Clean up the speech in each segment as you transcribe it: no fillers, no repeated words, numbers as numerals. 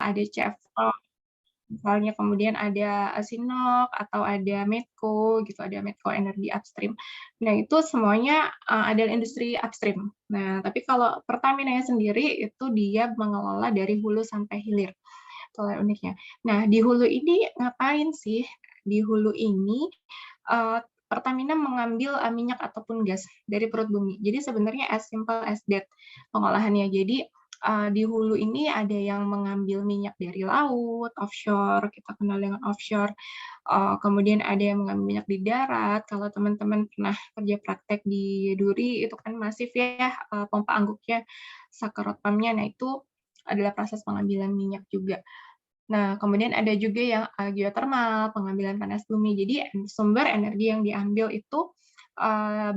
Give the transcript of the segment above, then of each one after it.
ada Chevron misalnya, kemudian ada Sinopec atau ada Medco gitu, ada Medco Energi Upstream. Nah, itu semuanya adalah industri upstream. Nah, tapi kalau Pertamina sendiri itu dia mengelola dari hulu sampai hilir. Itulah uniknya. Nah, di hulu ini ngapain sih? Di hulu ini Pertamina mengambil minyak ataupun gas dari perut bumi. Jadi sebenarnya as simple as that pengolahannya. Jadi di hulu ini ada yang mengambil minyak dari laut, offshore, kita kenal dengan offshore. Kemudian ada yang mengambil minyak di darat. Kalau teman-teman pernah kerja praktek di Duri, itu kan masif ya pompa angguknya, sakerot pumpnya. Nah, itu adalah proses pengambilan minyak juga. Nah, kemudian ada juga yang geotermal, pengambilan panas bumi. Jadi sumber energi yang diambil itu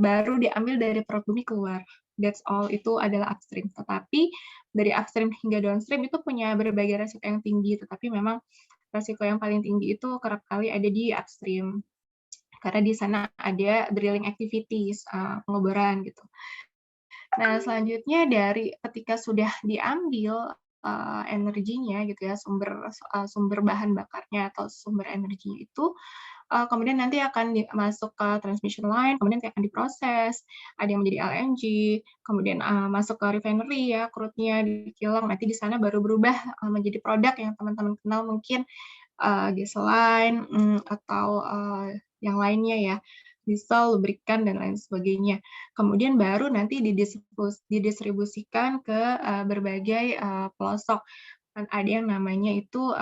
baru diambil dari perut bumi keluar. That's all, itu adalah upstream. Tetapi dari upstream hingga downstream itu punya berbagai resiko yang tinggi, tetapi memang resiko yang paling tinggi itu kerap kali ada di upstream. Karena di sana ada drilling activities, pengeboran gitu. Nah, selanjutnya dari ketika sudah diambil energinya gitu ya, sumber bahan bakarnya atau sumber energinya itu, kemudian nanti akan masuk ke transmission line, kemudian akan diproses, ada yang menjadi LNG, kemudian masuk ke refinery ya, crude-nya dikilang, nanti di sana baru berubah menjadi produk yang teman-teman kenal mungkin gasoline atau yang lainnya ya, diesel, lubrikan, dan lain sebagainya. Kemudian baru nanti didistribusikan ke berbagai pelosok. Ada yang namanya itu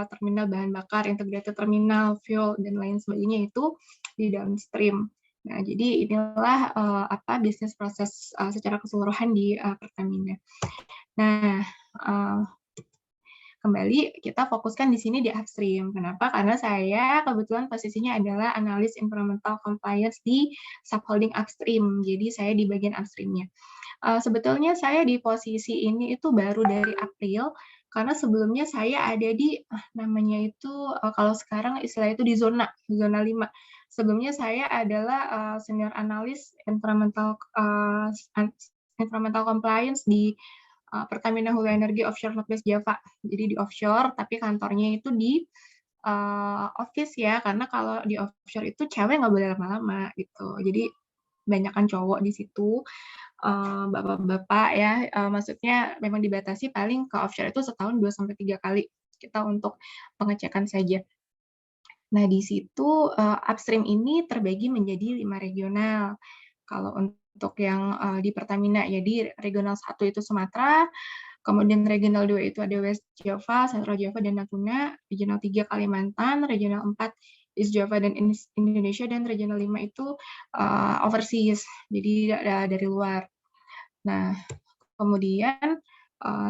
terminal bahan bakar, integrated terminal, fuel, dan lain sebagainya itu di downstream. Nah, jadi inilah bisnis proses secara keseluruhan di Pertamina. Nah, kembali kita fokuskan di sini di upstream. Kenapa? Karena saya kebetulan posisinya adalah analis environmental compliance di subholding upstream. Jadi saya di bagian upstreamnya. Sebetulnya saya di posisi ini itu baru dari April, karena sebelumnya saya ada di namanya itu kalau sekarang istilah itu di zona 5. Sebelumnya saya adalah senior analis environmental compliance di Pertamina Hulu Energi Offshore Northwest Java. Jadi di offshore, tapi kantornya itu di office ya, karena kalau di offshore itu cewek nggak boleh lama-lama gitu. Jadi banyakan cowok di situ, bapak-bapak ya, maksudnya memang dibatasi paling ke offshore itu setahun 2-3 kali kita untuk pengecekan saja. Nah, di situ upstream ini terbagi menjadi 5 regional. Kalau untuk yang di Pertamina, jadi regional 1 itu Sumatera, kemudian regional 2 itu ada West Java, Central Java, dan Natuna, regional 3 Kalimantan, regional 4 East Java dan Indonesia, dan regional 5 itu overseas, jadi dari luar. Nah, kemudian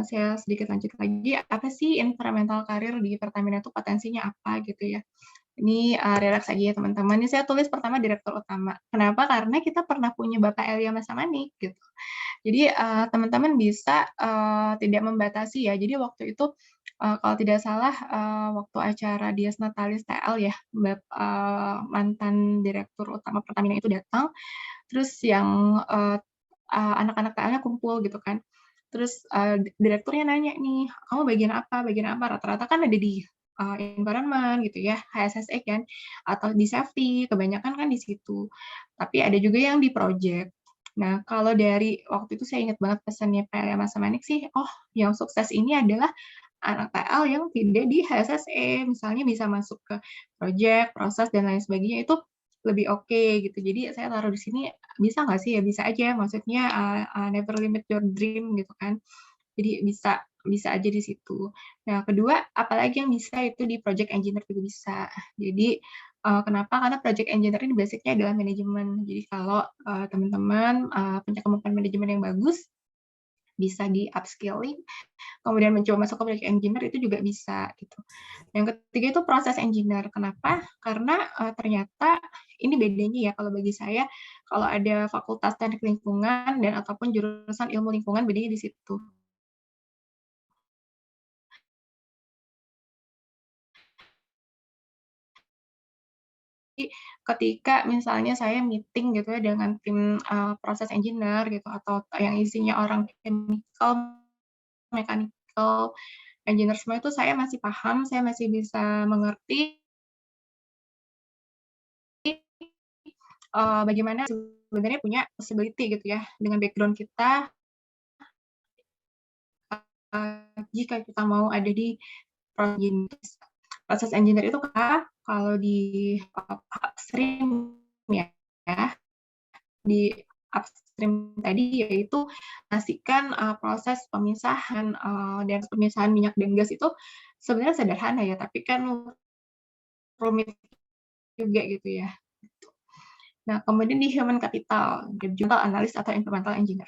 saya sedikit lanjut lagi, apa sih environmental career di Pertamina itu potensinya apa gitu ya. Ini relaks aja ya teman-teman. Ini saya tulis pertama direktur utama. Kenapa? Karena kita pernah punya Bapak Elia Masamani gitu. Jadi teman-teman bisa tidak membatasi ya. Jadi waktu itu kalau tidak salah waktu acara Dies Natalis TL ya, mantan direktur utama Pertamina itu datang, terus yang anak-anak TL-nya kumpul gitu kan. Terus direkturnya nanya nih, kamu bagian apa? Bagian apa? Rata-rata kan ada di environment gitu ya, HSSE kan, atau di safety, kebanyakan kan di situ. Tapi ada juga yang di project. Nah, kalau dari waktu itu saya ingat banget pesannya Pak Elia Masamanik sih, yang sukses ini adalah anak TL yang tidak di HSSE, misalnya bisa masuk ke project, proses, dan lain sebagainya, itu lebih oke gitu. Jadi saya taruh di sini, bisa nggak sih? Ya bisa aja, maksudnya never limit your dream gitu kan. Jadi bisa aja di situ. Nah, kedua, apalagi yang bisa itu di project engineer juga bisa. Jadi kenapa? Karena project engineer ini basicnya adalah manajemen. Jadi kalau teman-teman punya kemampuan manajemen yang bagus, bisa di upskilling, kemudian mencoba masuk ke project engineer itu juga bisa gitu. Yang ketiga itu proses engineer. Kenapa? Karena ternyata ini bedanya ya kalau bagi saya, kalau ada fakultas teknik lingkungan dan ataupun jurusan ilmu lingkungan, bedanya di situ. Ketika misalnya saya meeting gitu ya dengan tim proses engineer gitu, atau yang isinya orang chemical, mechanical, engineer semua itu saya masih paham, saya masih bisa mengerti bagaimana sebenarnya punya possibility gitu ya, dengan background kita, jika kita mau ada di proses engineer itu kalau di upstream ya, di upstream tadi yaitu pastikan proses pemisahan dan pemisahan minyak dan gas itu sebenarnya sederhana ya, tapi kan rumit juga gitu ya. Nah, kemudian di human capital, digital analyst atau environmental engineer.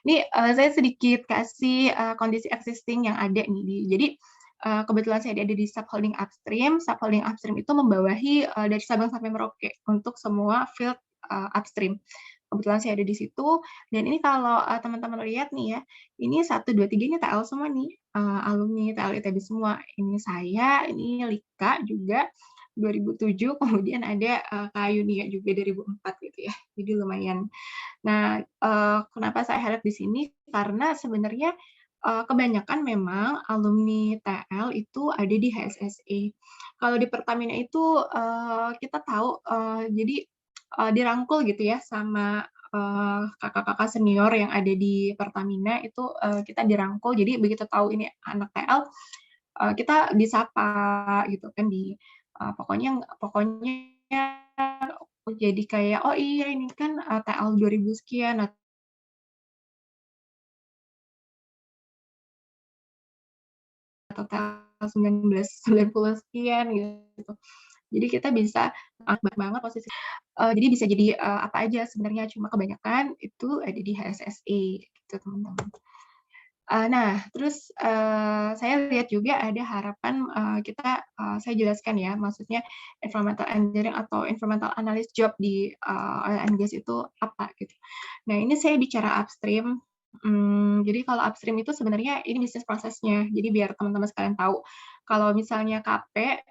Ini saya sedikit kasih kondisi existing yang ada nih. Jadi kebetulan saya ada di subholding upstream. Subholding upstream itu membawahi dari Sabang sampai Merauke untuk semua field upstream. Kebetulan saya ada di situ. Dan ini kalau teman-teman lihat nih ya, ini 1, 2, 3 ini TL semua nih, alumni TL ITB semua. Ini saya, ini Lika juga. 2007, kemudian ada Kak Yunia juga 2004 gitu ya. Jadi lumayan. Nah, kenapa saya highlight di sini? Karena sebenarnya kebanyakan memang alumni TL itu ada di HSSE. Kalau di Pertamina itu kita tahu, jadi dirangkul gitu ya sama kakak-kakak senior yang ada di Pertamina itu kita dirangkul. Jadi begitu tahu ini anak TL, kita disapa gitu kan pokoknya jadi kayak oh iya ini kan TL 2000 sekian atau TL 1990 sekian gitu. Jadi kita bisa banget posisi jadi bisa jadi apa aja sebenarnya, cuma kebanyakan itu ada di HSSE gitu teman-teman. Nah, terus saya lihat juga ada harapan kita, saya jelaskan ya, maksudnya environmental engineering atau environmental analyst job di oil and gas itu apa gitu. Nah, ini saya bicara upstream. Jadi kalau upstream itu sebenarnya ini bisnis prosesnya. Jadi biar teman-teman sekalian tahu. Kalau misalnya KP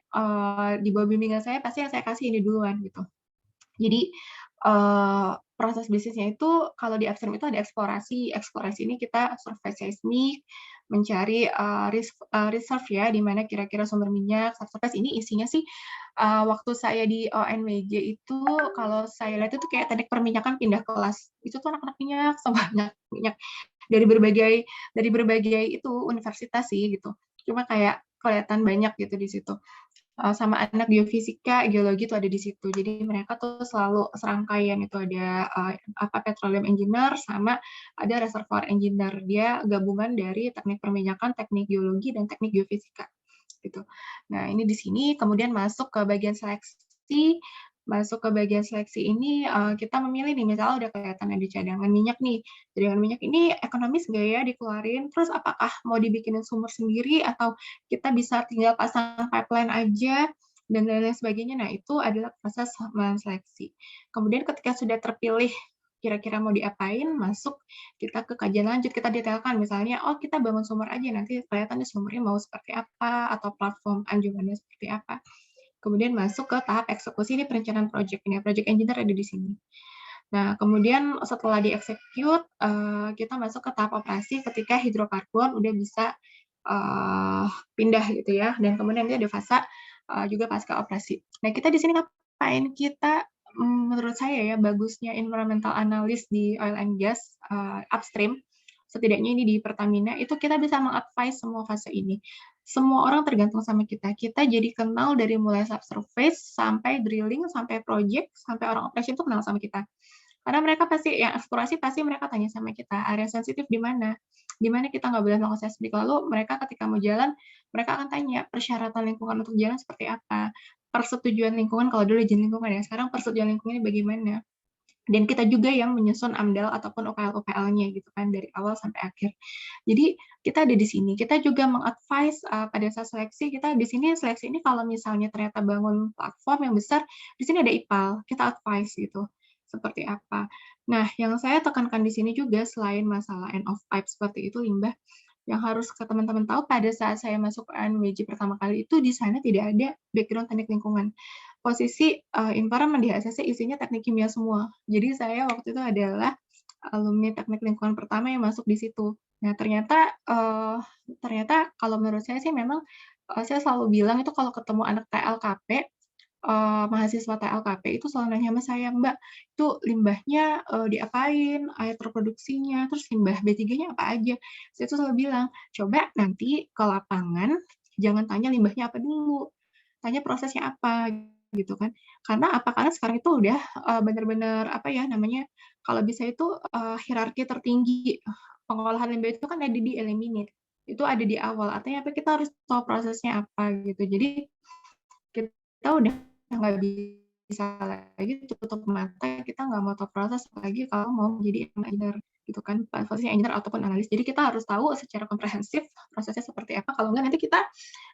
di bawah bimbingan saya pasti yang saya kasih ini duluan gitu. Jadi proses bisnisnya itu kalau di upstream itu ada eksplorasi. Eksplorasi ini kita survei seismik, mencari reserve ya, di mana kira-kira sumber minyak. Subsurface ini isinya sih waktu saya di ONWJ itu kalau saya lihat itu kayak teknik perminyakan pindah kelas. Itu tuh anak-anak minyak, sama minyak dari berbagai itu universitas sih gitu. Cuma kayak kelihatan banyak gitu di situ sama anak geofisika, geologi itu ada di situ. Jadi mereka tuh selalu serangkaian itu ada petroleum engineer sama ada reservoir engineer. Dia gabungan dari teknik perminyakan, teknik geologi dan teknik geofisika gitu. Nah, ini di sini kemudian masuk ke bagian seleksi. Masuk ke bagian seleksi ini kita memilih nih misalnya udah kelihatan ada cadangan minyak nih. Cadangan minyak ini ekonomis nggak ya dikeluarin? Terus apakah mau dibikinin sumur sendiri atau kita bisa tinggal pasang pipeline aja dan lain-lain sebagainya. Nah, itu adalah proses seleksi. Kemudian ketika sudah terpilih kira-kira mau diapain, masuk kita ke kajian lanjut, kita detailkan misalnya, oh kita bangun sumur aja, nanti kelihatan di sumurnya mau seperti apa, atau platform anjungannya seperti apa. Kemudian masuk ke tahap eksekusi, ini perencanaan project, ini project engineer ada di sini. Nah, kemudian setelah dieksekut, kita masuk ke tahap operasi ketika hidrokarbon udah bisa pindah gitu ya, dan kemudian nanti ada fase juga pasca operasi. Nah, kita di sini ngapain? Kita menurut saya ya bagusnya environmental analyst di oil and gas upstream, setidaknya ini di Pertamina itu kita bisa mengadvise semua fase ini. Semua orang tergantung sama kita. Kita jadi kenal dari mulai subsurface sampai drilling sampai project sampai orang operation itu kenal sama kita. Karena mereka pasti yang eksplorasi pasti mereka tanya sama kita, area sensitif di mana kita nggak boleh melakukan seismik. Lalu mereka ketika mau jalan, mereka akan tanya persyaratan lingkungan untuk jalan seperti apa, persetujuan lingkungan kalau dulu izin lingkungan ya, sekarang persetujuan lingkungannya bagaimana. Dan kita juga yang menyusun AMDAL ataupun OKL-OKL-nya gitu kan dari awal sampai akhir. Jadi kita ada di sini, kita juga mengadvise pada saat seleksi, kita di sini seleksi ini kalau misalnya ternyata bangun platform yang besar, di sini ada IPAL, kita advise gitu seperti apa. Nah, yang saya tekankan di sini juga selain masalah end of pipe seperti itu limbah, yang harus ke teman-teman tahu pada saat saya masuk NWJ pertama kali itu di sana tidak ada background teknik lingkungan. Posisi environment di HSC isinya teknik kimia semua. Jadi saya waktu itu adalah alumni teknik lingkungan pertama yang masuk di situ. Nah, ternyata kalau menurut saya sih memang, saya selalu bilang itu kalau ketemu anak TLKP, mahasiswa TLKP itu selalu nanya sama saya, "Mbak, itu limbahnya, diapain, air terproduksinya, terus limbah B3-nya apa aja?" Saya tuh selalu bilang, "Coba nanti ke lapangan, jangan tanya limbahnya apa dulu, tanya prosesnya apa," gitu kan. Karena apa, karena sekarang itu udah, bener-bener apa ya namanya, kalau bisa itu, hierarki tertinggi pengolahan limbah itu kan ada di eliminate, itu ada di awal, artinya apa, kita harus tahu prosesnya apa gitu. Jadi kita udah nggak bisa lagi tutup mata, kita nggak mau tahu proses lagi kalau mau jadi engineer gitu kan, posisi engineer ataupun analis. Jadi kita harus tahu secara komprehensif prosesnya seperti apa, kalau nggak nanti kita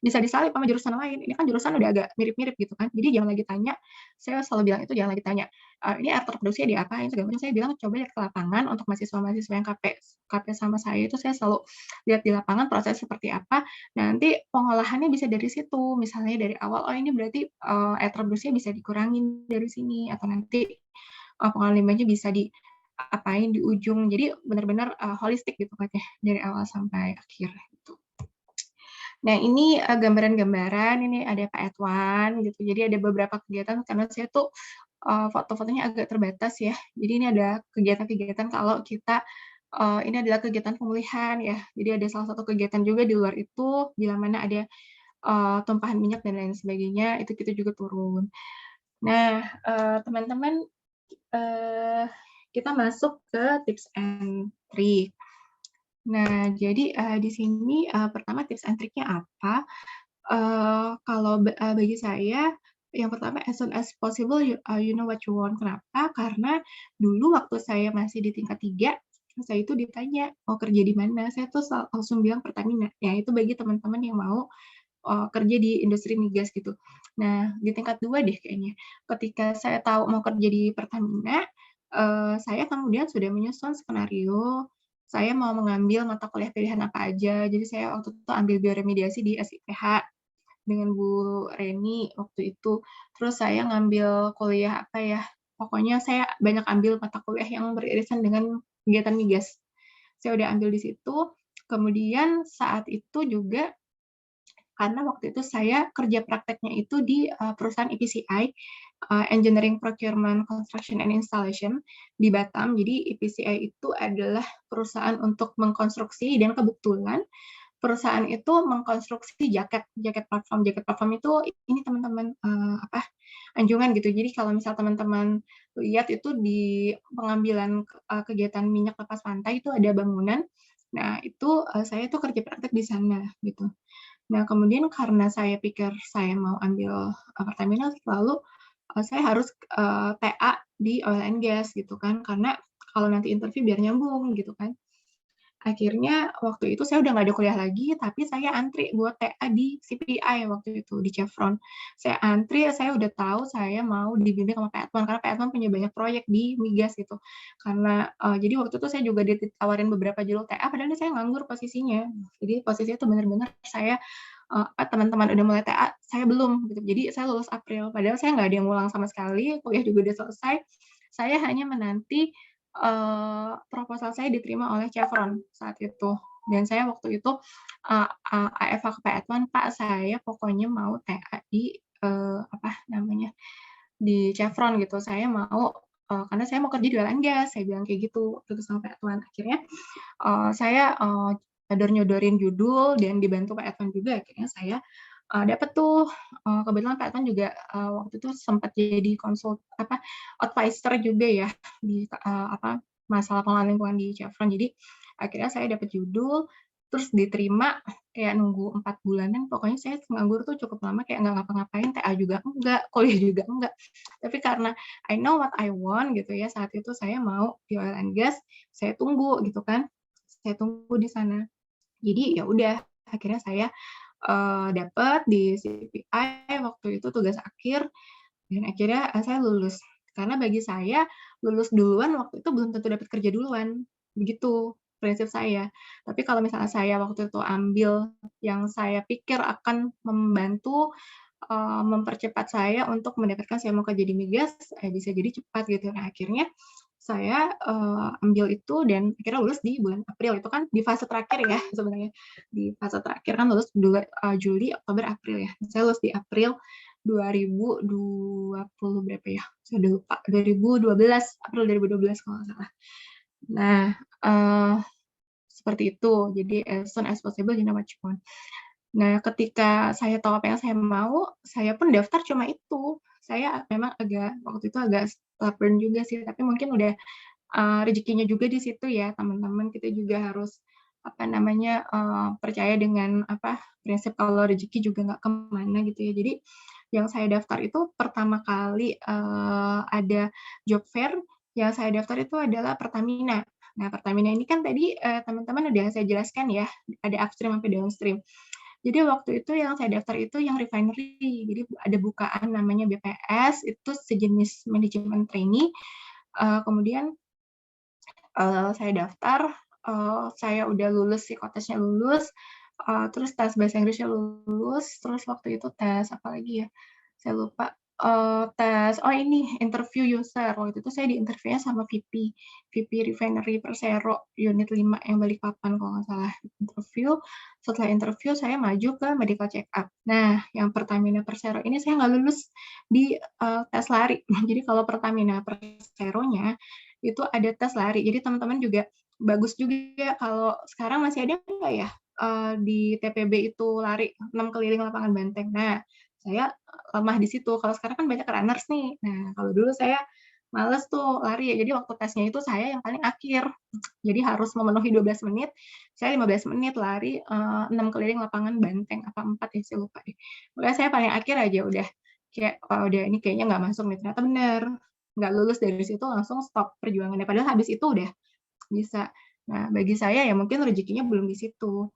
bisa disalip sama jurusan lain. Ini kan jurusan udah agak mirip-mirip gitu kan. Jadi jangan lagi tanya, saya selalu bilang itu jangan lagi tanya, "Ini air terproduksinya diapain?" segala macam. Saya bilang, "Coba lihat ke lapangan," untuk mahasiswa-mahasiswa yang KP sama saya itu saya selalu lihat di lapangan proses seperti apa. Nanti pengolahannya bisa dari situ, misalnya dari awal, oh ini berarti, air terberusnya bisa dikurangin dari sini, atau nanti, pengolahan limbahnya bisa diapain di ujung. Jadi benar-benar, holistik gitu kan ya, dari awal sampai akhir gitu. Nah ini, gambaran-gambaran, ini ada Pak Edwan gitu, jadi ada beberapa kegiatan karena saya tuh, foto-fotonya agak terbatas ya. Jadi ini ada kegiatan-kegiatan kalau kita, ini adalah kegiatan pemulihan ya, jadi ada salah satu kegiatan juga di luar itu, bila mana ada tumpahan minyak dan lain sebagainya, itu kita juga turun. Nah, teman-teman, eee, kita masuk ke tips and trick. Nah, jadi, di sini, pertama tips and trick-nya apa, kalau bagi saya, yang pertama as soon as possible you know what you want. Kenapa? Karena dulu waktu saya masih di tingkat 3 saya itu ditanya, "Mau kerja di mana?" Saya tuh langsung bilang Pertamina. Ya itu bagi teman-teman yang mau kerja di industri migas gitu. Nah, di tingkat 2 deh kayaknya. Ketika saya tahu mau kerja di Pertamina, saya kemudian sudah menyusun skenario, saya mau mengambil mata kuliah pilihan apa aja. Jadi saya waktu itu ambil bioremediasi di SIPH dengan Bu Reni waktu itu. Terus saya ngambil kuliah apa ya, pokoknya saya banyak ambil mata kuliah yang beririsan dengan kegiatan migas. Saya udah ambil di situ, kemudian saat itu juga karena waktu itu saya kerja prakteknya itu di, perusahaan EPCI, Engineering Procurement Construction and Installation di Batam. Jadi EPCI itu adalah perusahaan untuk mengkonstruksi dan kebetulan perusahaan itu mengkonstruksi jaket jaket platform. Jaket platform itu ini teman-teman, anjungan gitu. Jadi kalau misal teman-teman lihat itu di pengambilan, kegiatan minyak lepas pantai itu ada bangunan. Nah itu, saya tuh kerja praktek di sana gitu. Nah, kemudian karena saya pikir saya mau ambil, Pertamina, lalu, saya harus, TA di oil and gas gitu kan, karena kalau nanti interview biar nyambung gitu kan. Akhirnya waktu itu saya udah nggak ada kuliah lagi, tapi saya antri buat TA di CPI waktu itu, di Chevron. Saya antri, saya udah tahu saya mau dibimbing sama Pak Edwan, karena Pak Edwan punya banyak proyek di migas gitu. Karena, jadi waktu itu saya juga ditawarin beberapa judul TA, padahal saya nganggur posisinya. Jadi posisinya tuh bener-bener saya, teman-teman udah mulai TA, saya belum gitu. Jadi saya lulus April, padahal saya nggak ada yang ngulang sama sekali, kuliah juga udah selesai. Saya hanya menanti proposal saya diterima oleh Chevron saat itu. Dan saya waktu itu, AFA ke Pak Edwan, "Pak, saya pokoknya mau TA di," apa namanya, di Chevron gitu. Saya mau, karena saya mau kerja di oil and gas, saya bilang kayak gitu waktu itu sama Pak Edwan. Akhirnya, saya, nyodor-nyodorin judul dan dibantu Pak Edwan juga, akhirnya saya, dapet tuh, kebetulan Pak Edwan juga, waktu itu sempat jadi advisor juga ya di, masalah pengelolaan lingkungan di Chevron. Jadi akhirnya saya dapat judul, terus diterima kayak nunggu 4 bulanan, pokoknya saya nganggur tuh cukup lama kayak nggak ngapa-ngapain, TA juga enggak, kuliah juga enggak. Tapi karena I know what I want gitu ya, saat itu saya mau di oil and gas, saya tunggu gitu kan, saya tunggu di sana. Jadi ya udah, akhirnya saya, dapet di CPI waktu itu tugas akhir, dan akhirnya, saya lulus. Karena bagi saya, lulus duluan waktu itu belum tentu dapat kerja duluan, begitu prinsip saya. Tapi kalau misalnya saya waktu itu ambil yang saya pikir akan membantu, mempercepat saya untuk mendapatkan saya mau kerja di migas, bisa jadi cepat gitu. Nah akhirnya saya, ambil itu dan akhirnya lulus di bulan April, itu kan di fase terakhir ya sebenarnya. Di fase terakhir kan lulus Juli, Oktober, April ya. Saya lulus di April 2020 berapa ya, saya udah lupa, 2012, April 2012 kalau nggak salah. Nah, seperti itu. Jadi as soon as possible, you know what you want. Nah, ketika saya tahu apa yang saya mau, saya pun daftar cuma itu. Saya memang waktu itu agak stubborn juga sih, tapi mungkin udah rezekinya juga di situ ya, teman-teman. Kita juga harus apa namanya, percaya dengan prinsip kalau rezeki juga nggak kemana gitu ya. Jadi yang saya daftar itu pertama kali ada job fair yang saya daftar itu adalah Pertamina. Nah, Pertamina ini kan tadi teman-teman udah saya jelaskan ya, ada upstream sampai downstream. Jadi waktu itu yang saya daftar itu yang refinery. Jadi ada bukaan namanya BPS, itu sejenis manajemen trainee. Kemudian saya daftar, saya udah lulus, psikotesnya lulus, terus tes bahasa Inggrisnya lulus, terus waktu itu tes apa lagi ya, saya lupa, tes ini interview user, waktu itu saya di-interview-nya sama VP Refinery Persero unit 5 yang Balikpapan kalau nggak salah. Setelah interview saya maju ke medical check up. Nah, yang Pertamina Persero ini saya nggak lulus di tes lari. Jadi kalau Pertamina Perseronya itu ada tes lari. Jadi teman-teman juga bagus juga kalau sekarang masih ada nggak ya di TPB itu lari 6 keliling lapangan banteng. Nah, saya lemah di situ. Kalau sekarang kan banyak runners nih. Nah, kalau dulu saya males tuh lari. Jadi waktu tesnya itu saya yang paling akhir. Jadi harus memenuhi 12 menit. Saya 15 menit lari 6 keliling lapangan banteng. Apa 4 ya, saya lupa deh. Pokoknya saya paling akhir aja udah. Kayak, udah ini kayaknya nggak masuk nih. Ternyata bener. Nggak lulus dari situ langsung stop perjuangannya. Padahal habis itu udah bisa. Nah, bagi saya ya mungkin rezekinya belum di situ.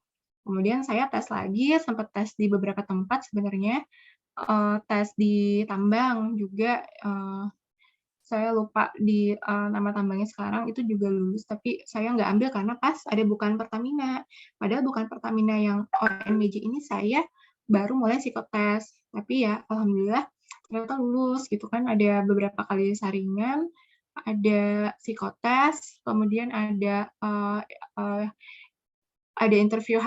Kemudian saya tes lagi, sempat tes di beberapa tempat sebenarnya, tes di tambang juga, saya lupa di nama tambangnya sekarang, itu juga lulus, tapi saya nggak ambil karena pas ada bukaan Pertamina. Padahal bukan Pertamina yang OMBJ ini saya baru mulai psikotes, tapi ya alhamdulillah ternyata lulus gitu kan, ada beberapa kali saringan, ada psikotes, kemudian ada interview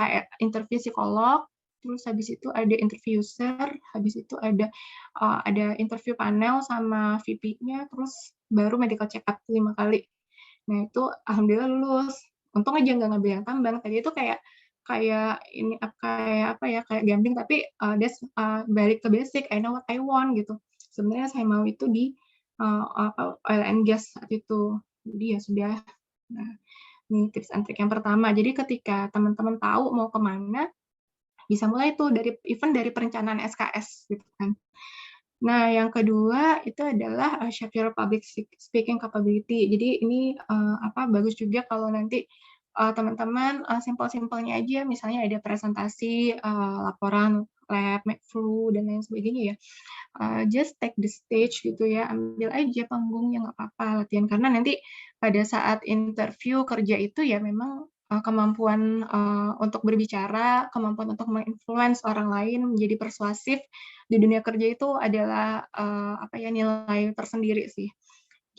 psikolog, terus habis itu ada interview user, habis itu ada interview panel sama VP-nya, terus baru medical check up 5 kali. Nah, itu alhamdulillah lulus. Untung aja nggak ngambil yang tambang. Tadi itu kayak kayak gambling, tapi balik ke basic, I know what I want gitu. Sebenarnya saya mau itu di oil and gas saat itu. Jadi ya sudah. Nah, ini tips and trick yang pertama. Jadi ketika teman-teman tahu mau kemana, bisa mulai tuh dari perencanaan SKS gitu kan. Nah, yang kedua itu adalah shape your public speaking capability. Jadi ini bagus juga kalau nanti teman-teman simpel-simpelnya aja, misalnya ada presentasi, laporan lab, flu dan lain sebagainya ya. Just take the stage gitu ya, ambil aja panggungnya, nggak apa-apa latihan. Karena nanti pada saat interview kerja itu ya memang kemampuan untuk berbicara, kemampuan untuk menginfluence orang lain menjadi persuasif di dunia kerja itu adalah nilai tersendiri sih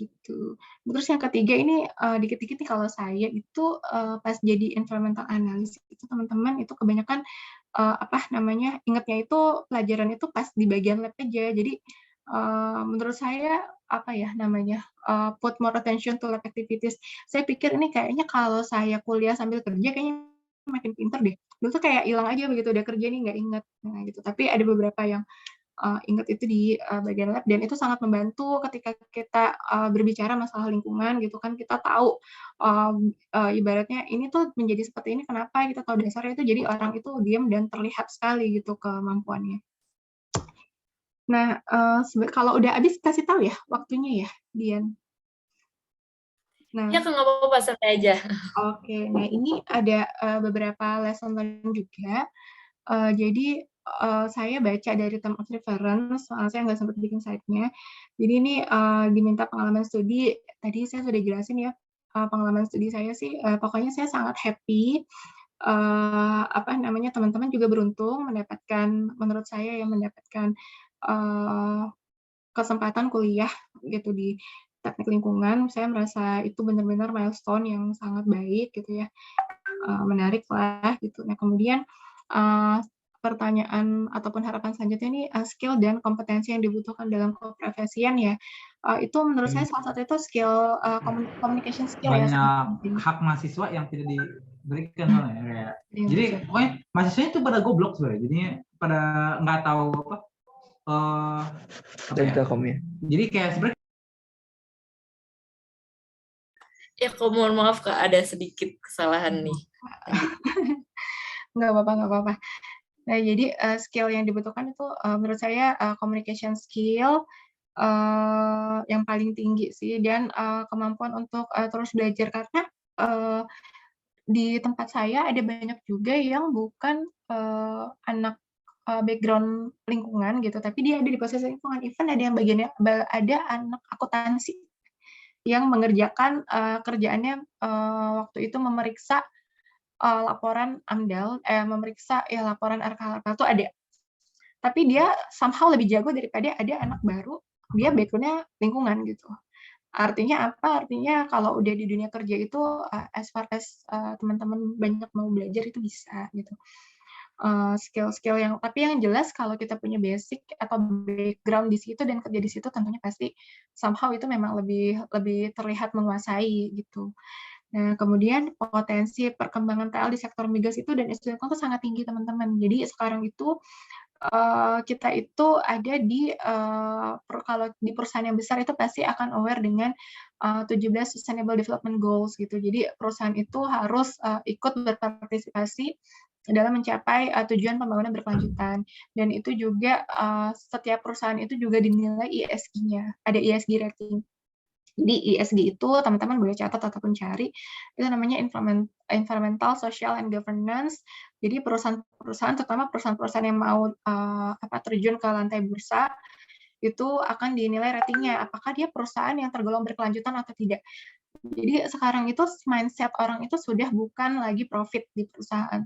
gitu. Terus yang ketiga ini dikit-dikit nih kalau saya itu pas jadi environmental analyst itu teman-teman itu kebanyakan ingatnya itu pelajaran itu pas di bagian lab aja. Jadi menurut saya put more attention to lab activities. Saya pikir ini kayaknya kalau saya kuliah sambil kerja kayaknya makin pinter deh. Dulu tuh kayak hilang aja begitu udah kerja nih nggak inget. Nah, gitu. Tapi ada beberapa yang ingat itu di bagian lab dan itu sangat membantu ketika kita berbicara masalah lingkungan gitu kan, kita tahu ibaratnya ini tuh menjadi seperti ini kenapa, kita tahu dasarnya itu jadi orang itu diam dan terlihat sekali gitu kemampuannya. Nah, kalau udah habis kasih tahu ya waktunya ya, Dian. Nah, ya nggak apa-apa, santai aja. Oke, nah ini ada beberapa lesson learn juga. Jadi saya baca dari term of reference, soalnya saya nggak sempat bikin slide-nya. Jadi ini diminta pengalaman studi. Tadi saya sudah jelasin ya pengalaman studi saya sih. Pokoknya saya sangat happy. Teman-teman juga beruntung menurut saya ya mendapatkan kesempatan kuliah gitu teknik lingkungan, saya merasa itu benar-benar milestone yang sangat baik gitu ya, menarik lah gitu. Nah kemudian pertanyaan ataupun harapan selanjutnya ini skill dan kompetensi yang dibutuhkan dalam keprofesian ya, itu menurut saya salah satu itu skill communication skill ya sangat Banyak penting. hak mahasiswa yang tidak diberikan soalnya kayak. Jadi Betul. pokoknya mahasiswanya itu pada goblok sebenarnya. Jadinya pada nggak tahu apa dari ya. Telkomnya. Jadi kayak sebenarnya Ya, kok mohon maaf Kak, ada sedikit kesalahan nih. Nggak apa-apa. Nah, jadi skill yang dibutuhkan itu menurut saya communication skill yang paling tinggi sih, dan kemampuan untuk terus belajar karena di tempat saya ada banyak juga yang bukan anak background lingkungan gitu, tapi dia ada di posisi lingkungan. Even ada yang bagiannya ada anak akuntansi yang mengerjakan kerjaannya waktu itu memeriksa laporan AMDAL, memeriksa ya laporan RKHK itu ada. Tapi dia somehow lebih jago daripada ada anak baru, dia background-nya lingkungan gitu. Artinya apa? Artinya kalau udah di dunia kerja itu as far as teman-teman banyak mau belajar itu bisa gitu. Skill-skill yang tapi yang jelas kalau kita punya basic atau background di situ dan kerja di situ tentunya pasti somehow itu memang lebih terlihat menguasai gitu. Nah, kemudian potensi perkembangan TL di sektor migas itu dan isu lingkungan itu sangat tinggi teman-teman. Jadi sekarang itu kita itu ada di kalau di perusahaan yang besar itu pasti akan aware dengan 17 Sustainable Development Goals gitu. Jadi perusahaan itu harus ikut berpartisipasi dalam mencapai tujuan pembangunan berkelanjutan. Dan itu juga setiap perusahaan itu juga dinilai ESG-nya, ada ESG rating. Jadi ESG itu teman-teman boleh catat ataupun cari, itu namanya environmental, social, and governance. Jadi perusahaan-perusahaan, terutama perusahaan-perusahaan yang mau terjun ke lantai bursa, itu akan dinilai ratingnya, apakah dia perusahaan yang tergolong berkelanjutan atau tidak. Jadi sekarang itu mindset orang itu sudah bukan lagi profit di perusahaan.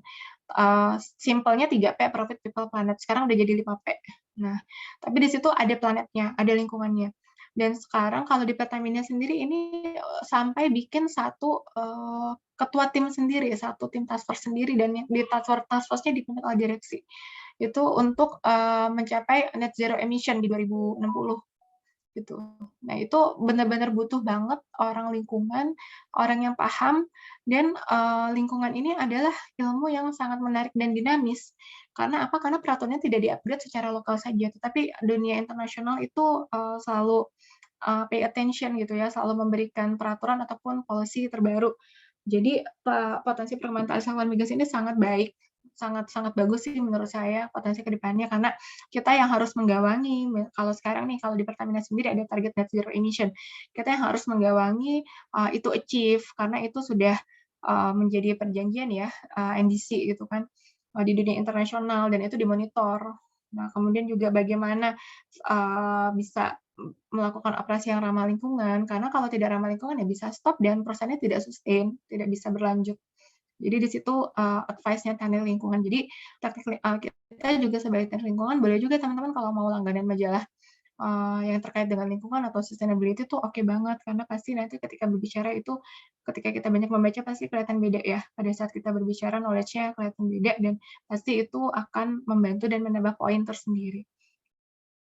Simpelnya 3P, profit, people, planet. Sekarang udah jadi 5P. Nah, tapi di situ ada planetnya, ada lingkungannya. Dan sekarang kalau di Pertamina sendiri ini sampai bikin satu ketua tim sendiri, satu tim task force sendiri, dan di task force-nya dipimpin oleh direksi. Itu untuk mencapai net zero emission di 2060 gitu. Nah, itu benar-benar butuh banget orang lingkungan, orang yang paham, dan lingkungan ini adalah ilmu yang sangat menarik dan dinamis. Karena apa? Karena peraturannya tidak di-upgrade secara lokal saja, tetapi dunia internasional itu selalu pay attention gitu ya, selalu memberikan peraturan ataupun policy terbaru. Jadi potensi perkembangan sektor migas ini sangat baik, sangat bagus sih menurut saya potensi ke depannya, karena kita yang harus menggawangi. Kalau sekarang nih, kalau di Pertamina sendiri ada target net zero emission, kita yang harus menggawangi itu achieve, karena itu sudah menjadi perjanjian ya, NDC gitu kan, di dunia internasional, dan itu dimonitor. Nah, kemudian juga bagaimana bisa melakukan operasi yang ramah lingkungan, karena kalau tidak ramah lingkungan ya bisa stop dan perusahaannya tidak sustain, tidak bisa berlanjut. Jadi di situ advice-nya teknik lingkungan. Jadi kita juga sebagai teknik lingkungan boleh juga teman-teman kalau mau langganan majalah yang terkait dengan lingkungan atau sustainability itu oke banget, karena pasti nanti ketika berbicara itu, ketika kita banyak membaca pasti kelihatan beda ya. Pada saat kita berbicara knowledge-nya kelihatan beda, dan pasti itu akan membantu dan menambah poin tersendiri.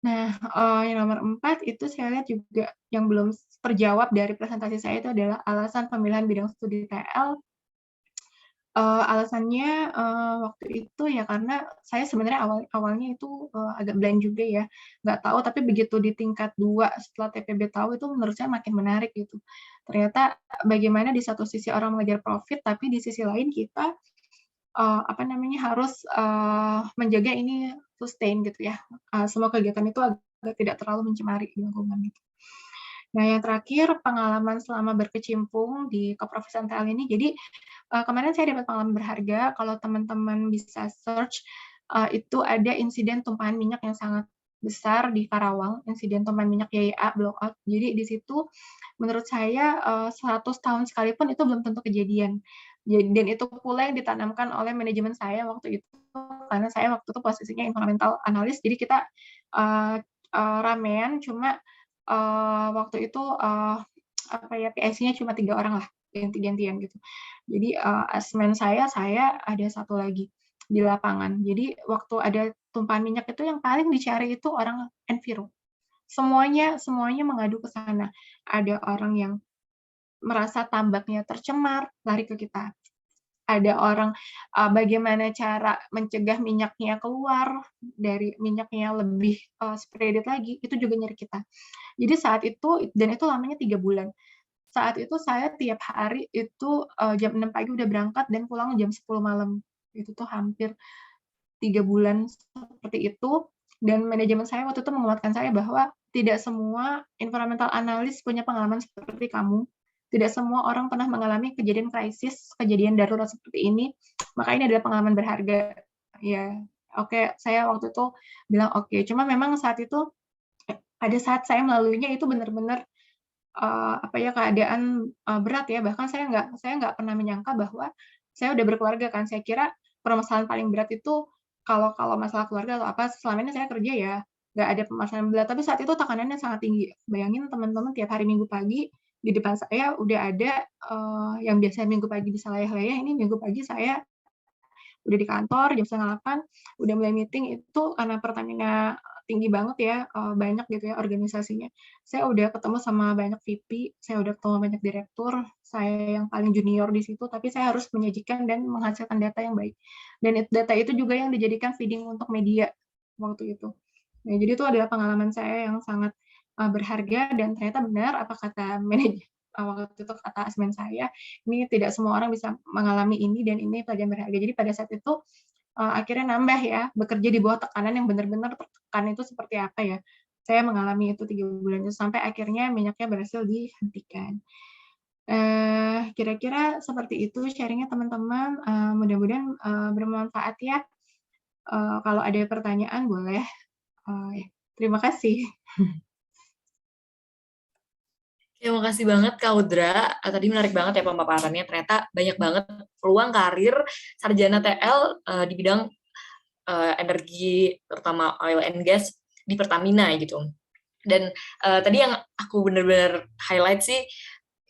Nah, yang nomor 4 itu saya lihat juga yang belum terjawab dari presentasi saya itu adalah alasan pemilihan bidang studi TL. Alasannya waktu itu ya karena saya sebenarnya awalnya itu agak blind juga ya, nggak tahu, tapi begitu di tingkat 2 setelah TPB tahu itu menurut saya makin menarik gitu. Ternyata bagaimana di satu sisi orang mengejar profit, tapi di sisi lain kita harus menjaga ini sustain gitu ya. Semua kegiatan itu agar tidak terlalu mencemari lingkungan gitu. Nah, yang terakhir pengalaman selama berkecimpung di keprofesian TL ini. Jadi kemarin saya dapat pengalaman berharga. Kalau teman-teman bisa search, itu ada insiden tumpahan minyak yang sangat besar di Karawang, insiden tumpahan minyak YIA blowout. Jadi di situ menurut saya 100 tahun sekalipun itu belum tentu kejadian. Dan itu pula yang ditanamkan oleh manajemen saya waktu itu, karena saya waktu itu posisinya environmental analyst, jadi kita ramean, cuma waktu itu apa ya, PIC-nya cuma 3 orang lah, ganti-gantian gitu. Jadi asmen saya ada satu lagi di lapangan. Jadi waktu ada tumpahan minyak itu yang paling dicari itu orang enviro. Semuanya mengadu ke sana. Ada orang yang merasa tambaknya tercemar, lari ke kita. Ada orang bagaimana cara mencegah minyaknya keluar dari minyaknya lebih spreaded lagi, itu juga nyari kita. Jadi saat itu, dan itu lamanya 3 bulan. Saat itu saya tiap hari itu jam 6 pagi udah berangkat dan pulang jam 10 malam. Itu tuh hampir 3 bulan seperti itu. Dan manajemen saya waktu itu menguatkan saya bahwa tidak semua environmental analyst punya pengalaman seperti kamu. Tidak semua orang pernah mengalami kejadian krisis, kejadian darurat seperti ini. Maka ini adalah pengalaman berharga. Ya, oke, saya waktu itu bilang oke. Cuma memang saat itu pada saat saya melaluinya itu benar-benar apa ya, keadaan berat ya. Bahkan saya nggak pernah menyangka bahwa saya udah berkeluarga kan. Saya kira permasalahan paling berat itu kalau masalah keluarga atau apa, selama ini saya kerja ya nggak ada permasalahan berat. Tapi saat itu tekanannya sangat tinggi. Bayangin teman-teman tiap hari Minggu pagi di depan saya udah ada yang biasa Minggu pagi bisa layah-layah, ini Minggu pagi saya udah di kantor jam 7:30, udah mulai meeting. Itu karena Pertamina tinggi banget ya, banyak gitu ya organisasinya. Saya udah ketemu sama banyak VP, saya udah ketemu banyak direktur, saya yang paling junior di situ, tapi saya harus menyajikan dan menghasilkan data yang baik. Dan data itu juga yang dijadikan feeding untuk media waktu itu. Nah, jadi itu adalah pengalaman saya yang sangat berharga, dan ternyata benar apa kata manajer waktu itu, kata asmen saya, ini tidak semua orang bisa mengalami ini dan ini pelajaran berharga. Jadi pada saat itu akhirnya nambah ya, bekerja di bawah tekanan yang benar-benar tertekan itu seperti apa ya. Saya mengalami itu 3 bulan itu sampai akhirnya minyaknya berhasil dihentikan. Kira-kira seperti itu sharing-nya teman-teman, mudah-mudahan bermanfaat ya. Kalau ada pertanyaan boleh. Terima kasih. Terima kasih banget Kak Udra. Tadi menarik banget ya pemaparannya. Ternyata banyak banget peluang karir sarjana TL di bidang energi, terutama oil and gas di Pertamina gitu. Dan tadi yang aku benar-benar highlight sih,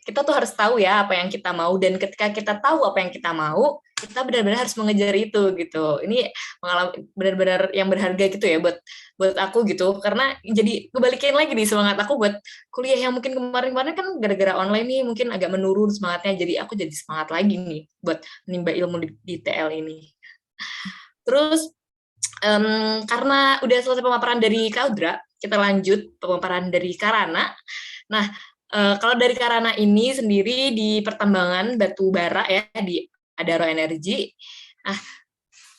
kita tuh harus tahu ya apa yang kita mau, dan ketika kita tahu apa yang kita mau, kita benar-benar harus mengejar itu gitu. Ini pengalaman benar-benar yang berharga gitu ya buat aku gitu, karena jadi kebalikin lagi nih semangat aku buat kuliah yang mungkin kemarin-kemarin kan gara-gara online nih mungkin agak menurun semangatnya, jadi aku jadi semangat lagi nih buat menimba ilmu di TL ini. Terus karena udah selesai pemaparan dari Kak Udra, kita lanjut pemaparan dari Karana. Nah, kalau dari Karana ini sendiri di pertambangan batu bara ya, di Adaro Energi. Nah,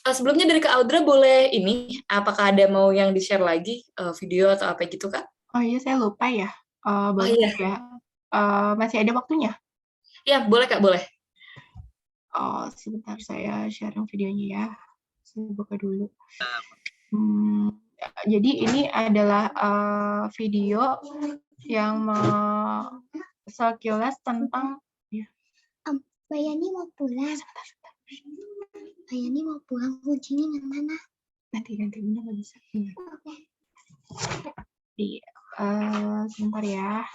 sebelumnya dari Kak Audra boleh ini, apakah ada mau yang di-share lagi video atau apa gitu Kak? Oh iya, saya lupa ya. Boleh iya. ya. Masih ada waktunya? Ya, boleh Kak, boleh. Sebentar saya sharing videonya ya. Saya buka dulu. Jadi ini adalah video yang sekilas tentang ya. Mbak Yani mau pulang. Mbak Yani mau pulang, kuncinya yang mana? Nanti bener nggak bisa. Oke. Iya. Sebentar ya.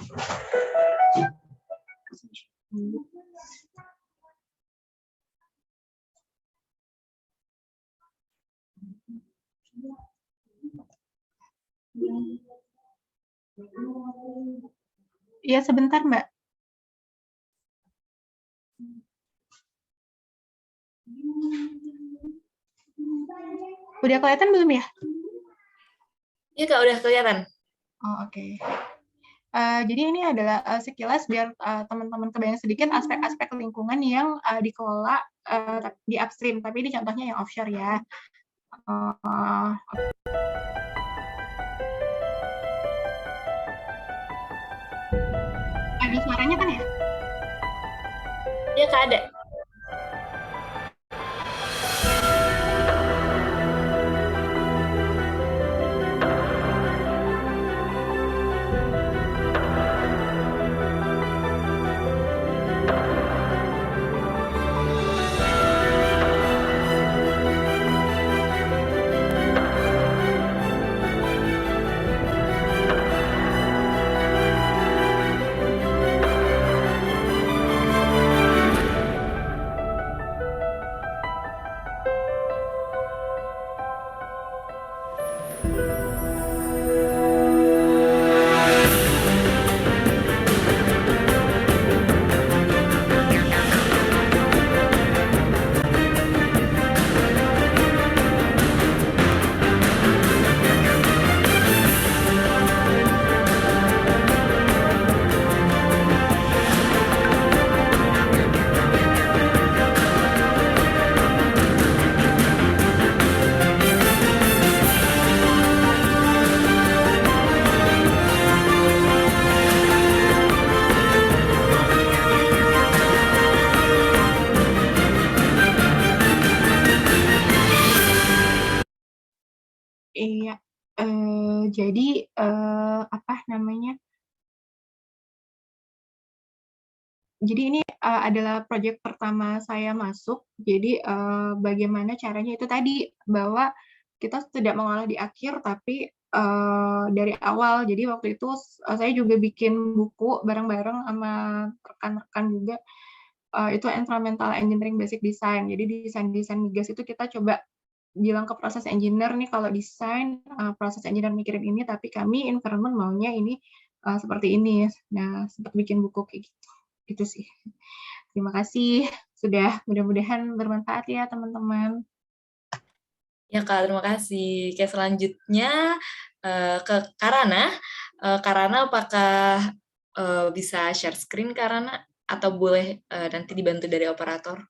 Iya, sebentar, Mbak. Udah kelihatan belum ya? Iya Kak, udah kelihatan. Oh, oke. Jadi ini adalah sekilas biar teman-teman kebayang sedikit aspek-aspek lingkungan yang dikelola di upstream, tapi ini contohnya yang offshore ya. Ada suaranya kan ya? Iya Kak, ada. Iya, jadi, apa namanya, jadi ini, adalah proyek pertama saya masuk. Jadi, bagaimana caranya itu tadi, bahwa kita tidak mengolah di akhir, tapi, dari awal. Jadi waktu itu saya juga bikin buku bareng-bareng sama rekan-rekan juga, itu Environmental Engineering Basic Design. Jadi desain-desain migas itu kita coba bilang ke proses engineer nih, kalau desain, proses engineer mikirin ini, tapi kami environment maunya ini, seperti ini. Nah, sempat bikin buku kayak gitu. Itu sih. Terima kasih sudah, mudah-mudahan bermanfaat ya teman-teman. Ya Kak, terima kasih. Oke, selanjutnya ke Karana. Karana apakah bisa share screen Karana atau boleh nanti dibantu dari operator?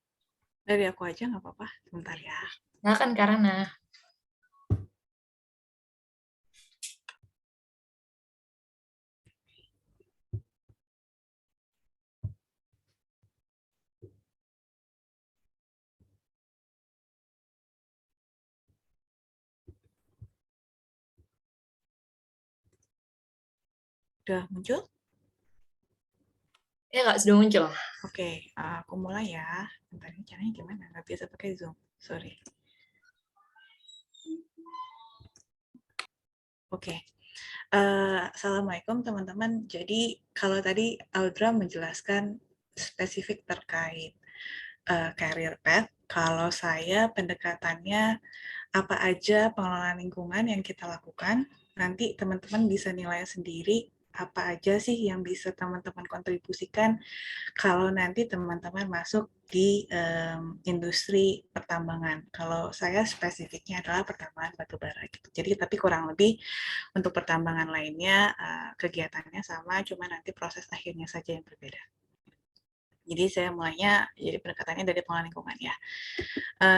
Dari aku aja nggak apa-apa, sebentar ya. Silakan Karana. Udah muncul? Ya Kak, sudah muncul. Oke, aku mulai ya. Bentar, ini caranya gimana? Nggak biasa pakai Zoom, sorry. Oke. Assalamualaikum teman-teman. Jadi kalau tadi Audra menjelaskan spesifik terkait career path, kalau saya pendekatannya apa aja pengelolaan lingkungan yang kita lakukan, nanti teman-teman bisa nilai sendiri apa aja sih yang bisa teman-teman kontribusikan kalau nanti teman-teman masuk di industri pertambangan. Kalau saya spesifiknya adalah pertambangan batubara gitu. Jadi tapi kurang lebih untuk pertambangan lainnya kegiatannya sama, cuma nanti proses akhirnya saja yang berbeda. Jadi saya mulainya, jadi pendekatannya dari pengelolaan lingkungan ya.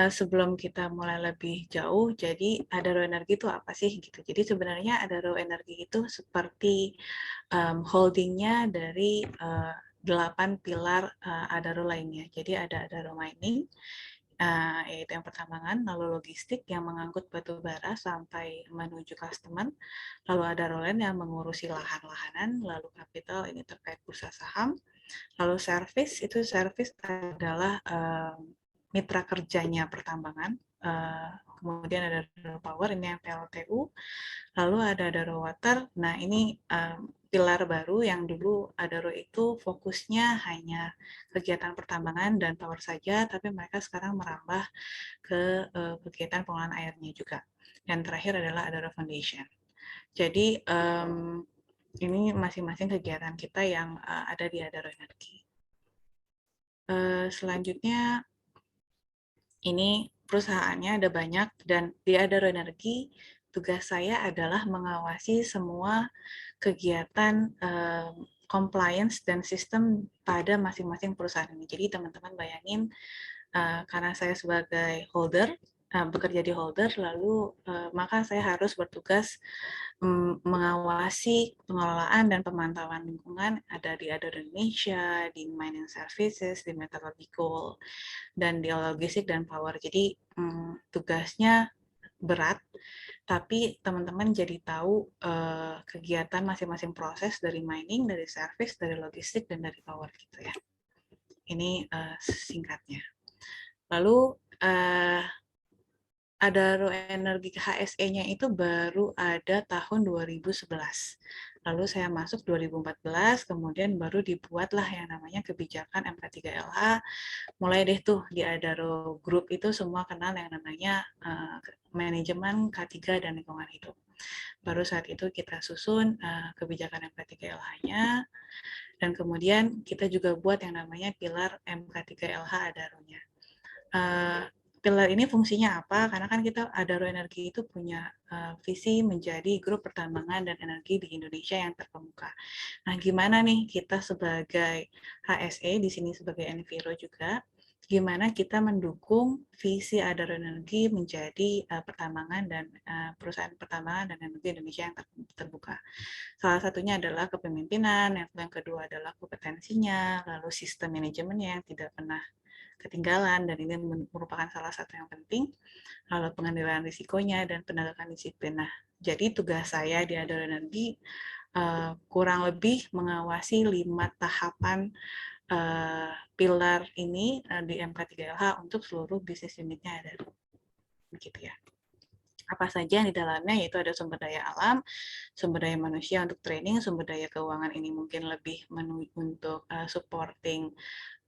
Sebelum kita mulai lebih jauh, jadi Adaro Energi itu apa sih gitu. Jadi sebenarnya Adaro Energi itu seperti holdingnya dari 8 pilar Adaro lainnya. Jadi ada Adaro Mining, yaitu yang pertambangan, lalu logistik yang mengangkut batu bara sampai menuju customer, lalu ada Roland yang mengurusi lahan-lahanan, lalu capital ini terkait bursa saham, lalu service itu service adalah mitra kerjanya pertambangan, kemudian ada Adaro Power ini yang PLTU, lalu ada Adaro Water. Nah ini pilar baru yang dulu Adaro itu fokusnya hanya kegiatan pertambangan dan power saja, tapi mereka sekarang merambah ke kegiatan pengelolaan airnya juga. Dan terakhir adalah Adaro Foundation. Jadi ini masing-masing kegiatan kita yang ada di Adaro Energi. Selanjutnya ini perusahaannya ada banyak dan di Adaro Energi tugas saya adalah mengawasi semua kegiatan compliance dan sistem pada masing-masing perusahaan ini. Jadi teman-teman bayangin karena saya sebagai holder bekerja di holder, lalu maka saya harus bertugas mengawasi pengelolaan dan pemantauan lingkungan ada di Adaro Indonesia, di mining services, di metallurgical, dan di logistik dan power. Jadi tugasnya berat, tapi teman-teman jadi tahu kegiatan masing-masing proses dari mining, dari service, dari logistik, dan dari power gitu ya. Ini singkatnya. Lalu Adaro Energi HSE-nya itu baru ada tahun 2011. Lalu saya masuk 2014, kemudian baru dibuatlah yang namanya kebijakan MK3LH. Mulai deh tuh di Adaro Group itu semua kenal yang namanya manajemen K3 dan lingkungan hidup. Baru saat itu kita susun kebijakan MK3LH-nya, dan kemudian kita juga buat yang namanya pilar MK3LH Adaro-nya. Pilar ini fungsinya apa? Karena kan kita Adaro Energi itu punya visi menjadi grup pertambangan dan energi di Indonesia yang terkemuka. Nah, gimana nih kita sebagai HSE di sini sebagai Enviro juga, gimana kita mendukung visi Adaro Energi menjadi pertambangan dan perusahaan pertambangan dan energi Indonesia yang terbuka. Salah satunya adalah kepemimpinan, yang kedua adalah kompetensinya, lalu sistem manajemennya yang tidak pernah ketinggalan, dan ini merupakan salah satu yang penting. Lalu pengendalian risikonya dan penegakan disiplin. Nah, jadi tugas saya di Adaro Energi kurang lebih mengawasi 5 tahapan pilar ini di MK3LH untuk seluruh bisnis unitnya ada, begitu ya. Apa saja yang di dalamnya, yaitu ada sumber daya alam, sumber daya manusia untuk training, sumber daya keuangan ini mungkin lebih untuk supporting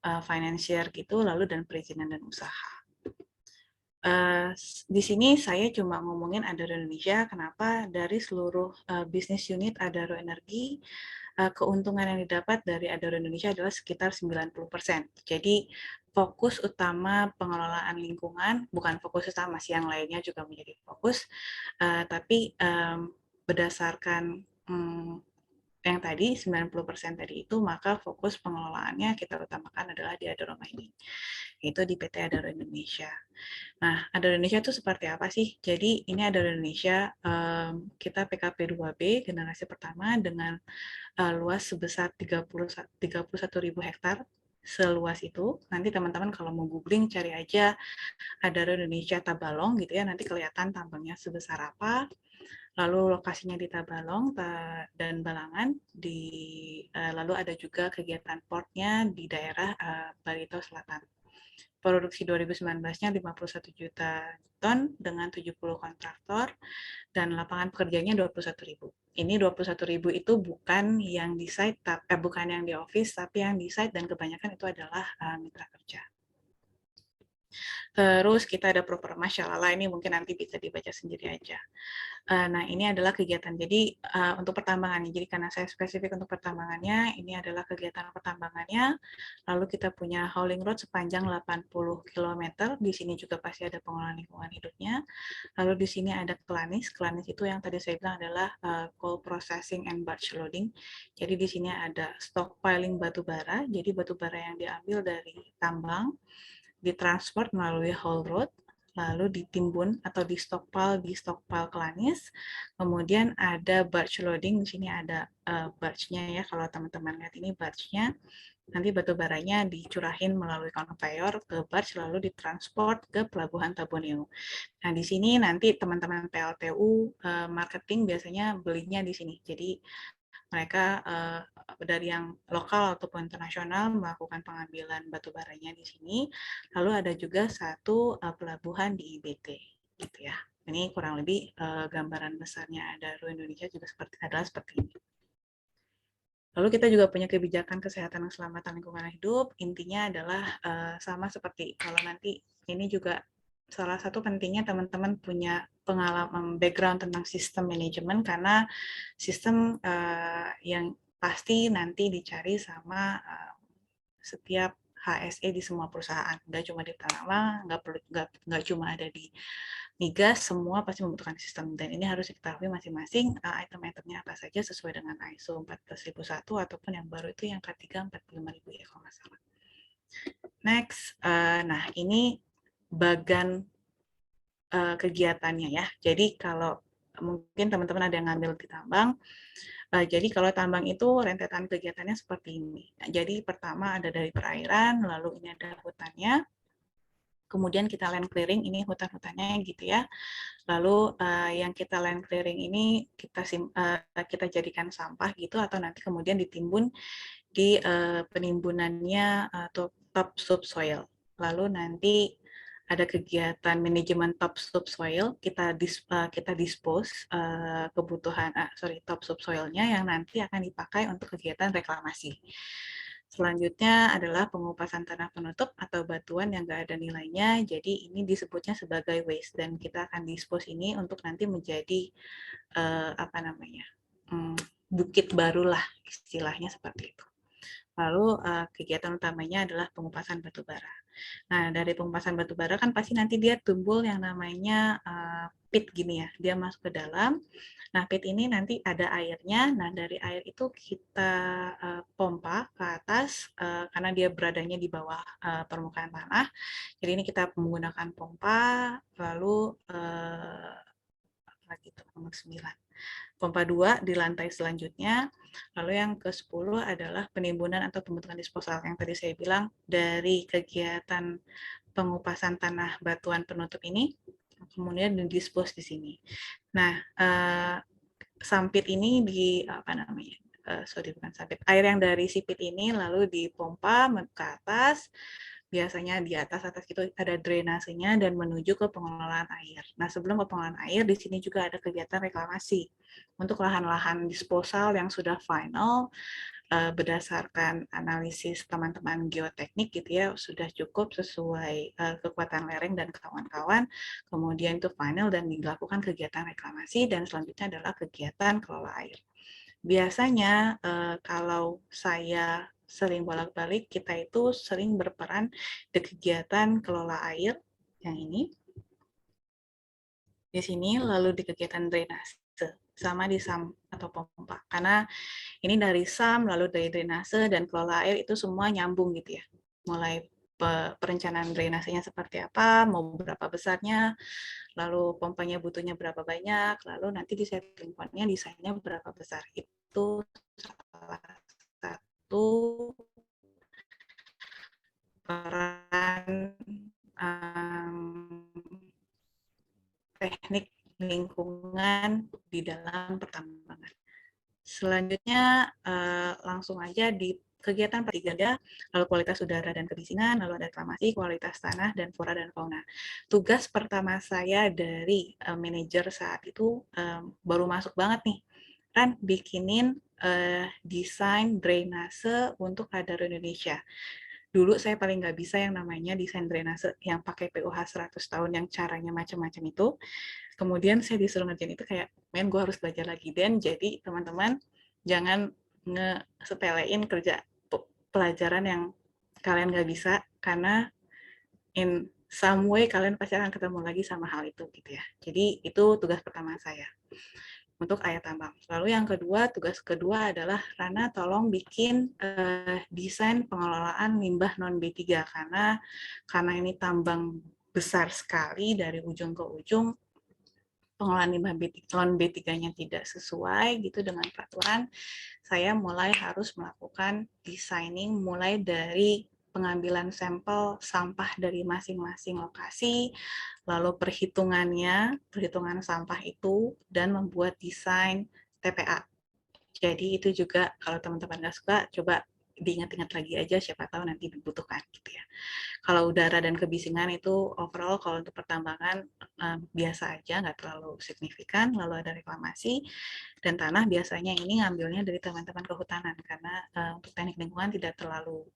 financial gitu, lalu dan perizinan dan usaha. Di sini saya cuma ngomongin Adaro Indonesia. Kenapa? Dari seluruh bisnis unit Adaro Energi, keuntungan yang didapat dari Adaro Indonesia adalah sekitar 90%. Jadi fokus utama pengelolaan lingkungan, bukan fokus utama sih, yang lainnya juga menjadi fokus, tapi berdasarkan yang tadi 90% tadi itu, maka fokus pengelolaannya kita utamakan adalah di Adaro Mining, yaitu di PT Adaro Indonesia. Nah, Adaro Indonesia itu seperti apa sih? Jadi ini Adaro Indonesia, kita PKP 2B generasi pertama dengan luas sebesar 31.000 hektar. Seluas itu, nanti teman-teman kalau mau googling cari aja Adaro Indonesia Tabalong gitu ya, nanti kelihatan tambangnya sebesar apa. Lalu lokasinya di Tabalong dan Balangan, lalu ada juga kegiatan portnya di daerah Barito Selatan. Produksi 2019-nya 51 juta ton dengan 70 kontraktor dan lapangan pekerjaannya 21.000. Ini 21.000 itu bukan yang di site, bukan yang di office, tapi yang di site, dan kebanyakan itu adalah mitra kerja. Terus kita ada Propermas Syalala, ini mungkin nanti bisa dibaca sendiri aja. Nah, ini adalah kegiatan. Jadi untuk pertambangannya, jadi karena saya spesifik untuk pertambangannya, ini adalah kegiatan pertambangannya. Lalu kita punya hauling road sepanjang 80 km. Di sini juga pasti ada pengelolaan lingkungan hidupnya. Lalu di sini ada Klanis. Klanis itu yang tadi saya bilang adalah coal processing and barge loading. Jadi di sini ada stockpiling batu bara. Jadi batu bara yang diambil dari tambang ditransport melalui haul road, lalu ditimbun atau di stockpile Klanis. Kemudian ada barge loading, di sini ada barge-nya ya, kalau teman-teman lihat ini barge-nya. Nanti batu baranya dicurahin melalui konveyor ke barge, lalu ditransport ke Pelabuhan Tabuneu. Nah, di sini nanti teman-teman PLTU marketing biasanya belinya di sini. Jadi mereka dari yang lokal ataupun internasional melakukan pengambilan batu baranya di sini. Lalu ada juga satu pelabuhan di IBT, gitu ya. Ini kurang lebih gambaran besarnya Adaro Indonesia juga adalah seperti ini. Lalu kita juga punya kebijakan kesehatan dan keselamatan lingkungan hidup. Intinya adalah sama seperti kalau nanti ini juga salah satu pentingnya teman-teman punya pengalaman background tentang sistem manajemen, karena sistem yang pasti nanti dicari sama setiap HSE di semua perusahaan, nggak cuma di tambang, nggak cuma ada di migas, semua pasti membutuhkan sistem, dan ini harus diketahui masing-masing item-itemnya apa saja sesuai dengan ISO 14001 ataupun yang baru itu yang K3 45.000 ya kalau nggak salah. Next, nah ini bagan kegiatannya ya. Jadi kalau mungkin teman-teman ada yang ngambil di tambang, jadi kalau tambang itu rentetan kegiatannya seperti ini. Nah, jadi pertama ada dari perairan, lalu ini ada hutannya, kemudian kita land clearing, ini hutan-hutannya gitu ya. Lalu yang kita land clearing ini kita jadikan sampah gitu, atau nanti kemudian ditimbun di penimbunannya top subsoil. Lalu nanti ada kegiatan manajemen top subsoil, kita dispose kebutuhan top subsoilnya yang nanti akan dipakai untuk kegiatan reklamasi. Selanjutnya adalah pengupasan tanah penutup atau batuan yang nggak ada nilainya, jadi ini disebutnya sebagai waste, dan kita akan dispose ini untuk nanti menjadi bukit baru lah, istilahnya seperti itu. Lalu kegiatan utamanya adalah pengupasan batu bara. Nah, dari pengupasan batu bara kan pasti nanti dia timbul yang namanya pit gini ya, dia masuk ke dalam. Nah, pit ini nanti ada airnya. Nah, dari air itu kita pompa ke atas karena dia beradanya di bawah permukaan tanah. Jadi ini kita menggunakan pompa, lalu lagi itu nomor 9. Pompa 2 di lantai selanjutnya. Lalu yang ke-10 adalah penimbunan atau pembentukan disposal. Yang tadi saya bilang dari kegiatan pengupasan tanah batuan penutup ini, kemudian didispos di sini. Nah, sampit ini bukan sampit, air yang dari sipit ini lalu dipompa ke atas, biasanya di atas itu ada drainasenya dan menuju ke pengelolaan air. Nah, sebelum ke pengelolaan air, di sini juga ada kegiatan reklamasi untuk lahan-lahan disposal yang sudah final, berdasarkan analisis teman-teman geoteknik gitu ya, sudah cukup sesuai kekuatan lereng dan kawan-kawan, kemudian itu final dan dilakukan kegiatan reklamasi, dan selanjutnya adalah kegiatan kelola air. Biasanya kalau saya sering bolak-balik, kita itu sering berperan di kegiatan kelola air yang ini, di sini, lalu di kegiatan drainase, sama di SAM atau pompa. Karena ini dari SAM, lalu dari drainase dan kelola air itu semua nyambung gitu ya. Mulai perencanaan drainasenya seperti apa, mau berapa besarnya, lalu pompanya butuhnya berapa banyak, lalu nanti di setting point-nya desainnya berapa besar. Itu salah satu peran teknik lingkungan di dalam pertambangan. Selanjutnya langsung aja di kegiatan pertiga, lalu kualitas udara dan kebisingan, lalu ada reklamasi, kualitas tanah, dan flora dan fauna. Tugas pertama saya dari manajer saat itu baru masuk banget nih, Ran, bikinin desain drainase untuk Radar Indonesia. Dulu saya paling nggak bisa yang namanya desain drainase yang pakai PUH 100 tahun yang caranya macam-macam itu. Kemudian saya disuruh ngerjain itu kayak, gue harus belajar lagi. Dan jadi teman-teman jangan nge-sepelein kerja pelajaran yang kalian nggak bisa, karena in some way kalian pasti akan ketemu lagi sama hal itu gitu ya. Jadi itu tugas pertama saya untuk area tambang. Lalu yang kedua, tugas kedua adalah Rana tolong bikin desain pengelolaan limbah non B3 karena ini tambang besar sekali dari ujung ke ujung, pengelolaan limbah non B3-nya tidak sesuai gitu dengan peraturan. Saya mulai harus melakukan designing mulai dari pengambilan sampel sampah dari masing-masing lokasi, lalu perhitungan sampah itu, dan membuat desain TPA. Jadi itu juga kalau teman-teman nggak suka, coba diingat-ingat lagi aja, siapa tahu nanti dibutuhkan gitu ya. Kalau udara dan kebisingan itu overall kalau untuk pertambangan biasa aja, nggak terlalu signifikan. Lalu ada reklamasi dan tanah, biasanya ini ngambilnya dari teman-teman kehutanan karena untuk teknik lingkungan tidak terlalu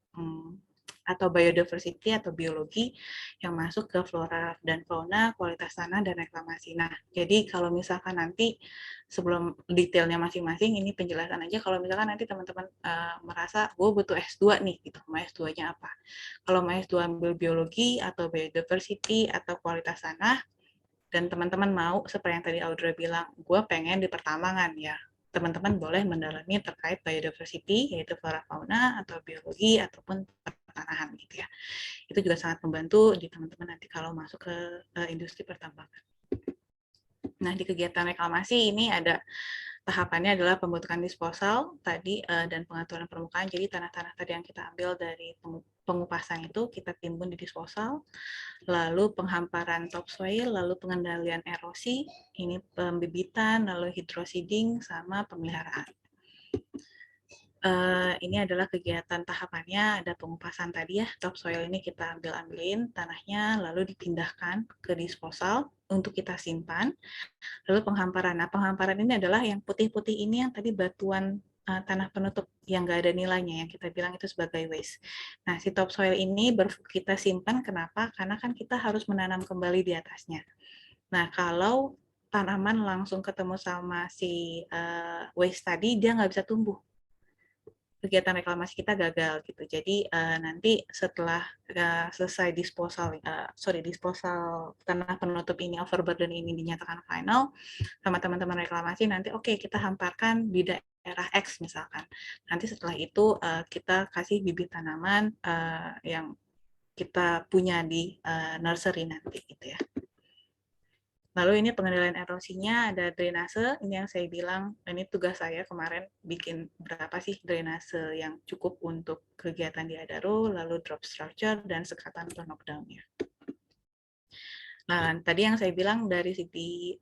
atau biodiversity atau biologi yang masuk ke flora dan fauna, kualitas tanah, dan reklamasi. Nah, jadi kalau misalkan nanti sebelum detailnya masing-masing, ini penjelasan aja, kalau misalkan nanti teman-teman merasa, gue butuh S2 nih, gitu, mau S2-nya apa? Kalau mau S2 ambil biologi, atau biodiversity, atau kualitas tanah, dan teman-teman mau, seperti yang tadi Audra bilang, gue pengen di pertambangan, ya, teman-teman boleh mendalami terkait biodiversity, yaitu flora fauna, atau biologi, ataupun pertanahan gitu ya. Itu juga sangat membantu di teman-teman nanti kalau masuk ke industri pertambangan. Nah, di kegiatan reklamasi ini ada tahapannya adalah pembentukan disposal tadi dan pengaturan permukaan. Jadi tanah-tanah tadi yang kita ambil dari pengupasan itu kita timbun di disposal, lalu penghamparan topsoil, lalu pengendalian erosi, ini pembibitan, lalu hydroseeding, sama pemeliharaan. Ini adalah kegiatan tahapannya, ada pengupasan tadi ya, topsoil ini kita ambilin tanahnya, lalu dipindahkan ke disposal untuk kita simpan, lalu penghamparan. Nah, penghamparan ini adalah yang putih-putih ini yang tadi batuan tanah penutup yang nggak ada nilainya, yang kita bilang itu sebagai waste. Nah, si topsoil ini kita simpan, kenapa? Karena kan kita harus menanam kembali di atasnya. Nah, kalau tanaman langsung ketemu sama si waste tadi, dia nggak bisa tumbuh. Kegiatan reklamasi kita gagal gitu. Jadi nanti setelah selesai disposal tanah penutup ini, overburden ini dinyatakan final sama teman-teman reklamasi, nanti oke, kita hamparkan di daerah X misalkan. Nanti setelah itu kita kasih bibit tanaman yang kita punya di nursery nanti gitu ya. Lalu ini pengendalian erosinya, ada drainase, ini yang saya bilang, ini tugas saya kemarin bikin berapa sih drainase yang cukup untuk kegiatan di Adaro, lalu drop structure, dan sekatan knockdown-nya. Nah, tadi yang saya bilang dari segi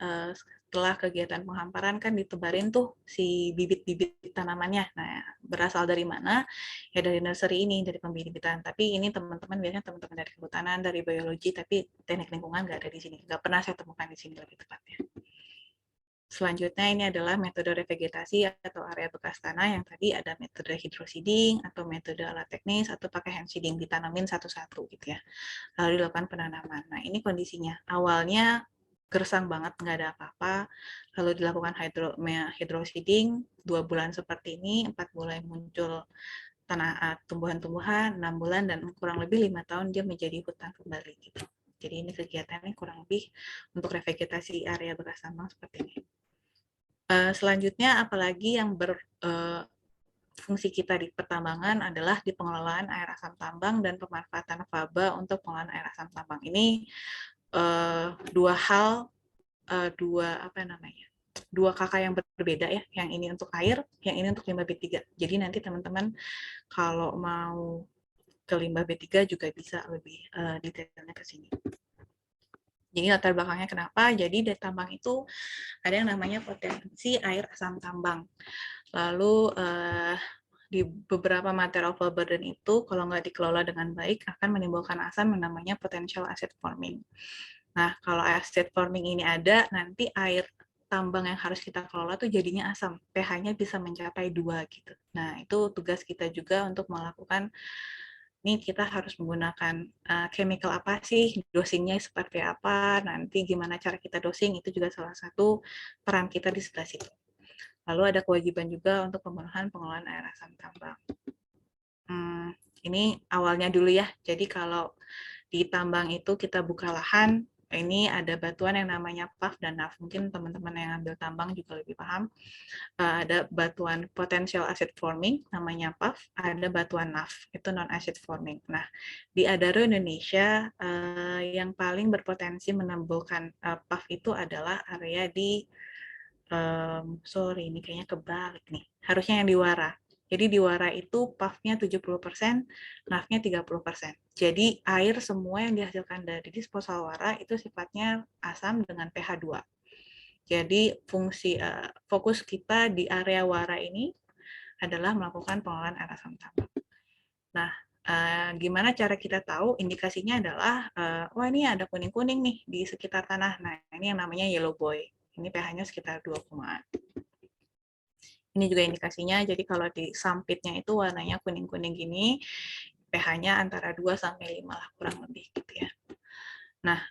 setelah kegiatan penghamparan kan ditebarin tuh si bibit-bibit tanamannya. Nah, berasal dari mana? Ya dari nursery ini, dari pembibitan. Tapi ini teman-teman biasanya teman-teman dari kehutanan, dari biologi, tapi teknik lingkungan nggak ada di sini. Nggak pernah saya temukan di sini lebih tepatnya. Selanjutnya ini adalah metode revegetasi atau area bekas tanah yang tadi ada metode hydroseeding atau metode alat teknis atau pakai hand seeding, ditanamin satu-satu gitu ya. Lalu dilakukan penanaman. Nah ini kondisinya. Awalnya gersang banget, nggak ada apa-apa. Lalu dilakukan hydroseeding 2 bulan seperti ini, 4 bulan muncul tanah tumbuhan-tumbuhan, 6 bulan dan kurang lebih 5 tahun dia menjadi hutan kembali gitu. Jadi ini kegiatannya kurang lebih untuk revegetasi area bekas tambang seperti ini. Selanjutnya apalagi yang fungsi kita di pertambangan adalah di pengelolaan air asam tambang dan pemanfaatan faba untuk pengelolaan air asam tambang. Ini dua kakak yang berbeda ya. Yang ini untuk air, yang ini untuk limbah B3. Jadi nanti teman-teman kalau mau ke limbah B3 juga bisa lebih detailnya ke sini. Jadi latar belakangnya kenapa? Jadi di tambang itu ada yang namanya potensi air asam tambang. Lalu di beberapa material flow burden itu kalau nggak dikelola dengan baik akan menimbulkan asam yang namanya potential acid forming. Nah, kalau acid forming ini ada, nanti air tambang yang harus kita kelola tuh jadinya asam. pH-nya bisa mencapai 2 gitu. Nah, itu tugas kita juga untuk melakukan ini kita harus menggunakan chemical apa sih, dosingnya seperti apa, nanti gimana cara kita dosing, itu juga salah satu peran kita di sebelah situ. Lalu ada kewajiban juga untuk pemenuhan pengelolaan air asam tambang. Ini awalnya dulu ya, jadi kalau di tambang itu kita buka lahan, ini ada batuan yang namanya PAF dan NAF. Mungkin teman-teman yang ambil tambang juga lebih paham. Ada batuan potential acid forming, namanya PAF. Ada batuan NAF, itu non-acid forming. Nah, di Adaro Indonesia, yang paling berpotensi menimbulkan PAF itu adalah area di, sorry, ini kayaknya kebalik nih. Harusnya yang di Wara. Jadi di Wara itu PAF-nya 70%, NAF-nya 30%. Jadi air semua yang dihasilkan dari disposal Wara itu sifatnya asam dengan pH 2. Jadi fokus kita di area Wara ini adalah melakukan pengelolaan air asam tambang. Nah, gimana cara kita tahu? Indikasinya adalah, wah ini ada kuning-kuning nih di sekitar tanah. Nah, ini yang namanya yellow boy. Ini pH-nya sekitar 2, ini juga indikasinya, jadi kalau di sampitnya itu warnanya kuning-kuning gini, pH-nya antara 2 sampai 5 lah kurang lebih gitu ya. Nah,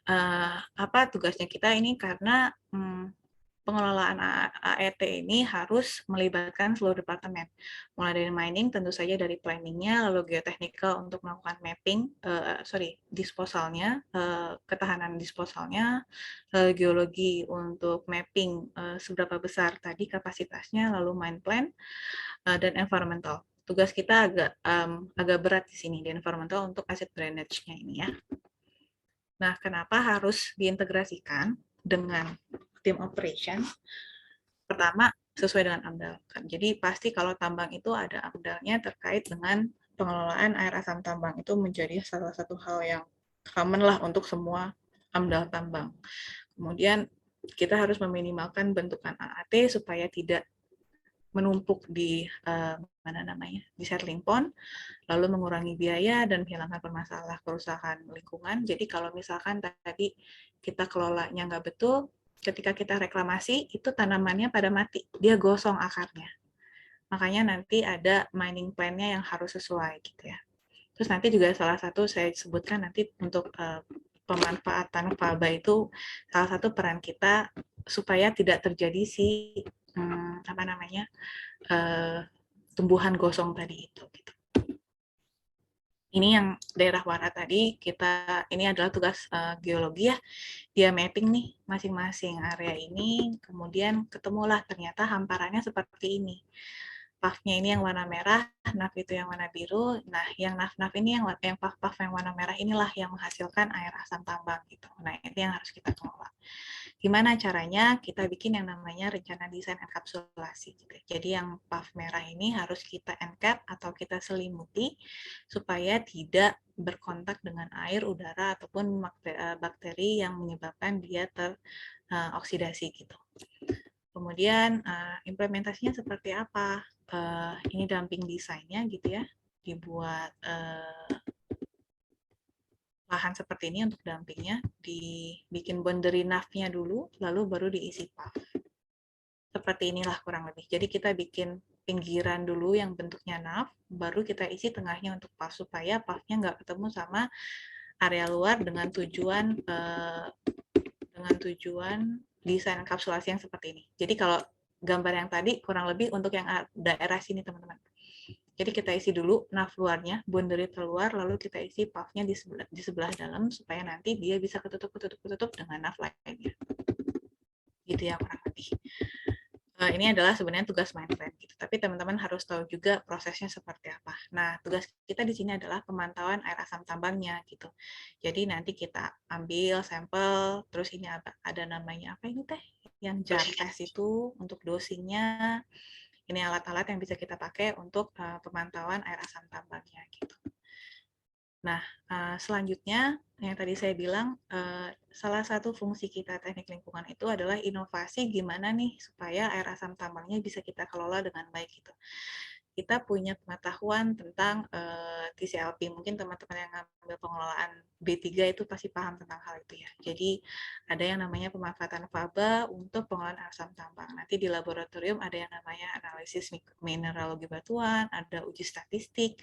apa tugasnya kita ini karena pengelolaan AET ini harus melibatkan seluruh departemen. Mulai dari mining, tentu saja dari planningnya, lalu geotechnical untuk melakukan mapping, disposalnya, ketahanan disposalnya, lalu geologi untuk mapping seberapa besar tadi kapasitasnya, lalu mine plan, dan environmental. Tugas kita agak berat di sini, di environmental untuk acid drainage-nya ini ya. Nah, kenapa harus diintegrasikan dengan tim operation? Pertama, sesuai dengan AMDAL. Jadi pasti kalau tambang itu ada AMDAL-nya terkait dengan pengelolaan air asam tambang. Itu menjadi salah satu hal yang common lah untuk semua AMDAL tambang. Kemudian kita harus meminimalkan bentukan AAT supaya tidak menumpuk di di settling pond, lalu mengurangi biaya dan menghilangkan permasalahan kerusakan lingkungan. Jadi kalau misalkan tadi kita kelolanya nggak betul, ketika kita reklamasi itu tanamannya pada mati, dia gosong akarnya. Makanya nanti ada mining plan-nya yang harus sesuai gitu ya. Terus nanti juga salah satu saya sebutkan nanti untuk pemanfaatan faba itu salah satu peran kita supaya tidak terjadi si tumbuhan gosong tadi itu. Gitu. Ini yang daerah Wara tadi ini adalah tugas geologi ya, dia mapping nih masing-masing area ini, kemudian ketemulah ternyata hamparannya seperti ini. puff-nya ini yang warna merah, NAF itu yang warna biru. Nah, yang NAF-NAF ini yang puff-puff yang warna merah inilah yang menghasilkan air asam tambang gitu. Nah, itu yang harus kita kelola. Gimana caranya? Kita bikin yang namanya rencana desain enkapsulasi. Gitu. Jadi yang puff merah ini harus kita encap atau kita selimuti supaya tidak berkontak dengan air, udara, ataupun bakteri yang menyebabkan dia teroksidasi gitu. Kemudian implementasinya seperti apa? Ini dumping desainnya gitu ya, dibuat lahan seperti ini untuk dumpingnya, dibikin boundary NAF-nya dulu, lalu baru diisi puff. Seperti inilah kurang lebih. Jadi kita bikin pinggiran dulu yang bentuknya NAF, baru kita isi tengahnya untuk puff, supaya puff-nya nggak ketemu sama area luar dengan tujuan desain kapsulasi yang seperti ini. Jadi kalau gambar yang tadi kurang lebih untuk yang daerah sini teman-teman. Jadi kita isi dulu NAF luarnya, boundary terluar, lalu kita isi puff-nya di sebelah dalam supaya nanti dia bisa ketutup dengan NAF lainnya. Gitu ya kurang lebih. Ini adalah sebenarnya tugas main plan gitu. Tapi teman-teman harus tahu juga prosesnya seperti apa. Nah, tugas kita di sini adalah pemantauan air asam tambangnya gitu. Jadi nanti kita ambil sampel, terus ini ada namanya apa ini teh? Yang jar test itu untuk dosingnya. Ini alat-alat yang bisa kita pakai untuk pemantauan air asam tambangnya gitu. Nah, selanjutnya yang tadi saya bilang, salah satu fungsi kita teknik lingkungan itu adalah inovasi gimana nih supaya air asam tambangnya bisa kita kelola dengan baik gitu. Kita punya pengetahuan tentang TCLP, mungkin teman-teman yang ngambil pengelolaan B3 itu pasti paham tentang hal itu ya. Jadi ada yang namanya pemanfaatan faba untuk pengelolaan air asam tambang. Nanti di laboratorium ada yang namanya analisis mineralogi batuan, ada uji statistik,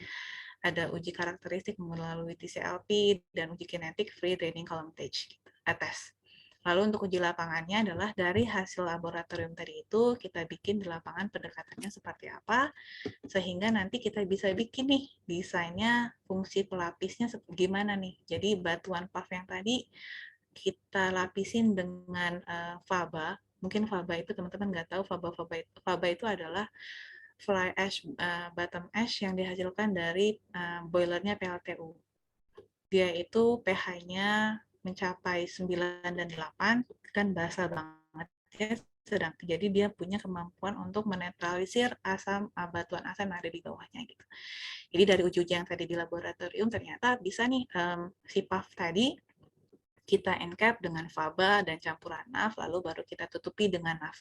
ada uji karakteristik melalui TCLP, dan uji kinetik free draining column test. Lalu untuk uji lapangannya adalah dari hasil laboratorium tadi itu, kita bikin di lapangan pendekatannya seperti apa, sehingga nanti kita bisa bikin nih desainnya, fungsi pelapisnya gimana nih. Jadi batuan puff yang tadi kita lapisin dengan faba. Mungkin faba itu teman-teman nggak tahu, faba itu adalah fly ash, bottom ash yang dihasilkan dari boilernya PLTU. Dia itu pH-nya mencapai 9 dan 8, kan basah banget ya, jadi dia punya kemampuan untuk menetralisir batuan asam yang ada di bawahnya gitu. Jadi dari uji-uji yang tadi di laboratorium ternyata bisa nih si puff tadi kita encap dengan faba dan campuran NAF, lalu baru kita tutupi dengan NAF.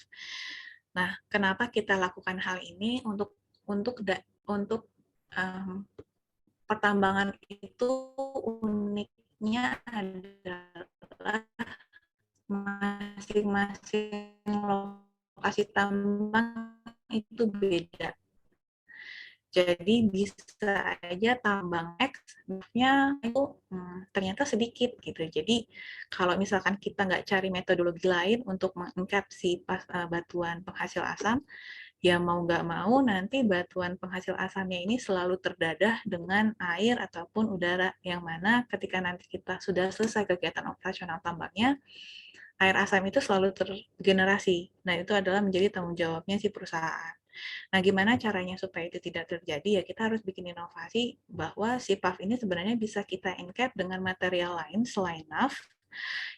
Nah, kenapa kita lakukan hal ini untuk pertambangan itu uniknya adalah masing-masing lokasi tambang itu beda. Jadi bisa aja tambang X-nya itu ternyata sedikit gitu. Jadi kalau misalkan kita nggak cari metodologi lain untuk mengangkat si batuan penghasil asam, ya mau nggak mau nanti batuan penghasil asamnya ini selalu terdadah dengan air ataupun udara, yang mana ketika nanti kita sudah selesai kegiatan operasional tambangnya, air asam itu selalu tergenerasi. Nah, itu adalah menjadi tanggung jawabnya si perusahaan. Nah, gimana caranya supaya itu tidak terjadi? Ya, kita harus bikin inovasi bahwa si puff ini sebenarnya bisa kita encap dengan material lain selain NAF,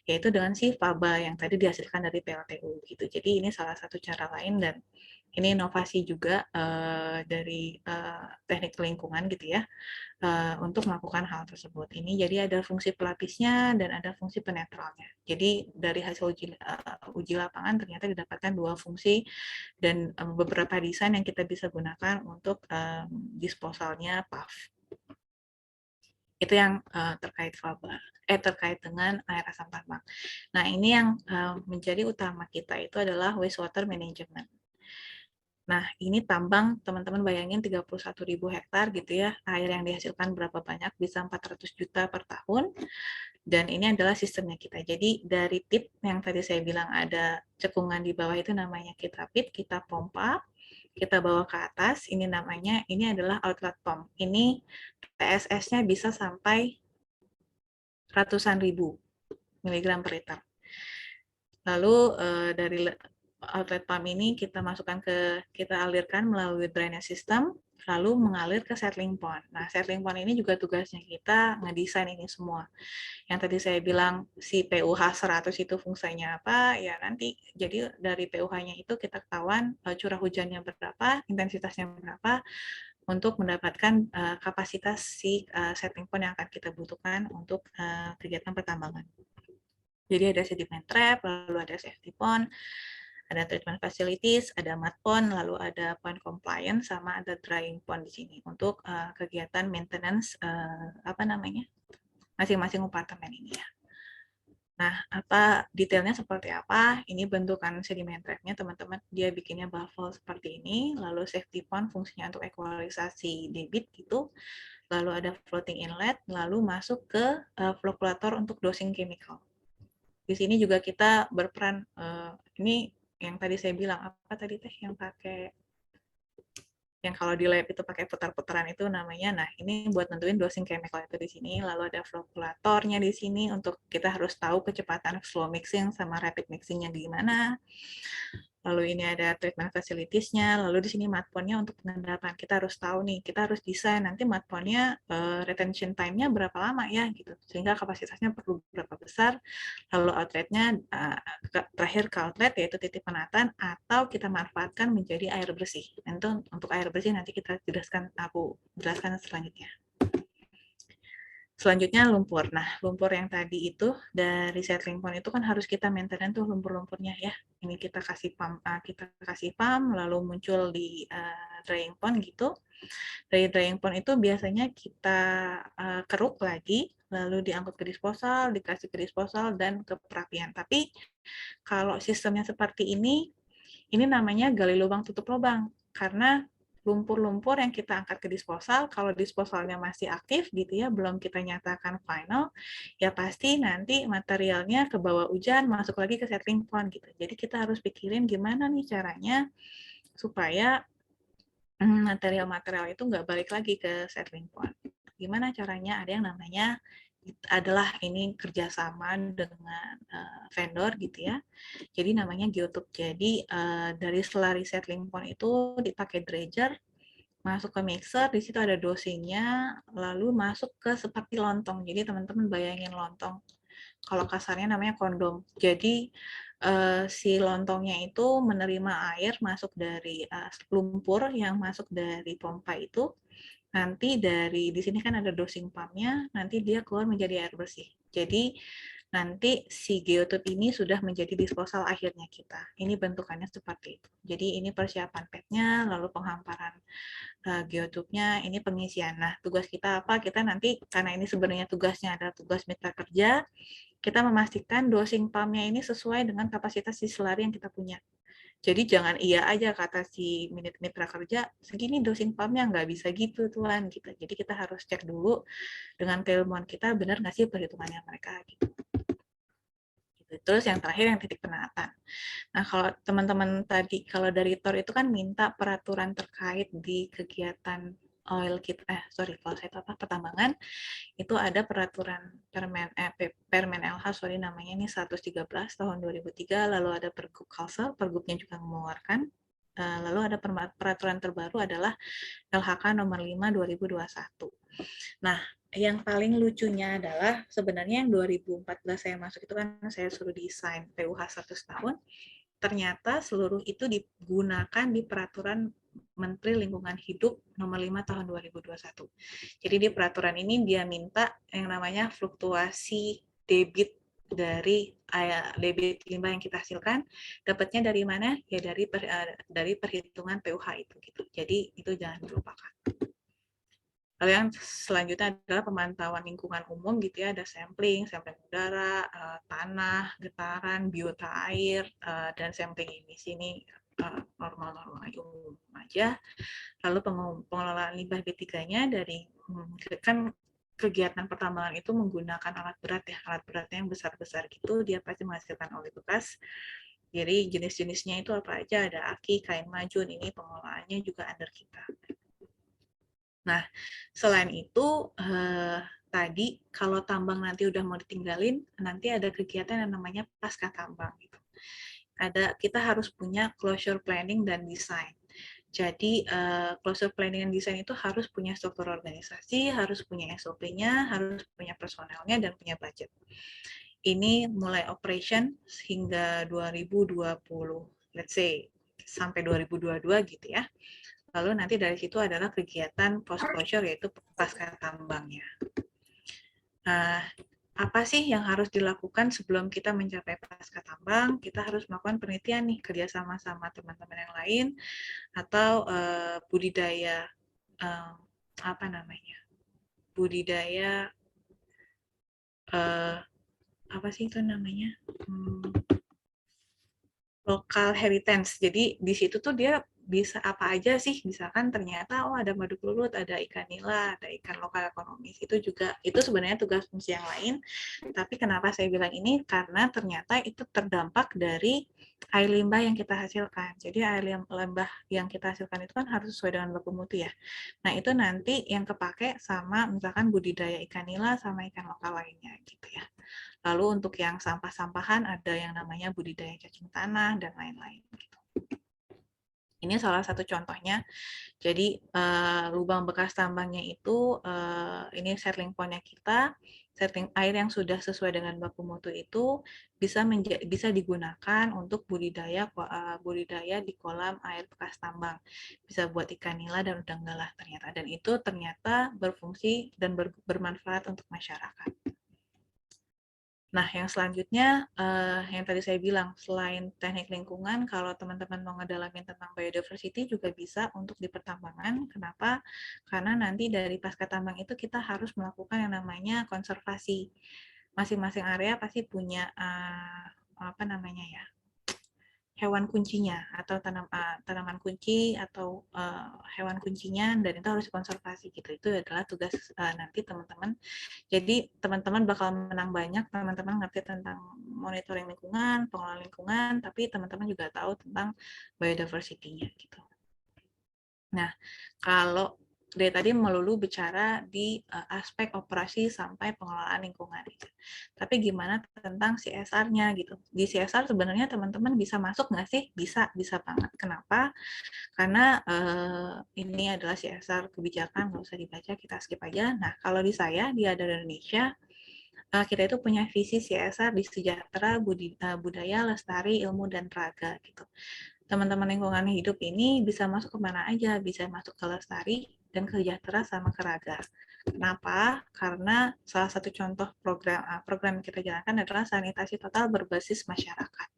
yaitu dengan si faba yang tadi dihasilkan dari PLTU gitu. Jadi ini salah satu cara lain, dan ini inovasi juga dari teknik lingkungan gitu ya, untuk melakukan hal tersebut. Ini jadi ada fungsi pelapisnya dan ada fungsi penetralnya. Jadi dari hasil uji lapangan ternyata didapatkan dua fungsi dan beberapa desain yang kita bisa gunakan untuk disposalnya puff. Itu yang terkait faba, terkait dengan air asam tambang. Nah, ini yang menjadi utama kita itu adalah wastewater management. Nah, ini tambang, teman-teman bayangin 31.000 hektar gitu ya, air yang dihasilkan berapa banyak, bisa 400 juta per tahun, dan ini adalah sistemnya kita. Jadi dari pit yang tadi saya bilang ada cekungan di bawah itu namanya kita pit, kita pompa, kita bawa ke atas, ini adalah outlet pump. Ini PSS-nya bisa sampai ratusan ribu miligram per liter. Lalu dari outlet pump ini kita alirkan melalui drainage system, lalu mengalir ke settling pond. Nah, settling pond ini juga tugasnya kita ngedesain ini semua. Yang tadi saya bilang si pUH 100 itu fungsinya apa, ya nanti jadi dari pUH-nya itu kita ketahuan curah hujannya berapa, intensitasnya berapa, untuk mendapatkan kapasitas si settling pond yang akan kita butuhkan untuk kegiatan pertambangan. Jadi ada sediment trap, lalu ada safety pond, ada treatment facilities, ada mud pond, lalu ada pond compliance, sama ada drying pond di sini untuk kegiatan maintenance masing-masing apartemen ini ya. Nah, detailnya seperti apa? Ini bentukan sediment trap-nya teman-teman. Dia bikinnya baffle seperti ini, lalu safety pond fungsinya untuk equalisasi debit gitu. Lalu ada floating inlet, lalu masuk ke floculator untuk dosing chemical. Di sini juga kita berperan, ini yang tadi saya bilang, apa tadi teh yang kalau di lab itu pakai putar-putaran itu namanya, nah ini buat nentuin dosing chemical itu di sini, lalu ada floculatornya di sini untuk kita harus tahu kecepatan slow mixing sama rapid mixingnya gimana. Lalu ini ada treatment facilities-nya, lalu di sini mud pond-nya untuk pengendapan. Kita harus tahu nih, kita harus desain nanti mud pond-nya retention time-nya berapa lama ya, gitu. Sehingga kapasitasnya perlu berapa besar, lalu outlet-nya terakhir ke outlet yaitu titik penatan, atau kita manfaatkan menjadi air bersih. Dan itu untuk air bersih nanti aku jelaskan selanjutnya. Selanjutnya lumpur. Nah, lumpur yang tadi itu dari settling pond itu kan harus kita maintain tuh lumpur-lumpurnya ya. Ini kita kasih pump, lalu muncul di drying pond gitu. Dari drying pond itu biasanya kita keruk lagi, lalu diangkut ke disposal, dikasih ke disposal dan ke perapian. Tapi kalau sistemnya seperti ini namanya gali lubang tutup lubang, karena lumpur-lumpur yang kita angkat ke disposal, kalau disposalnya masih aktif gitu ya, belum kita nyatakan final, ya pasti nanti materialnya ke bawah hujan, masuk lagi ke settling pond gitu. Jadi kita harus pikirin gimana nih caranya supaya material-material itu nggak balik lagi ke settling pond. Gimana caranya? Ada yang namanya adalah ini kerjasama dengan vendor gitu ya. Jadi namanya geotube. Jadi dari selari settling pond itu dipakai dredger, masuk ke mixer, di situ ada dosingnya, lalu masuk ke seperti lontong. Jadi teman-teman bayangin lontong. Kalau kasarnya namanya kondom. Jadi si lontongnya itu menerima air masuk dari lumpur yang masuk dari pompa itu. Nanti di sini kan ada dosing pump-nya, nanti dia keluar menjadi air bersih. Jadi nanti si geotube ini sudah menjadi disposal akhirnya kita. Ini bentukannya seperti itu. Jadi ini persiapan padnya, lalu penghamparan geotube-nya, ini pengisian. Nah, tugas kita apa? Kita nanti, karena ini sebenarnya tugasnya adalah tugas mitra kerja, kita memastikan dosing pump-nya ini sesuai dengan kapasitas si selari yang kita punya. Jadi jangan iya aja kata si mitra kerja, segini dosing pump-nya, nggak bisa gitu Tuan. Gitu. Jadi kita harus cek dulu dengan keilmuan kita, benar nggak sih perhitungannya mereka. Gitu. Terus yang terakhir yang titik penatan. Nah kalau teman-teman tadi, kalau dari TOR itu kan minta peraturan terkait di kegiatan oil kalau saya tahu pertambangan, itu ada peraturan Permen LH, namanya ini 113 tahun 2003, lalu ada Pergub Kalsel, Pergubnya juga mengeluarkan, lalu ada peraturan terbaru adalah LHK nomor 5 2021. Nah, yang paling lucunya adalah sebenarnya yang 2014 saya masuk itu kan saya suruh desain pUH 100 tahun, ternyata seluruh itu digunakan di peraturan Menteri Lingkungan Hidup nomor 5 tahun 2021. Jadi di peraturan ini dia minta yang namanya fluktuasi debit dari debit limbah yang kita hasilkan, dapatnya dari mana? Ya dari perhitungan pUH itu gitu. Jadi itu jangan dilupakan. Lalu yang selanjutnya adalah pemantauan lingkungan umum gitu ya, ada sampling udara, tanah, getaran, biota air, dan sampling emisi ini normal-normal umum aja. Lalu pengelolaan limbah B3-nya dari kan kegiatan pertambangan itu menggunakan alat berat ya, alat beratnya yang besar-besar gitu, dia pasti menghasilkan oli bekas. Jadi jenis-jenisnya itu apa aja, ada aki, kain majun, ini pengelolaannya juga under kita. Nah, selain itu, tadi kalau tambang nanti udah mau ditinggalin, nanti ada kegiatan yang namanya pasca tambang. Gitu. kita harus punya closure planning dan design. Jadi closure planning dan design itu harus punya struktur organisasi, harus punya SOP-nya, harus punya personelnya, dan punya budget. Ini mulai operation hingga 2020, let's say sampai 2022 gitu ya. Lalu nanti dari situ adalah kegiatan post closure, yaitu pasca tambangnya. Nah, apa sih yang harus dilakukan sebelum kita mencapai pasca tambang? Kita harus melakukan penelitian nih, kerjasama sama teman-teman yang lain, atau budidaya apa namanya? Budidaya apa sih itu namanya? Local heritage. Jadi di situ tuh dia bisa apa aja sih, misalkan ternyata ada madu kelulut, ada ikan nila, ada ikan lokal ekonomis, itu juga, itu sebenarnya tugas fungsi yang lain. Tapi kenapa saya bilang ini, karena ternyata itu terdampak dari air limbah yang kita hasilkan. Jadi air limbah yang kita hasilkan itu kan harus sesuai dengan baku mutu ya. Nah itu nanti yang kepake sama misalkan budidaya ikan nila sama ikan lokal lainnya gitu ya. Lalu untuk yang sampah-sampahan ada yang namanya budidaya cacing tanah dan lain-lain gitu. Ini salah satu contohnya. Jadi lubang bekas tambangnya itu ini settling point-nya kita, settling air yang sudah sesuai dengan baku mutu itu bisa digunakan untuk budidaya di kolam air bekas tambang. Bisa buat ikan nila dan udang galah ternyata, dan itu ternyata berfungsi dan bermanfaat untuk masyarakat. Nah, yang selanjutnya, yang tadi saya bilang, selain teknik lingkungan, kalau teman-teman mau ngedalamin tentang biodiversity juga bisa untuk di pertambangan. Kenapa? Karena nanti dari pasca tambang itu kita harus melakukan yang namanya konservasi. Masing-masing area pasti punya apa namanya ya, hewan kuncinya atau tanaman kunci atau hewan kuncinya, dan itu harus dikonservasi gitu. Itu adalah tugas nanti teman-teman. Jadi teman-teman bakal menang banyak, teman-teman ngerti tentang monitoring lingkungan, pengelolaan lingkungan, tapi teman-teman juga tahu tentang biodiversity-nya gitu. Nah, kalau dari tadi melulu bicara di aspek operasi sampai pengelolaan lingkungan. Gitu. Tapi gimana tentang CSR-nya gitu? Di CSR sebenarnya teman-teman bisa masuk nggak sih? Bisa banget. Kenapa? Karena ini adalah CSR kebijakan, nggak usah dibaca, kita skip aja. Nah, kalau di saya, di Adara Indonesia, kita itu punya visi CSR di sejahtera, budaya, lestari, ilmu, dan raga gitu. Teman-teman lingkungan hidup ini bisa masuk kemana aja, bisa masuk ke lestari dan ke sejahtera sama ke raga. Kenapa? Karena salah satu contoh program yang kita jalankan adalah sanitasi total berbasis masyarakat.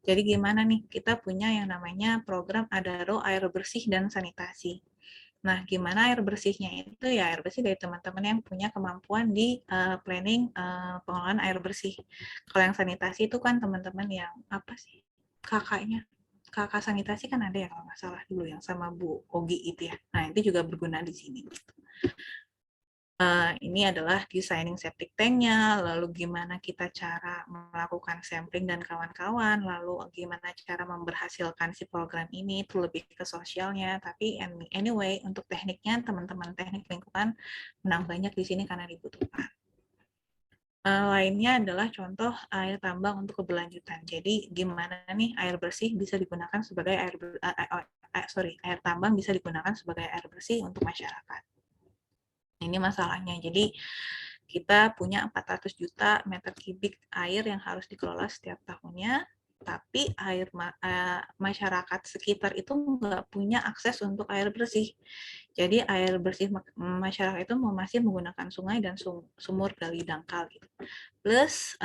Jadi gimana nih, kita punya yang namanya program Adaro Air Bersih dan Sanitasi. Nah, gimana air bersihnya itu ya air bersih dari teman-teman yang punya kemampuan di planning pengelolaan air bersih. Kalau yang sanitasi itu kan teman-teman yang apa sih, kakak sanitasi kan ada ya kalau nggak salah dulu yang sama Bu Ogi itu ya. Nah, itu juga berguna di sini. Ini adalah designing septic tank-nya, lalu gimana kita cara melakukan sampling dan kawan-kawan, lalu gimana cara memberhasilkan si program ini, itu lebih ke sosialnya. Tapi anyway, untuk tekniknya, teman-teman teknik lingkungan menang banyak di sini karena dibutuhkan. Lainnya adalah contoh air tambang untuk keberlanjutan. Jadi gimana nih air bersih bisa digunakan sebagai air tambang bisa digunakan sebagai air bersih untuk masyarakat. Ini masalahnya. Jadi kita punya 400 juta meter kubik air yang harus dikelola setiap tahunnya, tapi masyarakat sekitar itu nggak punya akses untuk air bersih. Jadi air bersih masyarakat itu masih menggunakan sungai dan sumur gali dangkal gitu. Plus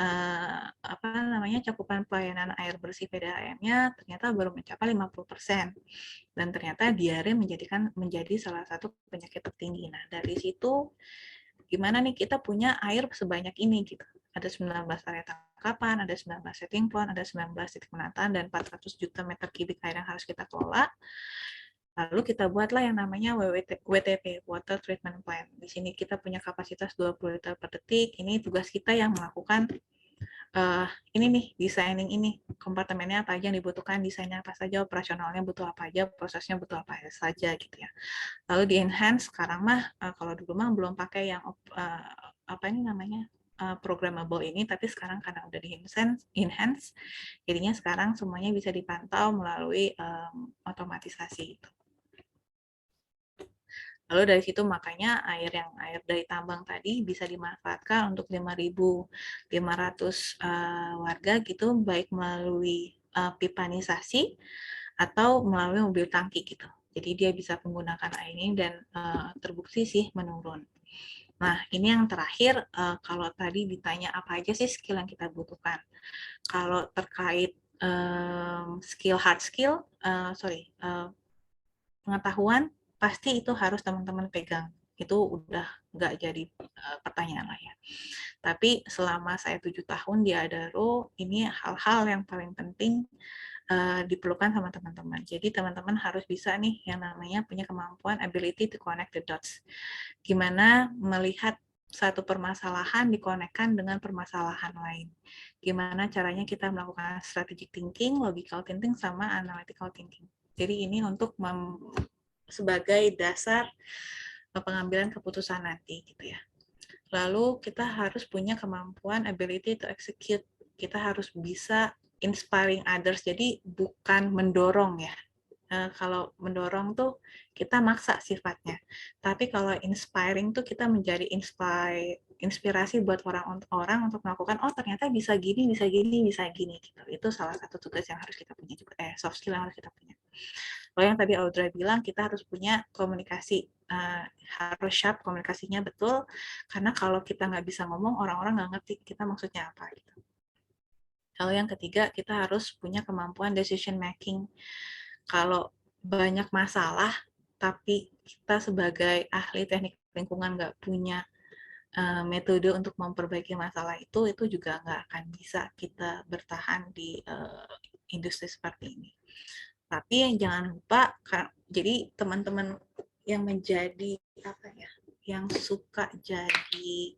cakupan pelayanan air bersih PDAM-nya ternyata baru mencapai 50%. Dan ternyata diare menjadi salah satu penyakit tertinggi. Nah, dari situ gimana nih kita punya air sebanyak ini gitu. Ada 19 area tangkapan, ada 19 setting pond, ada 19 titik penataan, dan 400 juta meter kubik air yang harus kita kelola. Lalu kita buatlah yang namanya WTP, Water Treatment Plant. Di sini kita punya kapasitas 20 liter per detik. Ini tugas kita yang melakukan ini nih, designing ini, kompartemennya apa aja yang dibutuhkan, desainnya apa saja, operasionalnya butuh apa aja, prosesnya butuh apa saja gitu ya. Lalu di enhance sekarang mah kalau dulu mah belum pakai yang apa ini namanya programmable ini, tapi sekarang karena udah di-enhance, jadinya sekarang semuanya bisa dipantau melalui otomatisasi itu. Lalu dari situ makanya air dari tambang tadi bisa dimanfaatkan untuk 5.500 warga gitu, baik melalui pipanisasi atau melalui mobil tangki gitu. Jadi dia bisa menggunakan air ini dan terbukti sih menurun. Nah, ini yang terakhir, kalau tadi ditanya apa aja sih skill yang kita butuhkan. Kalau terkait hard skill, pengetahuan, pasti itu harus teman-teman pegang. Itu udah nggak jadi pertanyaan lah ya. Tapi selama saya 7 tahun di Adaro, ini hal-hal yang paling penting diperlukan sama teman-teman. Jadi teman-teman harus bisa nih yang namanya punya kemampuan ability to connect the dots. Gimana melihat satu permasalahan dikonekkan dengan permasalahan lain. Gimana caranya kita melakukan strategic thinking, logical thinking, sama analytical thinking. Jadi ini untuk sebagai dasar pengambilan keputusan nanti gitu ya. Lalu kita harus punya kemampuan ability to execute. Kita harus bisa inspiring others, jadi bukan mendorong ya. Kalau mendorong tuh kita maksa sifatnya. Tapi kalau inspiring tuh kita menjadi inspirasi buat orang-orang untuk melakukan, oh ternyata bisa gini, bisa gini, bisa gini. Gitu. Itu salah satu tugas yang harus kita punya juga, soft skill yang harus kita punya. Kalau yang tadi Audra bilang, kita harus punya komunikasi, harus sharp komunikasinya betul, karena kalau kita nggak bisa ngomong, orang-orang nggak ngerti kita maksudnya apa. Gitu. Lalu yang ketiga, kita harus punya kemampuan decision making. Kalau banyak masalah, tapi kita sebagai ahli teknik lingkungan nggak punya metode untuk memperbaiki masalah itu juga nggak akan bisa kita bertahan di industri seperti ini. Tapi yang jangan lupa, jadi teman-teman yang menjadi yang suka jadi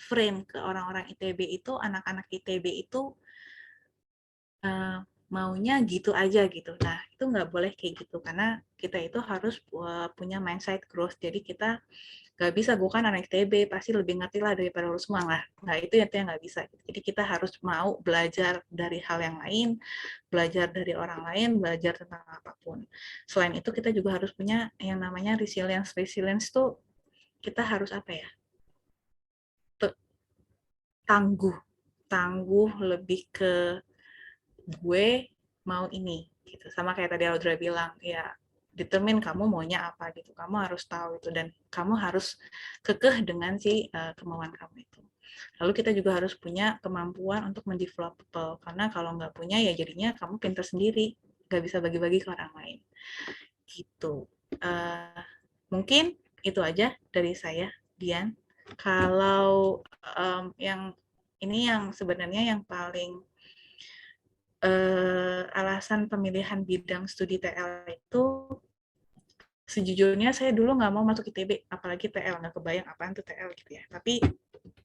frame ke orang-orang ITB itu, anak-anak ITB itu maunya gitu aja gitu. Nah, itu nggak boleh kayak gitu, karena kita itu harus punya mindset growth. Jadi kita nggak bisa, gue kan anak ITB, pasti lebih ngerti lah daripada lu semua lah. Nah, itu yang nggak bisa. Jadi kita harus mau belajar dari hal yang lain, belajar dari orang lain, belajar tentang apapun. Selain itu, kita juga harus punya yang namanya resilience. Resilience tuh kita harus tangguh lebih ke gue mau ini gitu. Sama kayak tadi Audra bilang, ya determine kamu maunya apa gitu. Kamu harus tahu itu, dan kamu harus kekeh dengan kemauan kamu itu. Lalu kita juga harus punya kemampuan untuk mendevelop people, karena kalau nggak punya ya jadinya kamu pintar sendiri, nggak bisa bagi-bagi ke orang lain gitu. Mungkin itu aja dari saya, Dian. Kalau yang ini yang sebenarnya yang paling alasan pemilihan bidang studi TL itu, sejujurnya saya dulu nggak mau masuk ITB, apalagi TL, nggak kebayang apaan tuh TL gitu ya. Tapi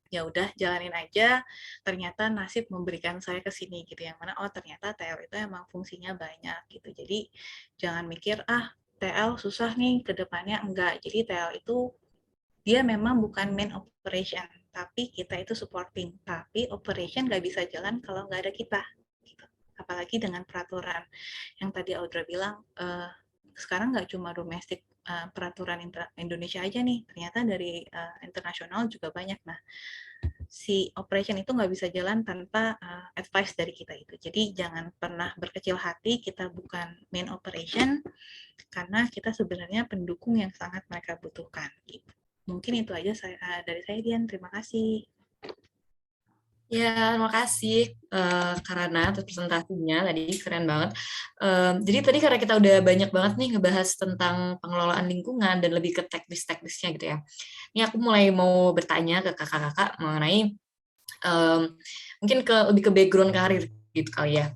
ya udah jalanin aja, ternyata nasib memberikan saya ke sini gitu, yang mana oh ternyata TL itu emang fungsinya banyak gitu. Jadi jangan mikir TL susah nih ke depannya, enggak. Jadi TL itu dia memang bukan main operation, tapi kita itu supporting. Tapi operation nggak bisa jalan kalau nggak ada kita. Apalagi dengan peraturan yang tadi Audra bilang, sekarang nggak cuma domestik peraturan Indonesia aja nih, ternyata dari internasional juga banyak. Nah, si operation itu nggak bisa jalan tanpa advice dari kita itu. Jadi jangan pernah berkecil hati, kita bukan main operation, karena kita sebenarnya pendukung yang sangat mereka butuhkan. Gitu. Mungkin itu aja dari saya, Dian. Terima kasih. Ya, terima kasih karena atas presentasinya tadi, keren banget. Jadi tadi karena kita udah banyak banget nih ngebahas tentang pengelolaan lingkungan dan lebih ke teknis-teknisnya gitu ya. Ini aku mulai mau bertanya ke kakak-kakak mengenai mungkin lebih ke background karir gitu kali ya.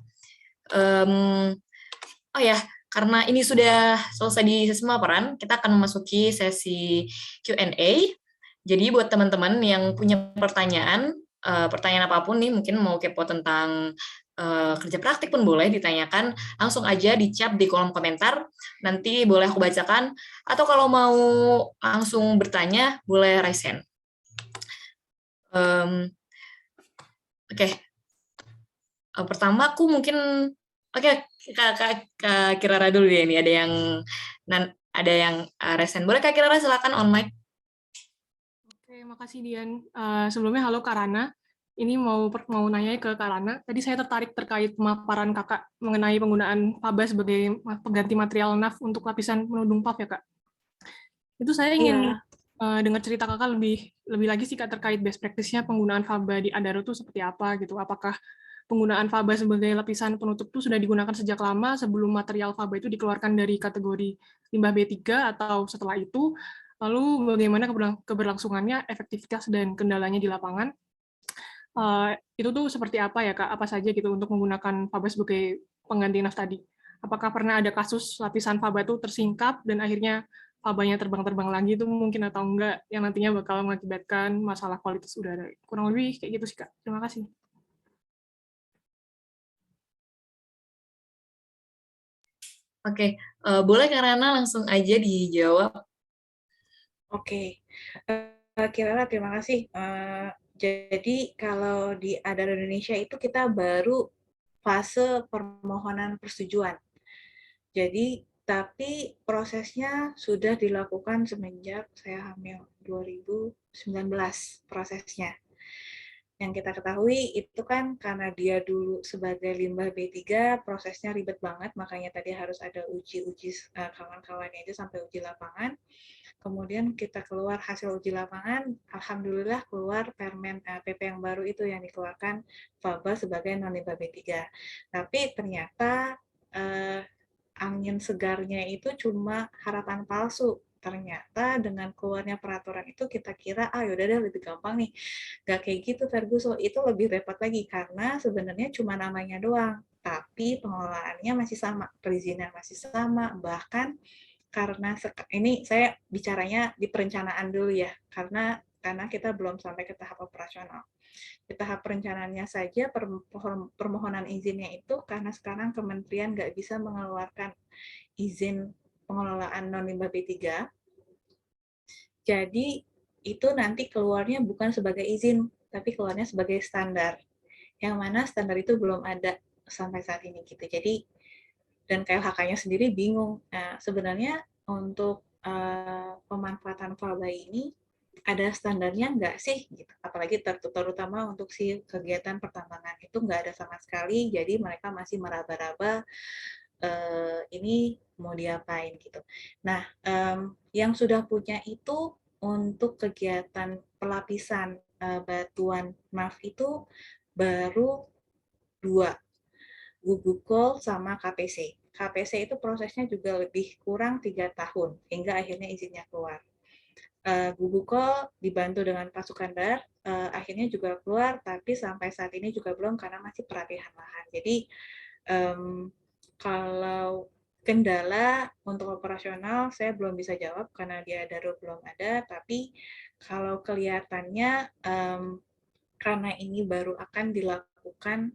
Oh ya, karena ini sudah selesai di sesi pemaparan, kita akan memasuki sesi Q&A. Jadi buat teman-teman yang punya pertanyaan apapun nih, mungkin mau kepo tentang kerja praktik pun boleh ditanyakan langsung aja di chat di kolom komentar, nanti boleh aku bacakan, atau kalau mau langsung bertanya boleh raise hand. Oke. Pertama aku mungkin Kak Kirara dulu ya, ini ada yang raise hand. Boleh Kak Kirara, silakan on mic. Oke, makasih Dian. Sebelumnya halo Kak Rana. Ini mau nanya ke Kak Rana. Tadi saya tertarik terkait pemaparan Kakak mengenai penggunaan faba sebagai pengganti material NAF untuk lapisan penudung PAF ya Kak. Itu saya ingin dengar cerita Kakak lebih lagi sih Kak terkait best practice-nya penggunaan faba di Adaro itu seperti apa gitu. Apakah penggunaan faba sebagai lapisan penutup itu sudah digunakan sejak lama sebelum material faba itu dikeluarkan dari kategori limbah B3 atau setelah itu? Lalu bagaimana keberlangsungannya, efektivitas dan kendalanya di lapangan? Itu tuh seperti apa ya Kak? Apa saja gitu untuk menggunakan faba sebagai pengganti NAF tadi? Apakah pernah ada kasus lapisan faba itu tersingkap dan akhirnya fabanya terbang-terbang lagi itu mungkin atau enggak yang nantinya bakal mengakibatkan masalah kualitas udara? Kurang lebih kayak gitu sih Kak. Terima kasih. Oke, boleh Kak Rana langsung aja dijawab. Oke, Kirara terima kasih. Jadi kalau di Adaro Indonesia itu kita baru fase permohonan persetujuan. Jadi tapi prosesnya sudah dilakukan semenjak saya hamil 2019 prosesnya. Yang kita ketahui itu kan karena dia dulu sebagai limbah B3 prosesnya ribet banget, makanya tadi harus ada uji-uji kawan-kawannya itu sampai uji lapangan. Kemudian kita keluar hasil uji lapangan, alhamdulillah keluar permen PP yang baru itu yang dikeluarkan faba sebagai non limbah B3. Tapi ternyata angin segarnya itu cuma harapan palsu. Ternyata dengan keluarnya peraturan itu kita kira yaudah deh lebih gampang nih. Gak kayak gitu Ferguson, itu lebih repot lagi karena sebenarnya cuma namanya doang, tapi pengelolaannya masih sama, perizinan masih sama, bahkan karena ini saya bicaranya di perencanaan dulu ya, karena kita belum sampai ke tahap operasional. Di tahap perencanaannya saja permohonan izinnya itu karena sekarang kementerian nggak bisa mengeluarkan izin pengelolaan non limbah B3, jadi itu nanti keluarnya bukan sebagai izin, tapi keluarnya sebagai standar. Yang mana standar itu belum ada sampai saat ini gitu. Jadi dan KLHK-nya sendiri bingung. Nah, sebenarnya untuk pemanfaatan faba ini ada standarnya nggak sih? Gitu. Apalagi terutama untuk si kegiatan pertambangan itu nggak ada sama sekali. Jadi mereka masih meraba-raba ini mau diapain gitu. Nah, yang sudah punya itu untuk kegiatan pelapisan batuan NAF itu baru 2, Gubukol sama KPC. KPC itu prosesnya juga lebih kurang 3 tahun, hingga akhirnya izinnya keluar. Gubukol dibantu dengan pasukan darat, akhirnya juga keluar, tapi sampai saat ini juga belum karena masih pelatihan lahan. Jadi, kalau kendala untuk operasional, saya belum bisa jawab karena di Adaro belum ada, tapi kalau kelihatannya karena ini baru akan dilakukan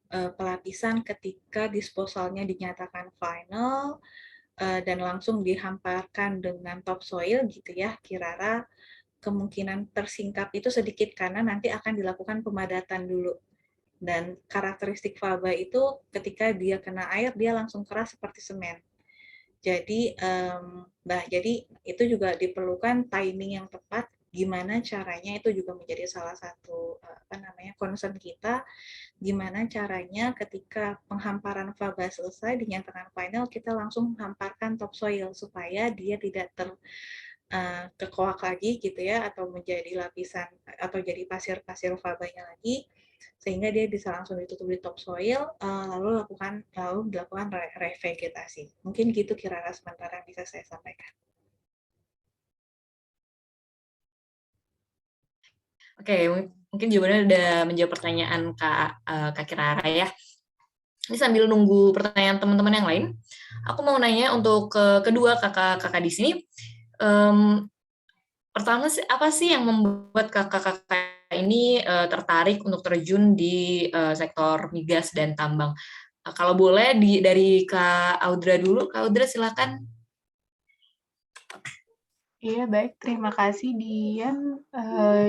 pelapisan ketika disposalnya dinyatakan final dan langsung dihamparkan dengan topsoil gitu ya, Kirara kemungkinan tersingkap itu sedikit karena nanti akan dilakukan pemadatan dulu. Dan karakteristik faba itu ketika dia kena air dia langsung keras seperti semen. Jadi jadi itu juga diperlukan timing yang tepat. Gimana caranya itu juga menjadi salah satu concern kita. Gimana caranya ketika penghamparan faba selesai dinyatakan final kita langsung hamparkan topsoil supaya dia tidak kekoak lagi gitu ya, atau menjadi lapisan atau jadi pasir-pasir fabanya lagi, sehingga dia bisa langsung ditutup di topsoil, lalu dilakukan revegetasi. Mungkin gitu kira-kira sementara yang bisa saya sampaikan. Oke, mungkin jawabannya udah menjawab pertanyaan Kak Kirara ya. Ini sambil nunggu pertanyaan teman-teman yang lain, aku mau nanya untuk kedua kakak di sini. Pertama sih, apa sih yang membuat kakak-kakak ini tertarik untuk terjun di sektor migas dan tambang. Kalau boleh dari Kak Audra dulu, Kak Audra silakan. Iya, baik. Terima kasih, Dian.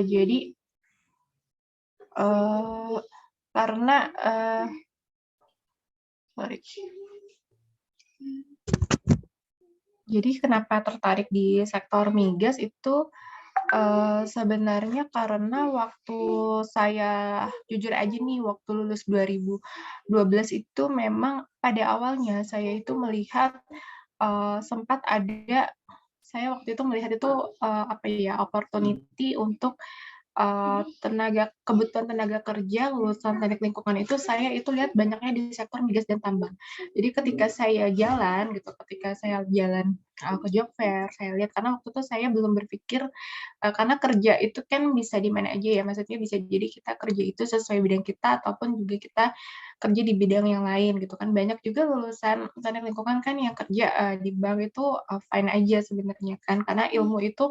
Jadi, karena, sorry. Jadi kenapa tertarik di sektor migas itu, sebenarnya karena waktu saya jujur aja nih, waktu lulus 2012 itu memang pada awalnya saya itu melihat, sempat ada saya waktu itu melihat itu, apa ya, opportunity untuk, kebutuhan tenaga kerja lulusan teknik lingkungan itu saya itu lihat banyaknya di sektor migas dan tambang. Jadi ketika saya jalan gitu, ketika saya jalan, ke job fair, saya lihat karena waktu itu saya belum berpikir karena kerja itu kan bisa di mana aja ya, maksudnya bisa jadi kita kerja itu sesuai bidang kita ataupun juga kita kerja di bidang yang lain gitu kan. Banyak juga lulusan teknik lingkungan kan yang kerja, di bank itu, fine aja sebenarnya kan, karena ilmu itu,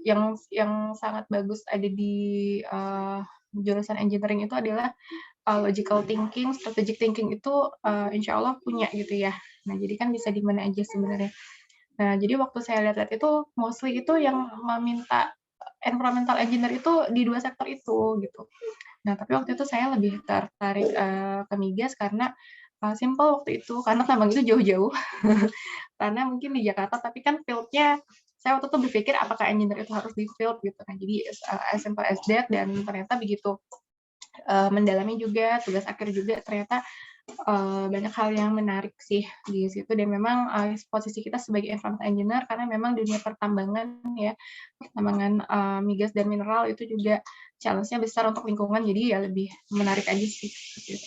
yang sangat bagus ada di, jurusan engineering itu adalah, logical thinking, strategic thinking itu, insya Allah punya gitu ya. Nah, jadi kan bisa di mana aja sebenarnya. Nah, jadi waktu saya lihat-lihat itu, mostly itu yang meminta environmental engineer itu di 2 sektor itu, gitu. Nah, tapi waktu itu saya lebih tertarik, ke migas karena, simpel waktu itu, karena tambang itu jauh-jauh. Karena mungkin di Jakarta, tapi kan field-nya saya waktu itu berpikir apakah engineer itu harus di field gitu kan. Jadi, as simple as that dan ternyata begitu, mendalami juga, tugas akhir juga ternyata banyak hal yang menarik sih di situ dan memang posisi kita sebagai environmental engineer karena memang dunia pertambangan ya, pertambangan migas dan mineral itu juga challenge-nya besar untuk lingkungan, jadi ya lebih menarik aja sih. Gitu.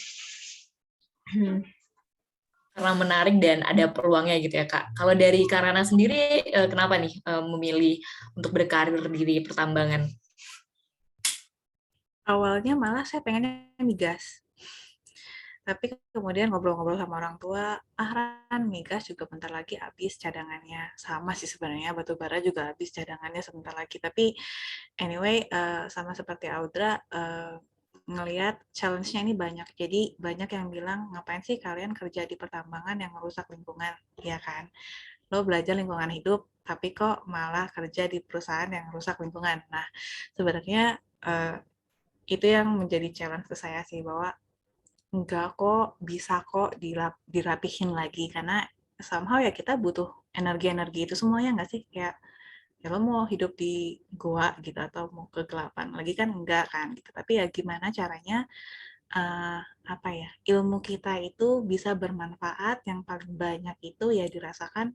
Karena menarik dan ada peluangnya gitu ya Kak. Kalau dari Kak Rana sendiri, kenapa nih memilih untuk berkarir di pertambangan? Awalnya malah saya pengennya migas. Tapi kemudian ngobrol-ngobrol sama orang tua, Ran, migas juga bentar lagi habis cadangannya. Sama sih sebenarnya, batu bara juga habis cadangannya sebentar lagi. Tapi anyway, sama seperti Audra, ngelihat challenge-nya ini banyak. Jadi banyak yang bilang, ngapain sih kalian kerja di pertambangan yang merusak lingkungan, ya kan? Lo belajar lingkungan hidup, tapi kok malah kerja di perusahaan yang rusak lingkungan. Nah, sebenarnya itu yang menjadi challenge ke saya sih, bahwa enggak kok, bisa kok dirapihin lagi, karena somehow ya kita butuh energi-energi itu semuanya nggak sih? Kayak ya lo mau hidup di gua gitu atau mau kegelapan lagi kan enggak kan gitu. Tapi ya gimana caranya apa ya, ilmu kita itu bisa bermanfaat, yang paling banyak itu ya dirasakan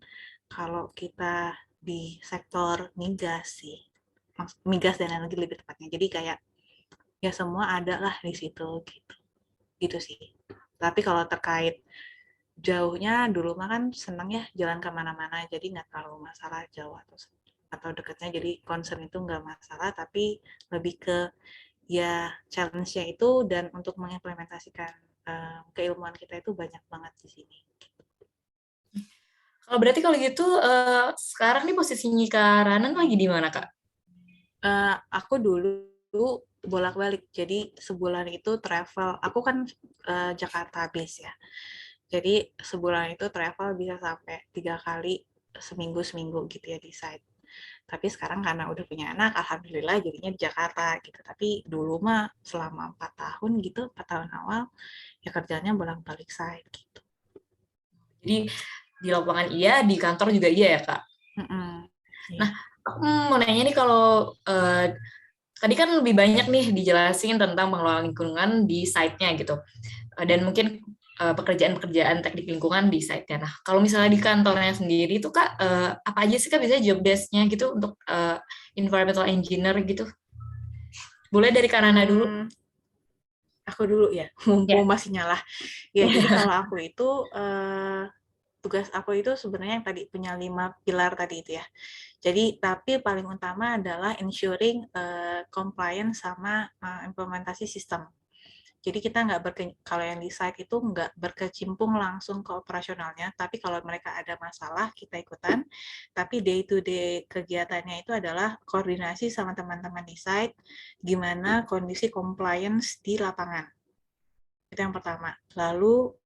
kalau kita di sektor migas sih. Migas dan energi lebih tepatnya. Jadi kayak ya semua ada lah di situ gitu. Gitu sih. Tapi kalau terkait jauhnya, dulu mah kan seneng ya jalan kemana-mana, jadi nggak terlalu masalah jauh atau dekatnya, jadi concern itu nggak masalah, tapi lebih ke ya challenge-nya itu dan untuk mengimplementasikan keilmuan kita itu banyak banget di sini. Kalau berarti kalau gitu, sekarang nih posisinya Kak Rana lagi di mana Kak? Aku dulu bolak-balik, jadi sebulan itu travel, aku kan Jakarta base ya, jadi sebulan itu travel bisa sampai 3 kali seminggu gitu ya di site. Tapi sekarang karena udah punya anak, alhamdulillah jadinya di Jakarta gitu. Tapi dulu mah selama 4 tahun gitu, 4 tahun awal ya kerjanya bolak-balik site gitu. Jadi di lapangan iya, di kantor juga iya ya Kak? Nah, aku mau nanya nih, kalau tadi kan lebih banyak nih dijelasin tentang pengelolaan lingkungan di site-nya gitu. Dan mungkin pekerjaan-pekerjaan teknik lingkungan di site-nya. Nah, kalau misalnya di kantornya sendiri itu Kak, apa aja sih Kak biasanya job desk-nya gitu untuk environmental engineer gitu? Boleh dari Kak Rana dulu? Aku dulu ya, mumpung masih nyala. Ya, jadi kalau aku itu, tugas aku itu sebenarnya yang tadi punya 5 pilar tadi itu ya. Jadi, tapi paling utama adalah ensuring compliance sama implementasi sistem. Jadi kita kalau yang di site itu nggak berkecimpung langsung ke operasionalnya, tapi kalau mereka ada masalah kita ikutan. Tapi day to day kegiatannya itu adalah koordinasi sama teman-teman di site, gimana kondisi compliance di lapangan. Itu yang pertama. Lalu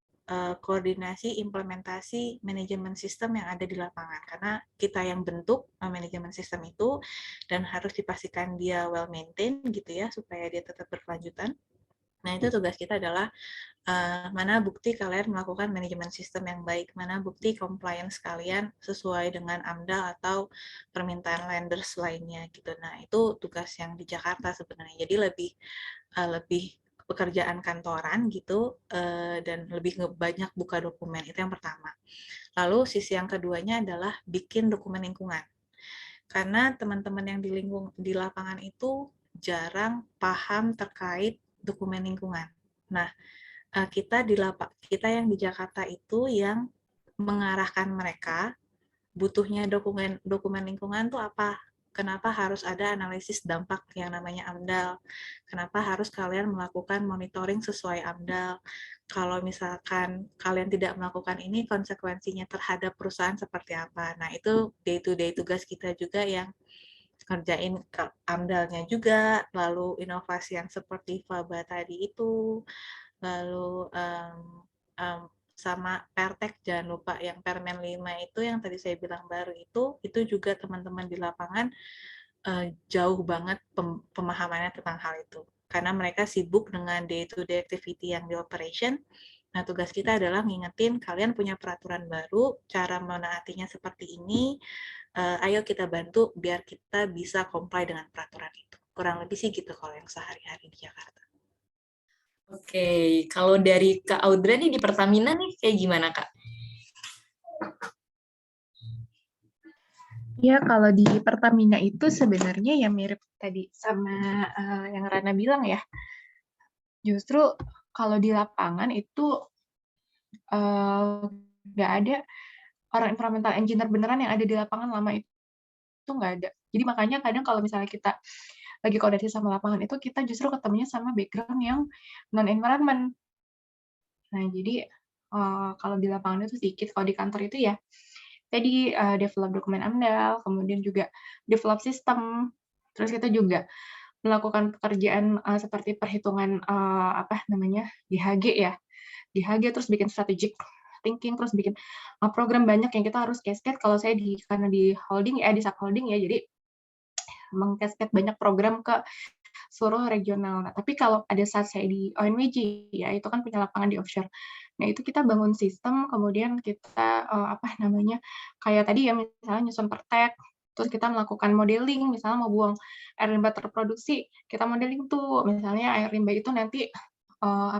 koordinasi implementasi manajemen sistem yang ada di lapangan, karena kita yang bentuk manajemen sistem itu dan harus dipastikan dia well maintained gitu ya supaya dia tetap berkelanjutan. Nah, itu tugas kita adalah mana bukti kalian melakukan manajemen sistem yang baik, mana bukti compliance kalian sesuai dengan AMDAL atau permintaan lenders lainnya gitu. Nah, itu tugas yang di Jakarta sebenarnya. Jadi lebih pekerjaan kantoran gitu dan lebih banyak buka dokumen. Itu yang pertama. Lalu sisi yang keduanya adalah bikin dokumen lingkungan. Karena teman-teman yang di lapangan itu jarang paham terkait dokumen lingkungan. Nah, kita yang di Jakarta itu yang mengarahkan mereka butuhnya dokumen lingkungan tuh apa? Kenapa harus ada analisis dampak yang namanya AMDAL? Kenapa harus kalian melakukan monitoring sesuai AMDAL? Kalau misalkan kalian tidak melakukan ini, konsekuensinya terhadap perusahaan seperti apa? Nah, itu day-to-day tugas kita juga yang kerjain AMDAL-nya juga, lalu inovasi yang seperti FABA tadi itu, lalu sama Pertek, jangan lupa yang Permen 5 itu yang tadi saya bilang baru itu juga teman-teman di lapangan jauh banget pemahamannya tentang hal itu. Karena mereka sibuk dengan day-to-day activity yang di operation. Nah, tugas kita adalah ngingetin kalian punya peraturan baru, cara menaatinya seperti ini, ayo kita bantu biar kita bisa comply dengan peraturan itu. Kurang lebih sih gitu kalau yang sehari-hari di Jakarta. Oke, kalau dari Kak Audra nih di Pertamina nih kayak gimana, Kak? Ya, kalau di Pertamina itu sebenarnya ya mirip tadi sama yang Rana bilang ya. Justru kalau di lapangan itu nggak ada orang environmental engineer beneran yang ada di lapangan lama itu nggak ada. Jadi makanya kadang kalau misalnya kita lagi koordinasi sama lapangan itu kita justru ketemunya sama background yang non-environment. Nah, jadi kalau di lapangan itu sedikit, kalau di kantor itu ya tadi develop dokumen AMDAL, kemudian juga develop sistem, terus kita juga melakukan pekerjaan seperti perhitungan DHG ya, DHG terus bikin strategic thinking, terus bikin program banyak yang kita harus cascade. Kalau saya karena di holding ya, di subholding ya, jadi mengcascade banyak program ke seluruh regional. Nah, tapi kalau pada saat saya di ONWJ ya, itu kan punya lapangan di offshore. Nah, itu kita bangun sistem, kemudian kita kayak tadi ya misalnya nyusun pertek, terus kita melakukan modeling, misalnya mau buang air limbah terproduksi, kita modeling tuh, misalnya air limbah itu nanti oil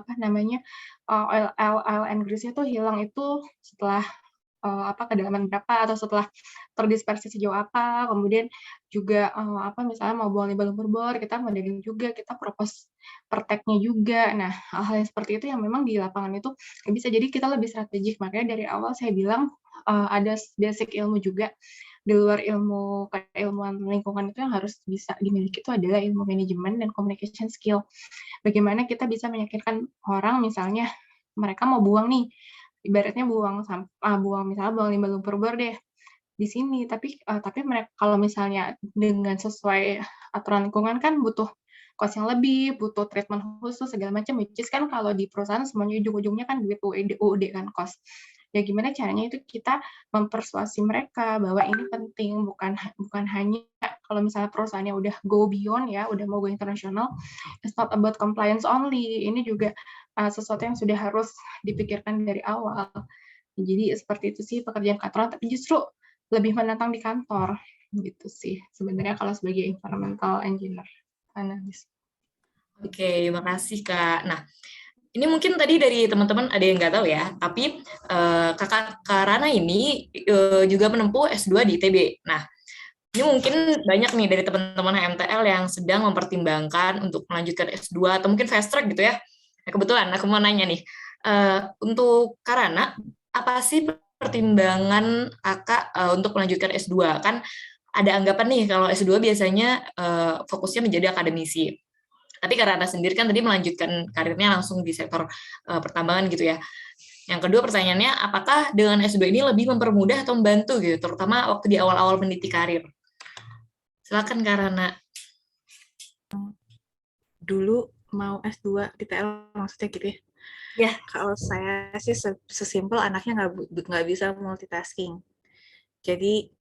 and grease-nya tuh hilang itu setelah kedalaman berapa atau setelah terdispersi sejauh apa, kemudian juga misalnya mau buang limbah lumpur bor, kita modeling juga, kita propose perteknya juga. Nah, hal-hal yang seperti itu yang memang di lapangan itu nggak bisa, jadi kita lebih strategik. Makanya dari awal saya bilang ada basic ilmu juga di luar ilmu keilmuan lingkungan itu yang harus bisa dimiliki itu adalah ilmu manajemen dan communication skill. Bagaimana kita bisa meyakinkan orang, misalnya mereka mau buang nih, ibaratnya buang limbah lumpur bor deh di sini, tapi mereka kalau misalnya dengan sesuai aturan lingkungan kan butuh cost yang lebih, butuh treatment khusus segala macam, which is kan kalau di perusahaan semuanya ujung-ujungnya kan duit UUD kan cost. Ya gimana caranya itu kita mempersuasi mereka bahwa ini penting, bukan hanya kalau misalnya perusahaannya udah go beyond ya, udah mau go internasional, it's not about compliance only, ini juga sesuatu yang sudah harus dipikirkan dari awal. Jadi seperti itu sih pekerjaan kantoran, tapi justru lebih menantang di kantor gitu sih sebenarnya kalau sebagai environmental engineer analis. Oke, makasih Kak. Nah, ini mungkin tadi dari teman-teman ada yang nggak tahu ya, tapi Kak Rana ini juga menempuh S2 di ITB. Nah, ini mungkin banyak nih dari teman-teman HMTL yang sedang mempertimbangkan untuk melanjutkan S2 atau mungkin fast track gitu ya. Nah, kebetulan aku mau nanya nih, untuk Kak Rana, apa sih pertimbangan Kakak untuk melanjutkan S2? Kan ada anggapan nih kalau S2 biasanya fokusnya menjadi akademisi. Tapi Karana sendiri kan tadi melanjutkan karirnya langsung di sektor pertambangan gitu ya. Yang kedua pertanyaannya, apakah dengan S2 ini lebih mempermudah atau membantu gitu, terutama waktu di awal-awal meniti karir? Silakan Karana. Dulu mau S2 di TL maksudnya gitu ya? Ya. Kalau saya sih sesimpel anaknya nggak bisa multitasking. Jadi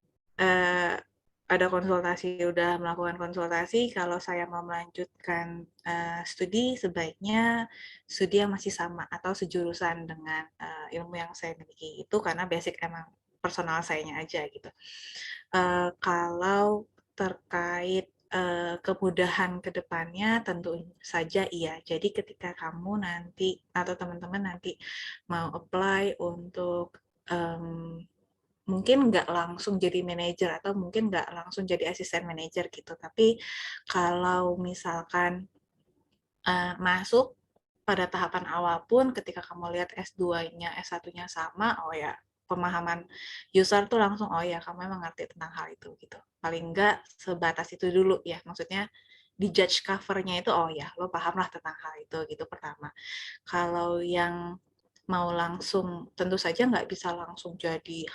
ada konsultasi, udah melakukan konsultasi, kalau saya mau melanjutkan studi, sebaiknya studi yang masih sama atau sejurusan dengan ilmu yang saya miliki itu, karena basic emang personal sayanya aja gitu. Kalau terkait kemudahan ke depannya tentu saja iya. Jadi ketika kamu nanti atau teman-teman nanti mau apply untuk mungkin nggak langsung jadi manajer atau mungkin nggak langsung jadi asisten manajer gitu. Tapi kalau misalkan masuk pada tahapan awal pun ketika kamu lihat S2-nya, S1-nya sama, oh ya pemahaman user tuh langsung, oh ya kamu emang ngerti tentang hal itu gitu. Paling nggak sebatas itu dulu ya, maksudnya di judge cover-nya itu, oh ya lo paham lah tentang hal itu gitu pertama. Kalau yang mau langsung, tentu saja nggak bisa langsung jadi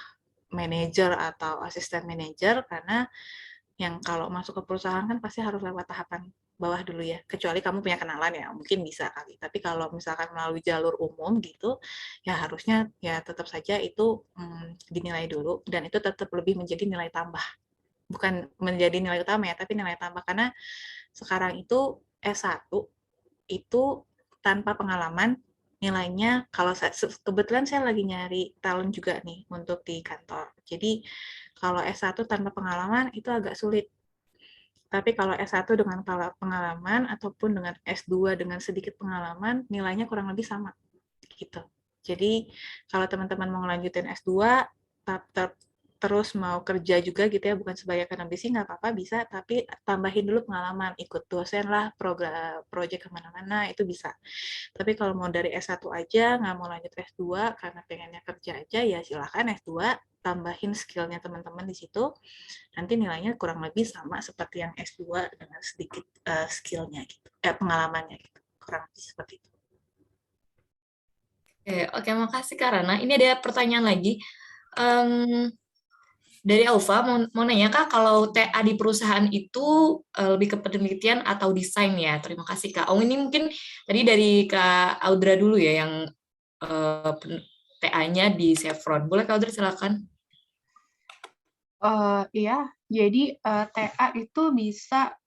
manajer atau asisten manajer, karena yang kalau masuk ke perusahaan kan pasti harus lewat tahapan bawah dulu ya, kecuali kamu punya kenalan ya mungkin bisa kali, tapi kalau misalkan melalui jalur umum gitu ya harusnya ya tetap saja itu dinilai dulu, dan itu tetap lebih menjadi nilai tambah, bukan menjadi nilai utama ya, tapi nilai tambah, karena sekarang itu S1 itu tanpa pengalaman nilainya, kalau kebetulan saya lagi nyari talent juga nih untuk di kantor. Jadi kalau S1 tanpa pengalaman itu agak sulit. Tapi kalau S1 dengan pengalaman ataupun dengan S2 dengan sedikit pengalaman, nilainya kurang lebih sama gitu. Jadi kalau teman-teman mau ngelanjutin S2 terus mau kerja juga gitu ya, bukan sebagai akademisi, nggak apa-apa bisa, tapi tambahin dulu pengalaman, ikut dosen lah, program project kemana-mana, itu bisa. Tapi kalau mau dari S1 aja, nggak mau lanjut S2 karena pengennya kerja aja, ya silakan S2, tambahin skillnya teman-teman di situ, nanti nilainya kurang lebih sama seperti yang S2 dengan sedikit skillnya gitu, pengalamannya gitu, kurang lebih seperti itu. Oke, makasih Karana. Ini ada pertanyaan lagi. Dari Alfa, mau nanya Kak, kalau TA di perusahaan itu lebih ke penelitian atau desain ya? Terima kasih Kak. Ini mungkin tadi dari Kak Audra dulu ya, yang TA-nya di Chevron. Boleh Kak Audra, silakan. Iya, jadi TA itu bisa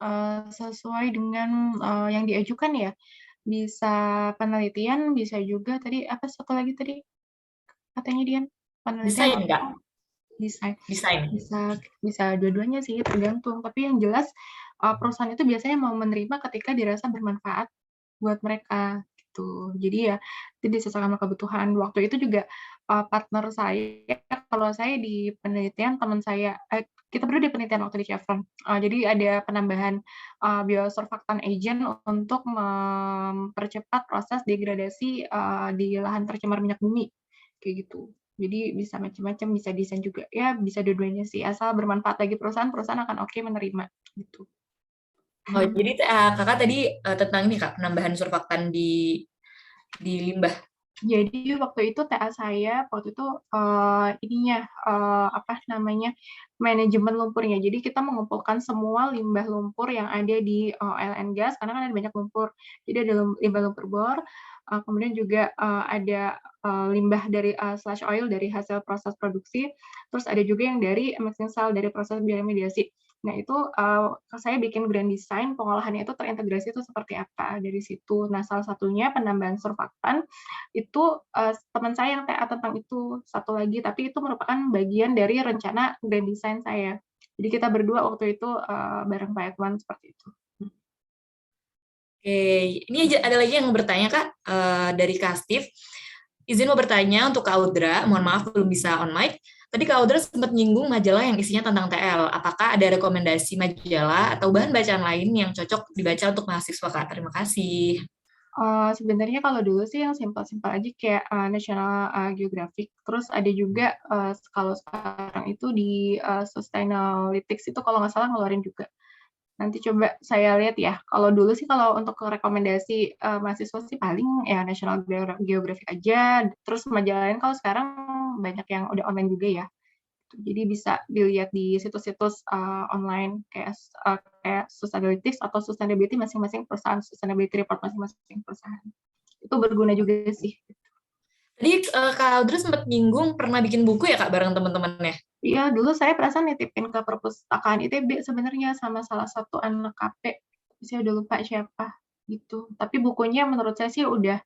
sesuai dengan yang diajukan ya. Bisa penelitian, bisa juga tadi, apa satu lagi tadi katanya Dian? Penelitian Desain Kak? Desain. Bisa dua-duanya sih, tergantung. Tapi yang jelas perusahaan itu biasanya mau menerima ketika dirasa bermanfaat buat mereka gitu. Jadi ya itu disesuaikan sama kebutuhan. Waktu itu juga partner saya, kalau saya di penelitian, teman saya, kita berdua di penelitian waktu di Chevron. Jadi ada penambahan biosurfaktan agent untuk mempercepat proses degradasi di lahan tercemar minyak bumi kayak gitu. Jadi bisa macam-macam, bisa desain juga. Ya, bisa dua-duanya sih. Asal bermanfaat bagi perusahaan akan oke menerima gitu. Oh, jadi Kakak tadi tentang ini Kak, penambahan surfaktan di limbah. Jadi waktu itu TA saya waktu itu manajemen lumpurnya. Jadi kita mengumpulkan semua limbah lumpur yang ada di oil and gas, karena kan ada banyak lumpur. Jadi ada limbah lumpur bor, kemudian juga ada limbah dari slash oil dari hasil proses produksi, terus ada juga yang dari mixing cell dari proses bioremediasi. Nah itu saya bikin grand design pengolahannya itu terintegrasi itu seperti apa dari situ. Nah salah satunya penambahan surfaktan itu teman saya yang TA tentang itu satu lagi, tapi itu merupakan bagian dari rencana grand design saya. Jadi kita berdua waktu itu bareng Pak Ekman seperti itu. Oke, ini ada lagi yang mau bertanya Kak, dari Kak Steve. Izin mau bertanya untuk Kak Audra, mohon maaf belum bisa on mic. Tadi Kak Audra sempat nyinggung majalah yang isinya tentang TL. Apakah ada rekomendasi majalah atau bahan bacaan lain yang cocok dibaca untuk mahasiswa Kak? Terima kasih. Sebenarnya kalau dulu sih yang simpel-simpel aja kayak National Geographic. Terus ada juga kalau sekarang itu di Sustainalytics itu kalau nggak salah ngeluarin juga. Nanti coba saya lihat ya. Kalau dulu sih kalau untuk rekomendasi mahasiswa sih paling ya National Geographic aja. Terus majalah lain kalau sekarang banyak yang udah online juga ya. Jadi bisa dilihat di situs-situs online kayak Sustainalytics atau Sustainability masing-masing perusahaan, Sustainability Report masing-masing perusahaan. Itu berguna juga sih. Tadi Kak Audrey sempat nyinggung pernah bikin buku ya Kak bareng teman-temannya? Iya, dulu saya perasaan nitipin ke perpustakaan ITB sebenarnya sama salah satu anak KP. Saya udah lupa siapa gitu. Tapi bukunya menurut saya sih udah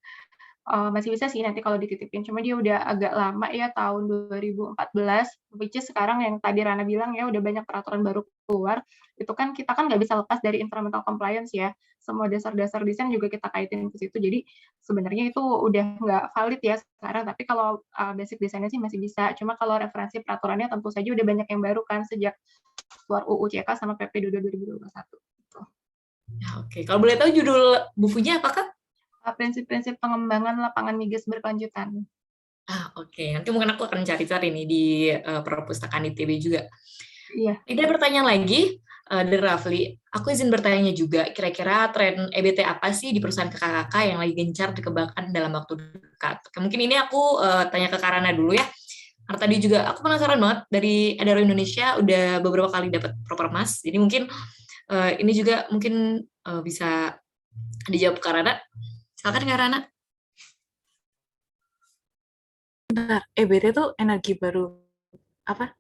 masih bisa sih nanti kalau dititipin. Cuma dia udah agak lama ya, tahun 2014, which is sekarang yang tadi Rana bilang ya udah banyak peraturan baru keluar. Itu kan kita kan nggak bisa lepas dari environmental compliance ya. Semua dasar-dasar desain juga kita kaitin ke situ. Jadi sebenarnya itu udah nggak valid ya sekarang. Tapi kalau basic desainnya sih masih bisa. Cuma kalau referensi peraturannya tentu saja udah banyak yang baru kan sejak keluar UU CK sama PP 22 2021. Gitu. Ya, oke. Kalau boleh tahu judul bukunya apa Kak? Prinsip-prinsip pengembangan lapangan migas berkelanjutan. Oke. Nanti mungkin aku akan cari-cari nih di perpustakaan ITB juga. Iya. Ada pertanyaan lagi dari Rafli. Aku izin bertanya juga, kira-kira tren EBT apa sih di perusahaan kakak-kakak yang lagi gencar dikembangkan dalam waktu dekat? Mungkin ini aku tanya ke Karana dulu ya. Karena tadi juga aku penasaran banget dari Adaro Indonesia udah beberapa kali dapat proper emas. Jadi mungkin ini juga mungkin bisa dijawab Karana. Silakan Karana. Bentar, EBT itu energi baru apa?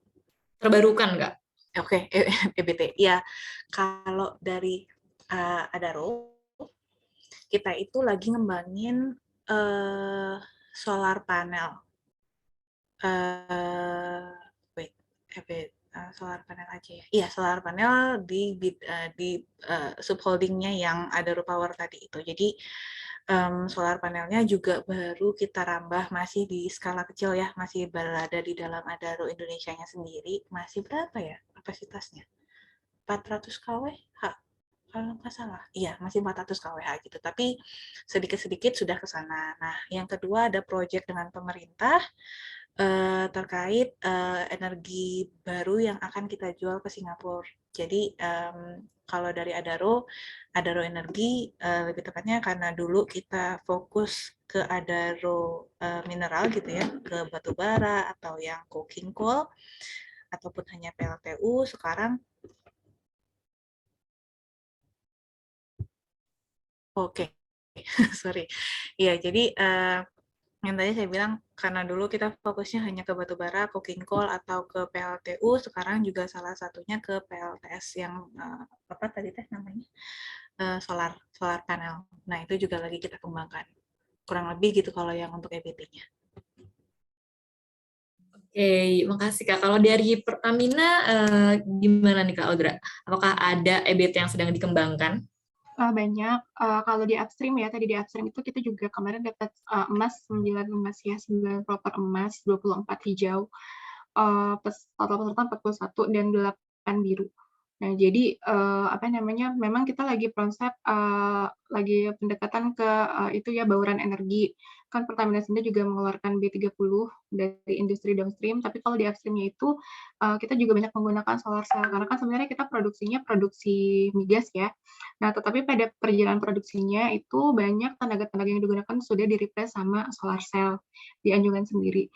Terbarukan nggak? Oke, EBT. Ya, kalau dari Adaro, kita itu lagi ngembangin solar panel. Solar panel aja ya. Iya, solar panel di subholdingnya yang Adaro Power tadi itu. Jadi solar panelnya juga baru kita rambah, masih di skala kecil ya, masih berada di dalam Adaro Indonesianya sendiri. Masih berapa ya kapasitasnya? 400 kWh? Kalau nggak salah, iya masih 400 kWh gitu. Tapi sedikit-sedikit sudah ke sana. Nah, yang kedua ada proyek dengan pemerintah terkait energi baru yang akan kita jual ke Singapura. Jadi kalau dari Adaro Energi lebih tepatnya karena dulu kita fokus ke Adaro mineral gitu ya, ke batu bara atau yang coking coal ataupun hanya PLTU. Sekarang sorry. Iya, jadi yang tadi saya bilang karena dulu kita fokusnya hanya ke batu bara, coking coal atau ke PLTU, sekarang juga salah satunya ke PLTS yang apa tadi teh namanya solar panel. Nah itu juga lagi kita kembangkan. Kurang lebih gitu kalau yang untuk EBT-nya. Oke, makasih Kak. Kalau dari Pertamina gimana nih Kak Audra? Apakah ada EBT yang sedang dikembangkan? Banyak. Kalau di upstream ya, tadi di upstream itu kita juga kemarin dapat emas, 9 emas ya, 9 proper emas, 24 hijau, total peserta 41 dan 8 biru. Nah, jadi apa namanya? Memang kita lagi konsep lagi pendekatan ke itu ya bauran energi. Kan Pertamina sendiri juga mengeluarkan B30 dari industri downstream, tapi kalau di upstream-nya itu kita juga banyak menggunakan solar cell karena kan sebenarnya kita produksinya produksi migas ya. Nah, tetapi pada perjalanan produksinya itu banyak tenaga-tenaga yang digunakan sudah di-replace sama solar cell di Anjungan sendiri.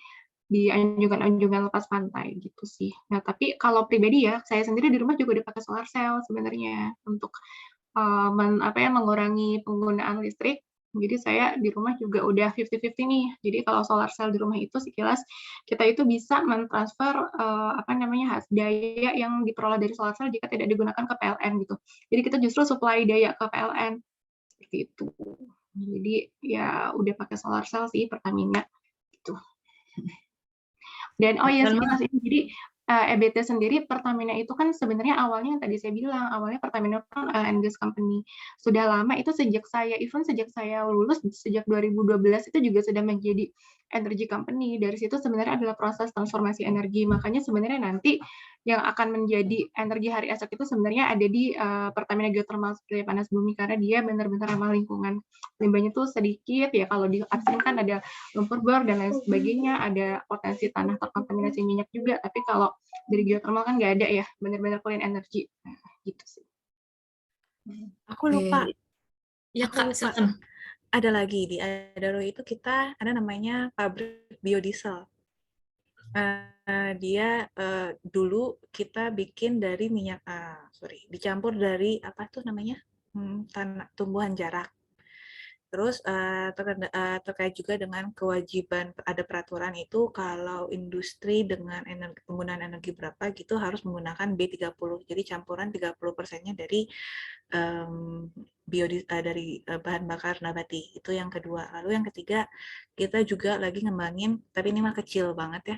Di anjungan-anjungan lepas pantai gitu sih. Nah, tapi kalau pribadi ya, saya sendiri di rumah juga udah pakai solar cell sebenarnya untuk mengurangi penggunaan listrik. Jadi saya di rumah juga udah 50-50 nih. Jadi kalau solar cell di rumah itu sekilas kita itu bisa mentransfer daya yang diperoleh dari solar cell jika tidak digunakan ke PLN gitu. Jadi kita justru supply daya ke PLN seperti itu. Jadi ya udah pakai solar cell sih Pertamina gitu. Dan sekilas ini, jadi EBT sendiri Pertamina itu kan sebenarnya awalnya yang tadi saya bilang, awalnya Pertamina kan and gas company. Sudah lama itu sejak saya lulus, sejak 2012 itu juga sudah menjadi energy company. Dari situ sebenarnya adalah proses transformasi energi. Makanya sebenarnya nanti yang akan menjadi energi hari esok itu sebenarnya ada di Pertamina Geothermal Surya Panas Bumi karena dia benar-benar ramah lingkungan. Limbahnya tuh sedikit ya, kalau di upstream kan ada lumpur bor dan lain sebagainya, ada potensi tanah terkontaminasi minyak juga, tapi kalau dari geothermal kan nggak ada ya, benar-benar clean energy. Nah, gitu sih. Aku lupa. Ya Aku Kak, lupa. silakan. Ada lagi di Adaro itu kita ada namanya pabrik biodiesel. Dia dulu kita bikin dari minyak, dicampur dari apa tuh namanya, tumbuhan jarak. Terus terkait juga dengan kewajiban ada peraturan itu kalau industri dengan penggunaan energi berapa gitu harus menggunakan B30. Jadi campuran 30%-nya dari dari bahan bakar nabati. Itu yang kedua. Lalu yang ketiga, kita juga lagi ngembangin, tapi ini mah kecil banget ya,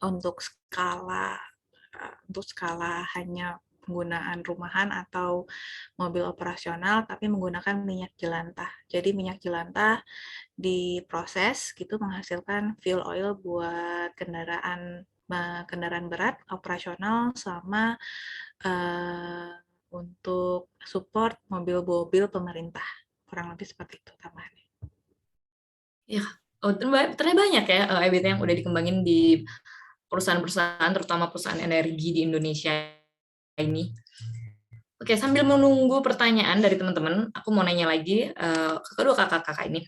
untuk skala hanya penggunaan rumahan atau mobil operasional, tapi menggunakan minyak jelantah. Jadi minyak jelantah diproses gitu menghasilkan fuel oil buat kendaraan berat operasional sama untuk support mobil-mobil pemerintah. Kurang lebih seperti itu tambahannya. Ya, ternyata banyak ya EBT yang udah dikembangin di perusahaan-perusahaan, terutama perusahaan energi di Indonesia ini. Oke, sambil menunggu pertanyaan dari teman-teman, aku mau nanya lagi ke kedua kakak-kakak ini.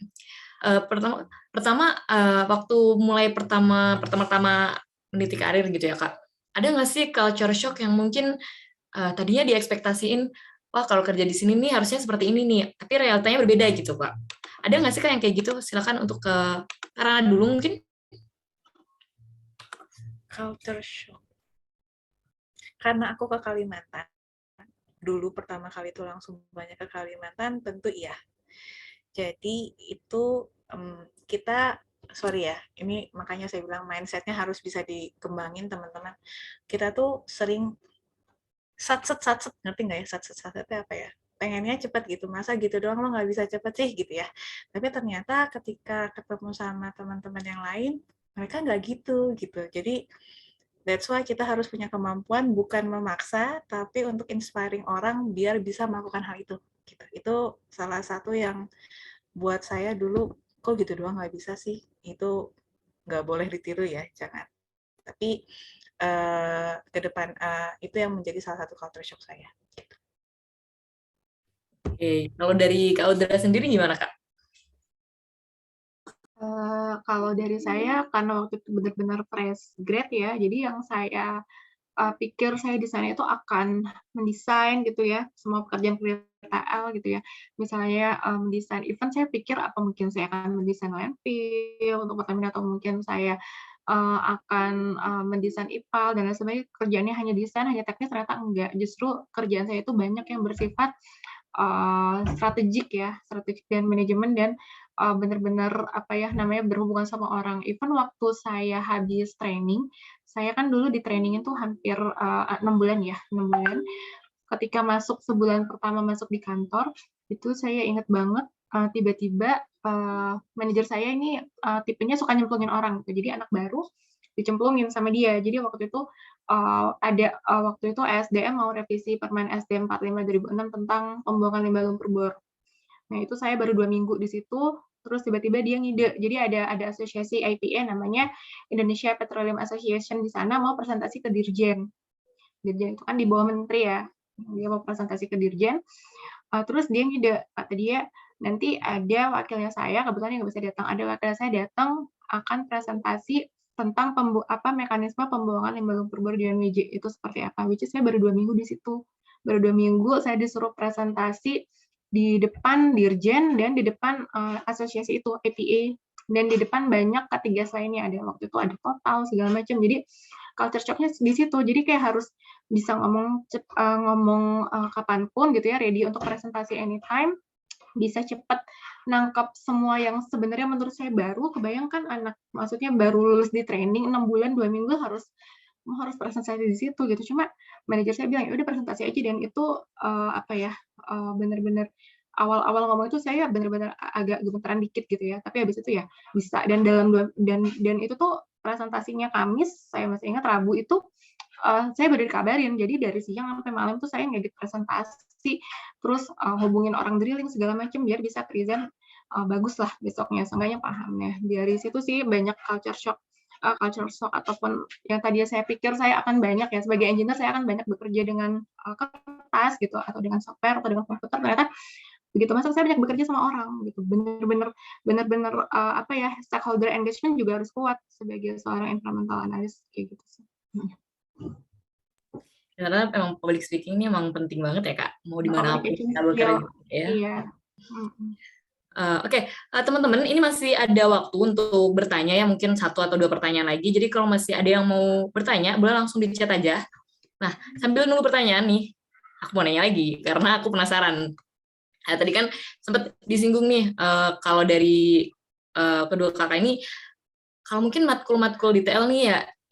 Pertama, waktu mulai pertama-tama meniti karir gitu ya Kak, ada nggak sih culture shock yang mungkin tadinya diekspektasiin, wah kalau kerja di sini nih harusnya seperti ini nih, tapi realitanya berbeda gitu Kak. Ada nggak sih Kak yang kayak gitu? Silakan untuk ke Karana dulu mungkin. Culture shock. Karena aku ke Kalimantan, dulu pertama kali itu langsung banyak ke Kalimantan, tentu iya. Jadi itu kita, sorry ya, ini makanya saya bilang mindset-nya harus bisa dikembangin teman-teman. Kita tuh sering satset, ngerti nggak ya satsetnya apa ya? Pengennya cepet gitu, masa gitu doang lo nggak bisa cepet sih gitu ya. Tapi ternyata ketika ketemu sama teman-teman yang lain, mereka nggak gitu. Jadi that's why kita harus punya kemampuan bukan memaksa, tapi untuk inspiring orang biar bisa melakukan hal itu. Gitu. Itu salah satu yang buat saya dulu, kok gitu doang nggak bisa sih? Itu nggak boleh ditiru ya, jangan. Tapi ke depan itu yang menjadi salah satu culture shock saya. Gitu. Oke, kalau dari Kak Audra sendiri gimana Kak? Kalau dari saya, karena waktu itu benar-benar fresh grad ya, jadi yang saya pikir saya di sana itu akan mendesain gitu ya, semua pekerjaan TL gitu ya. Misalnya mendesain event, saya pikir apa mungkin saya akan mendesain landfill untuk Pertamina, atau mungkin saya akan mendesain IPAL dan lain sebagainya. Kerjaannya hanya desain, hanya teknis, ternyata enggak. Justru kerjaan saya itu banyak yang bersifat strategik dan manajemen, dan benar-benar berhubungan sama orang. Even waktu saya habis training, saya kan dulu di training itu hampir 6 bulan ya, 6 bulan. Ketika masuk sebulan pertama masuk di kantor, itu saya ingat banget tiba-tiba manajer saya ini tipenya suka nyemplungin orang gitu. Jadi anak baru dicemplungin sama dia. Jadi waktu itu waktu itu ESDM mau revisi Permen SD 45/2006 tentang pembuangan limbah lumpur bor. Nah, itu saya baru 2 minggu di situ, terus tiba-tiba dia ngide. Jadi ada asosiasi IPA namanya Indonesia Petroleum Association di sana mau presentasi ke Dirjen. Dirjen itu kan di bawah menteri ya. Dia mau presentasi ke Dirjen. Terus dia ngide, kata dia, nanti ada wakilnya saya, kebetulan nggak bisa datang, ada wakilnya saya datang akan presentasi tentang mekanisme pembuangan limbah lumpur bor di UNWJ itu seperti apa. Which is saya baru 2 minggu di situ. Baru 2 minggu saya disuruh presentasi di depan Dirjen dan di depan asosiasi itu, APA, dan di depan banyak ketiga lainnya. Ada waktu itu ada Total, segala macam. Jadi culture shock-nya di situ. Jadi kayak harus bisa ngomong kapanpun gitu ya, ready untuk presentasi anytime, bisa cepat nangkap semua yang sebenarnya menurut saya baru. Kebayangkan anak, maksudnya baru lulus di training 6 bulan 2 minggu harus presentasi di situ gitu. Cuma manajer saya bilang ya udah presentasi aja, dan itu benar-benar awal-awal ngomong itu saya benar-benar agak gemeteran dikit gitu ya. Tapi habis itu ya bisa, dan dan itu tuh presentasinya Kamis, saya masih ingat. Rabu itu saya baru dikabarin, jadi dari siang sampai malam tuh saya ngedit presentasi, terus hubungin orang drilling segala macam biar bisa present bagus lah besoknya, seenggaknya paham ya. Dari situ sih banyak culture shock ataupun yang tadi saya pikir saya akan banyak ya, sebagai engineer saya akan banyak bekerja dengan kertas gitu atau dengan software atau dengan komputer, ternyata begitu masuk saya banyak bekerja sama orang gitu, bener-bener apa ya, stakeholder engagement juga harus kuat sebagai seorang environmental analyst kayak gitu sih. Karena emang public speaking ini emang penting banget ya Kak, mau di mana pun Communication kita skill, bekerja ya. iya. Oke, teman-teman, ini masih ada waktu untuk bertanya ya, mungkin 1 atau 2 pertanyaan lagi. Jadi kalau masih ada yang mau bertanya, boleh langsung di chat aja. Nah, sambil nunggu pertanyaan nih, aku mau nanya lagi karena aku penasaran. Nah, tadi kan sempat disinggung nih, kalau dari kedua kakak ini, kalau mungkin matkul-matkul di TL nih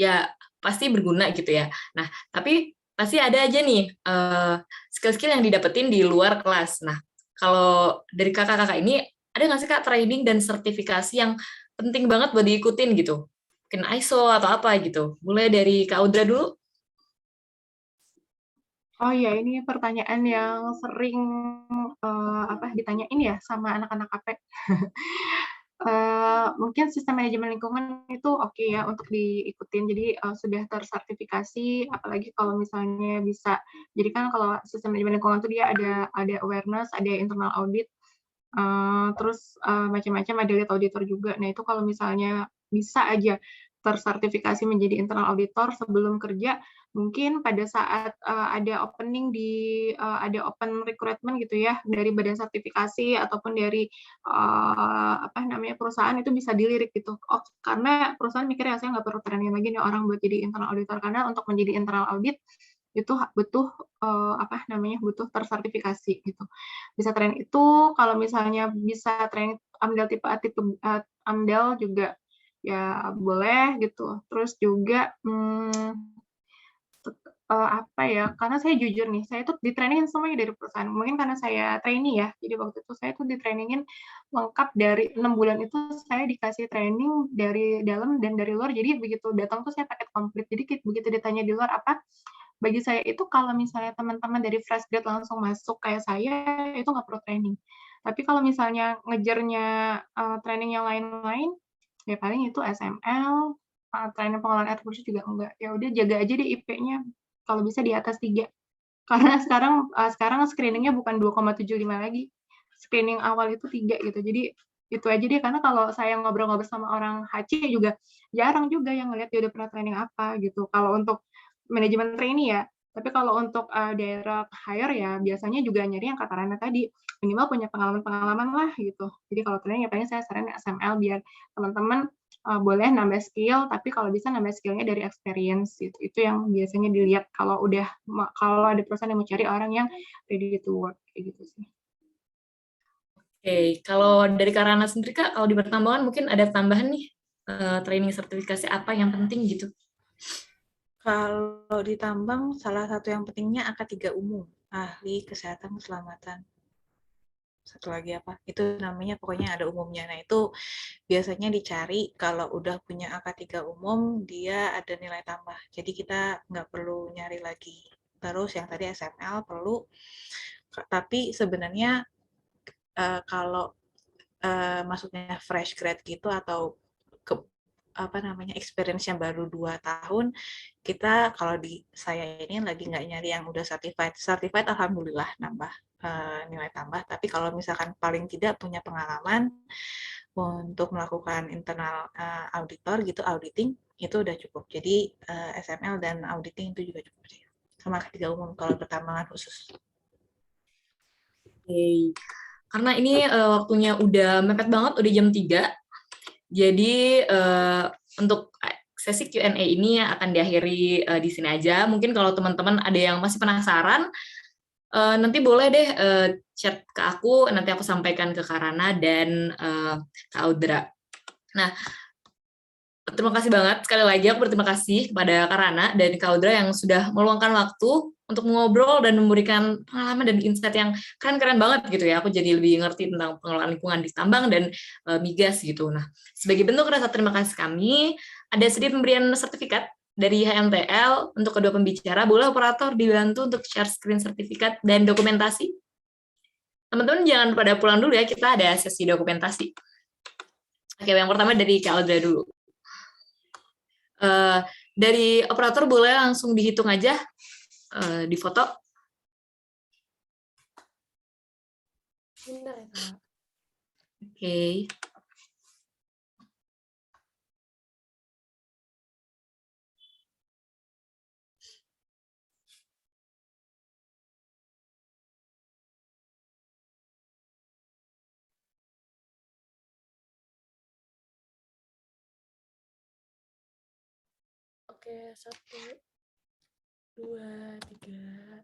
ya pasti berguna gitu ya. Nah, tapi pasti ada aja nih skill-skill yang didapetin di luar kelas. Nah, kalau dari kakak-kakak ini, ada nggak sih Kak training dan sertifikasi yang penting banget buat diikutin gitu? Mungkin ISO atau apa gitu. Mulai dari Kak Audra dulu. Oh iya, ini pertanyaan yang sering ditanyain ya sama anak-anak AP. Mungkin sistem manajemen lingkungan itu oke ya untuk diikutin, jadi sudah tersertifikasi, apalagi kalau misalnya bisa, jadi kan kalau sistem manajemen lingkungan itu dia ada awareness, ada internal audit, terus macam-macam, ada lead auditor juga. Nah itu kalau misalnya bisa aja tersertifikasi menjadi internal auditor sebelum kerja, mungkin pada saat ada opening ada open recruitment gitu ya dari badan sertifikasi ataupun dari perusahaan, itu bisa dilirik gitu. Oh, karena perusahaan mikirnya saya nggak perlu training lagi nih orang buat jadi internal auditor, karena untuk menjadi internal audit itu butuh butuh tersertifikasi gitu. Bisa training itu, kalau misalnya bisa training AMDAL tipe A, tipe AMDAL juga ya boleh gitu. Terus juga karena saya jujur nih, saya tuh di-trainingin semuanya dari perusahaan. Mungkin karena saya trainee ya, jadi waktu itu saya tuh di-trainingin lengkap dari 6 bulan itu saya dikasih training dari dalam dan dari luar. Jadi begitu datang tuh saya paket komplit. Jadi begitu ditanya di luar apa, bagi saya itu kalau misalnya teman-teman dari fresh grade langsung masuk kayak saya, itu nggak perlu training. Tapi kalau misalnya ngejarnya training yang lain-lain, ya paling itu SML, training pengelolaan air bersih juga enggak. Ya udah jaga aja deh IP-nya, kalau bisa di atas 3. Karena sekarang screening-nya bukan 2,75 lagi. Screening awal itu 3 gitu. Jadi itu aja deh, karena kalau saya ngobrol-ngobrol sama orang HC juga jarang juga yang ngelihat dia udah pernah training apa gitu. Kalau untuk manajemen trainee ya. Tapi kalau untuk direct hire ya biasanya juga nyari yang kata Rana tadi, minimal punya pengalaman-pengalaman lah gitu. Jadi kalau training ya paling saya saranin SML biar teman-teman boleh nambah skill, tapi kalau bisa nambah skillnya dari experience gitu. Itu yang biasanya dilihat kalau ada perusahaan yang mau cari orang yang ready to work kayak gitu sih. Oke, kalau dari Kak Rana sendiri Kak, kalau di pertambangan mungkin ada tambahan nih training sertifikasi apa yang penting gitu? Kalau di tambang, salah satu yang pentingnya AK3 umum, ahli kesehatan keselamatan. Satu lagi apa? Itu namanya pokoknya ada umumnya. Nah, itu biasanya dicari kalau udah punya AK3 umum, dia ada nilai tambah. Jadi kita nggak perlu nyari lagi. Terus yang tadi SML perlu, tapi sebenarnya kalau maksudnya fresh grad gitu atau experience yang baru 2 tahun, kita kalau di saya ini lagi nggak nyari yang udah certified alhamdulillah nambah nilai tambah, tapi kalau misalkan paling tidak punya pengalaman untuk melakukan internal auditor gitu, auditing, itu udah cukup. Jadi SML dan auditing itu juga cukup sih. Sama ketiga umum kalau pertambangan khusus. Oke. Karena ini waktunya udah mepet banget, udah jam 3. Jadi untuk sesi Q&A ini akan diakhiri di sini aja. Mungkin kalau teman-teman ada yang masih penasaran, nanti boleh deh chat ke aku, nanti aku sampaikan ke Kak Rana dan Kak Audra. Nah, terima kasih banget. Sekali lagi aku berterima kasih kepada Kak Rana dan Kak Audra yang sudah meluangkan waktu untuk mengobrol dan memberikan pengalaman dan insight yang keren-keren banget gitu ya. Aku jadi lebih ngerti tentang pengelolaan lingkungan di tambang dan migas gitu. Nah, sebagai bentuk rasa terima kasih kami, ada sedikit pemberian sertifikat dari HMTL untuk kedua pembicara. Boleh operator dibantu untuk share screen sertifikat dan dokumentasi? Teman-teman jangan pada pulang dulu ya, kita ada sesi dokumentasi. Oke, yang pertama dari Kak Audra dulu. Dari operator boleh langsung dihitung aja di foto. Bentar ya, Kak. Oke. Oke, 1, 2, 3.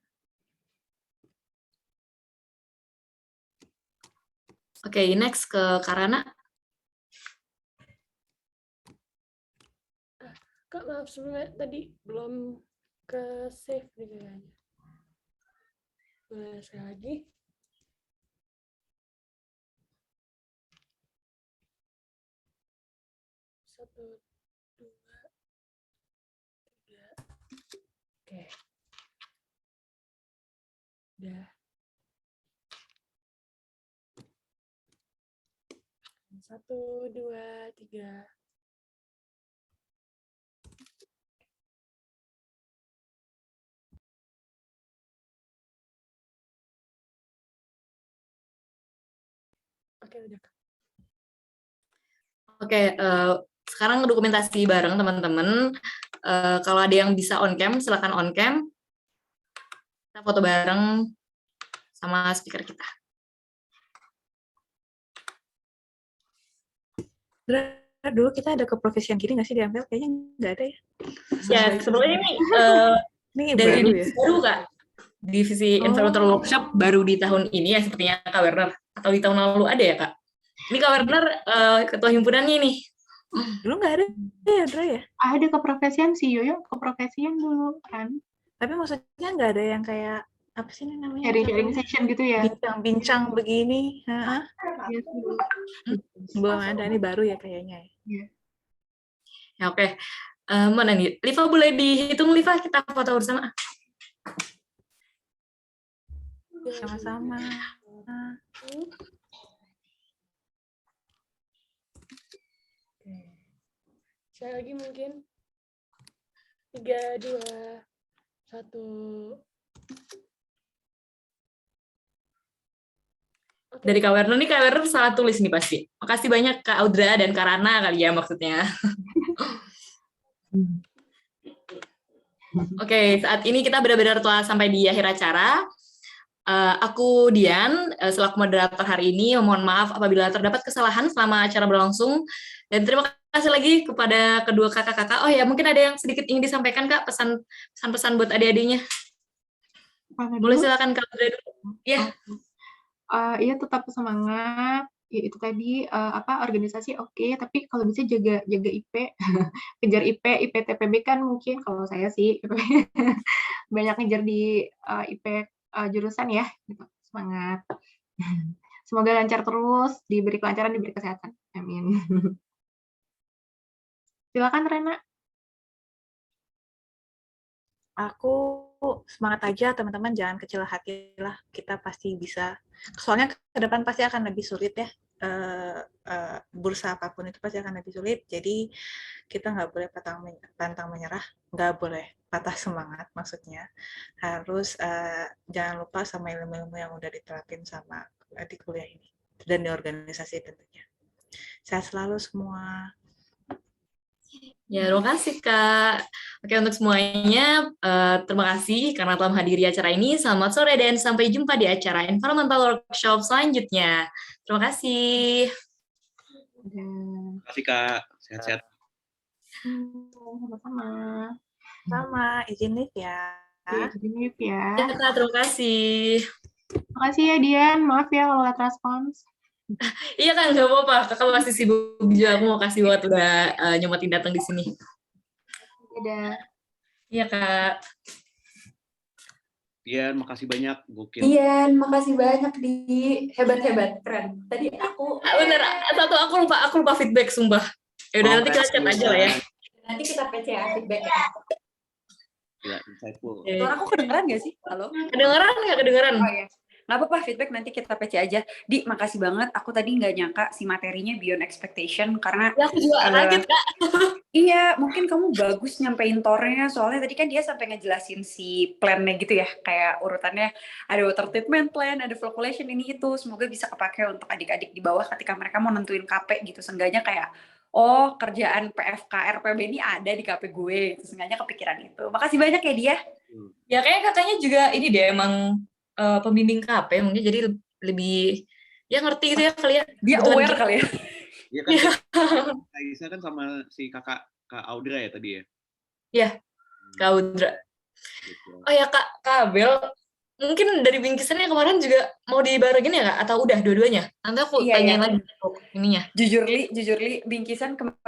Oke, next ke Karana. Kak, maaf sebelumnya tadi belum ke save nih kayaknya. Boleh sekali lagi. Satu, dua, tiga. Oke. Udah. 1, 2, 3. Oke, udah. Oke, sekarang dokumentasi bareng teman-teman. Kalau ada yang bisa on cam, silakan on cam. Kita foto bareng sama speaker kita. Dulu kita ada keprofesian gini nggak sih di Ampel? Kayaknya nggak ada ya. Ya, sebenarnya ini Ini dari baru ya. divisi baru, Kak. Divisi Environmental Workshop baru di tahun ini ya, sepertinya Kak Werner. Atau di tahun lalu ada ya, Kak? Ini Kak Werner ketua himpunannya nih. Dulu nggak ada ya, Dra ya? Ada keprofesian sih, Yoyo, keprofesian dulu kan. Tapi maksudnya nggak ada yang kayak apa sih ini namanya? Sharing session gitu ya. Bincang-bincang begini. Heeh. Iya sih. Belum ada, ini baru ya kayaknya. Iya. Ya, oke. Mana nih? Liva boleh dihitung, Liva? Kita foto bersama. Sama-sama. Sekali lagi mungkin. 3, 2, 1. Oke. Dari Kak Werner nih, Kak Werner salah tulis nih pasti. Makasih banyak Kak Audra dan Kak Rana kali ya maksudnya. Oke, saat ini kita benar-benar telah sampai di akhir acara. Aku Dian, selaku moderator hari ini, mohon maaf apabila terdapat kesalahan selama acara berlangsung. Dan terima kasih lagi kepada kedua kakak-kakak. Oh ya, mungkin ada yang sedikit ingin disampaikan, Kak, pesan-pesan buat adik-adiknya. Boleh silakan Kak Audra dulu. Ya. Iya, tetap semangat. Ya, itu tadi organisasi oke, tapi kalau bisa jaga IP, kejar IPTPB kan mungkin kalau saya sih banyak ngejar di IP jurusan ya, gitu. Semangat. Semoga lancar terus, diberi kelancaran, diberi kesehatan. Amin. Silakan Rena. Aku semangat aja teman-teman, jangan kecil hati lah, kita pasti bisa. Soalnya ke depan pasti akan lebih sulit ya, bursa apapun itu pasti akan lebih sulit, jadi kita nggak boleh pantang menyerah, nggak boleh patah semangat maksudnya. Harus jangan lupa sama ilmu-ilmu yang udah diterapin sama di kuliah ini, dan di organisasi tentunya. Sehat selalu semua. Ya, terima kasih Kak. Oke, untuk semuanya, terima kasih karena telah menghadiri acara ini. Selamat sore dan sampai jumpa di acara Environmental Workshop selanjutnya. Terima kasih. Terima kasih Kak. Sehat-sehat. Sama-sama. Sama, izin live ya. Izin live ya. Ya Kak, terima kasih. Terima kasih ya Dian, maaf ya kalau nggak respons. Iya kan, nggak apa-apa. Kakak masih sibuk juga. Aku mau kasih buat udah nyomotin datang di sini. Dadah. Iya Kak. Dian, makasih banyak. Gokil. Dian, makasih banyak di hebat-hebat, keren. Tadi aku Bener, satu aku lupa feedback sumpah. Ya udah nanti kita chat aja lah ya. nanti kita PCA feedback ya. Gila, insightful. Suara aku kedengeran nggak sih? Halo? Kedengeran nggak kedengeran? Oh ya. Nggak apa-apa, feedback nanti kita PC aja. Di, makasih banget. Aku tadi nggak nyangka si materinya beyond expectation karena Ya, aku juga kaget, Kak. iya, mungkin kamu bagus nyampein tornya, soalnya tadi kan dia sampai ngejelasin si plan-nya gitu ya, kayak urutannya ada water treatment plan, ada flow collection ini itu, semoga bisa kepake untuk adik-adik di bawah ketika mereka mau nentuin KP gitu, seenggaknya kayak, oh kerjaan PFK RPB ini ada di KP gue, gitu. Seenggaknya kepikiran itu. Makasih banyak ya dia. Ya kayaknya kakaknya juga ini deh emang pembimbing KP mungkin jadi lebih ya ngerti gitu ya kali ya. Dia kebutuhan aware kita. kali ya. Iya kan, Kak Isa kan sama si Kak Audra ya tadi ya? Iya, Kak Audra. Gitu. Oh ya Kak Abel, mungkin dari bingkisannya kemarin juga mau dibarengin ya Kak? Atau udah dua-duanya? Nanti aku Iya, tanyain iya. lagi ininya. Jujur li, bingkisan kemarin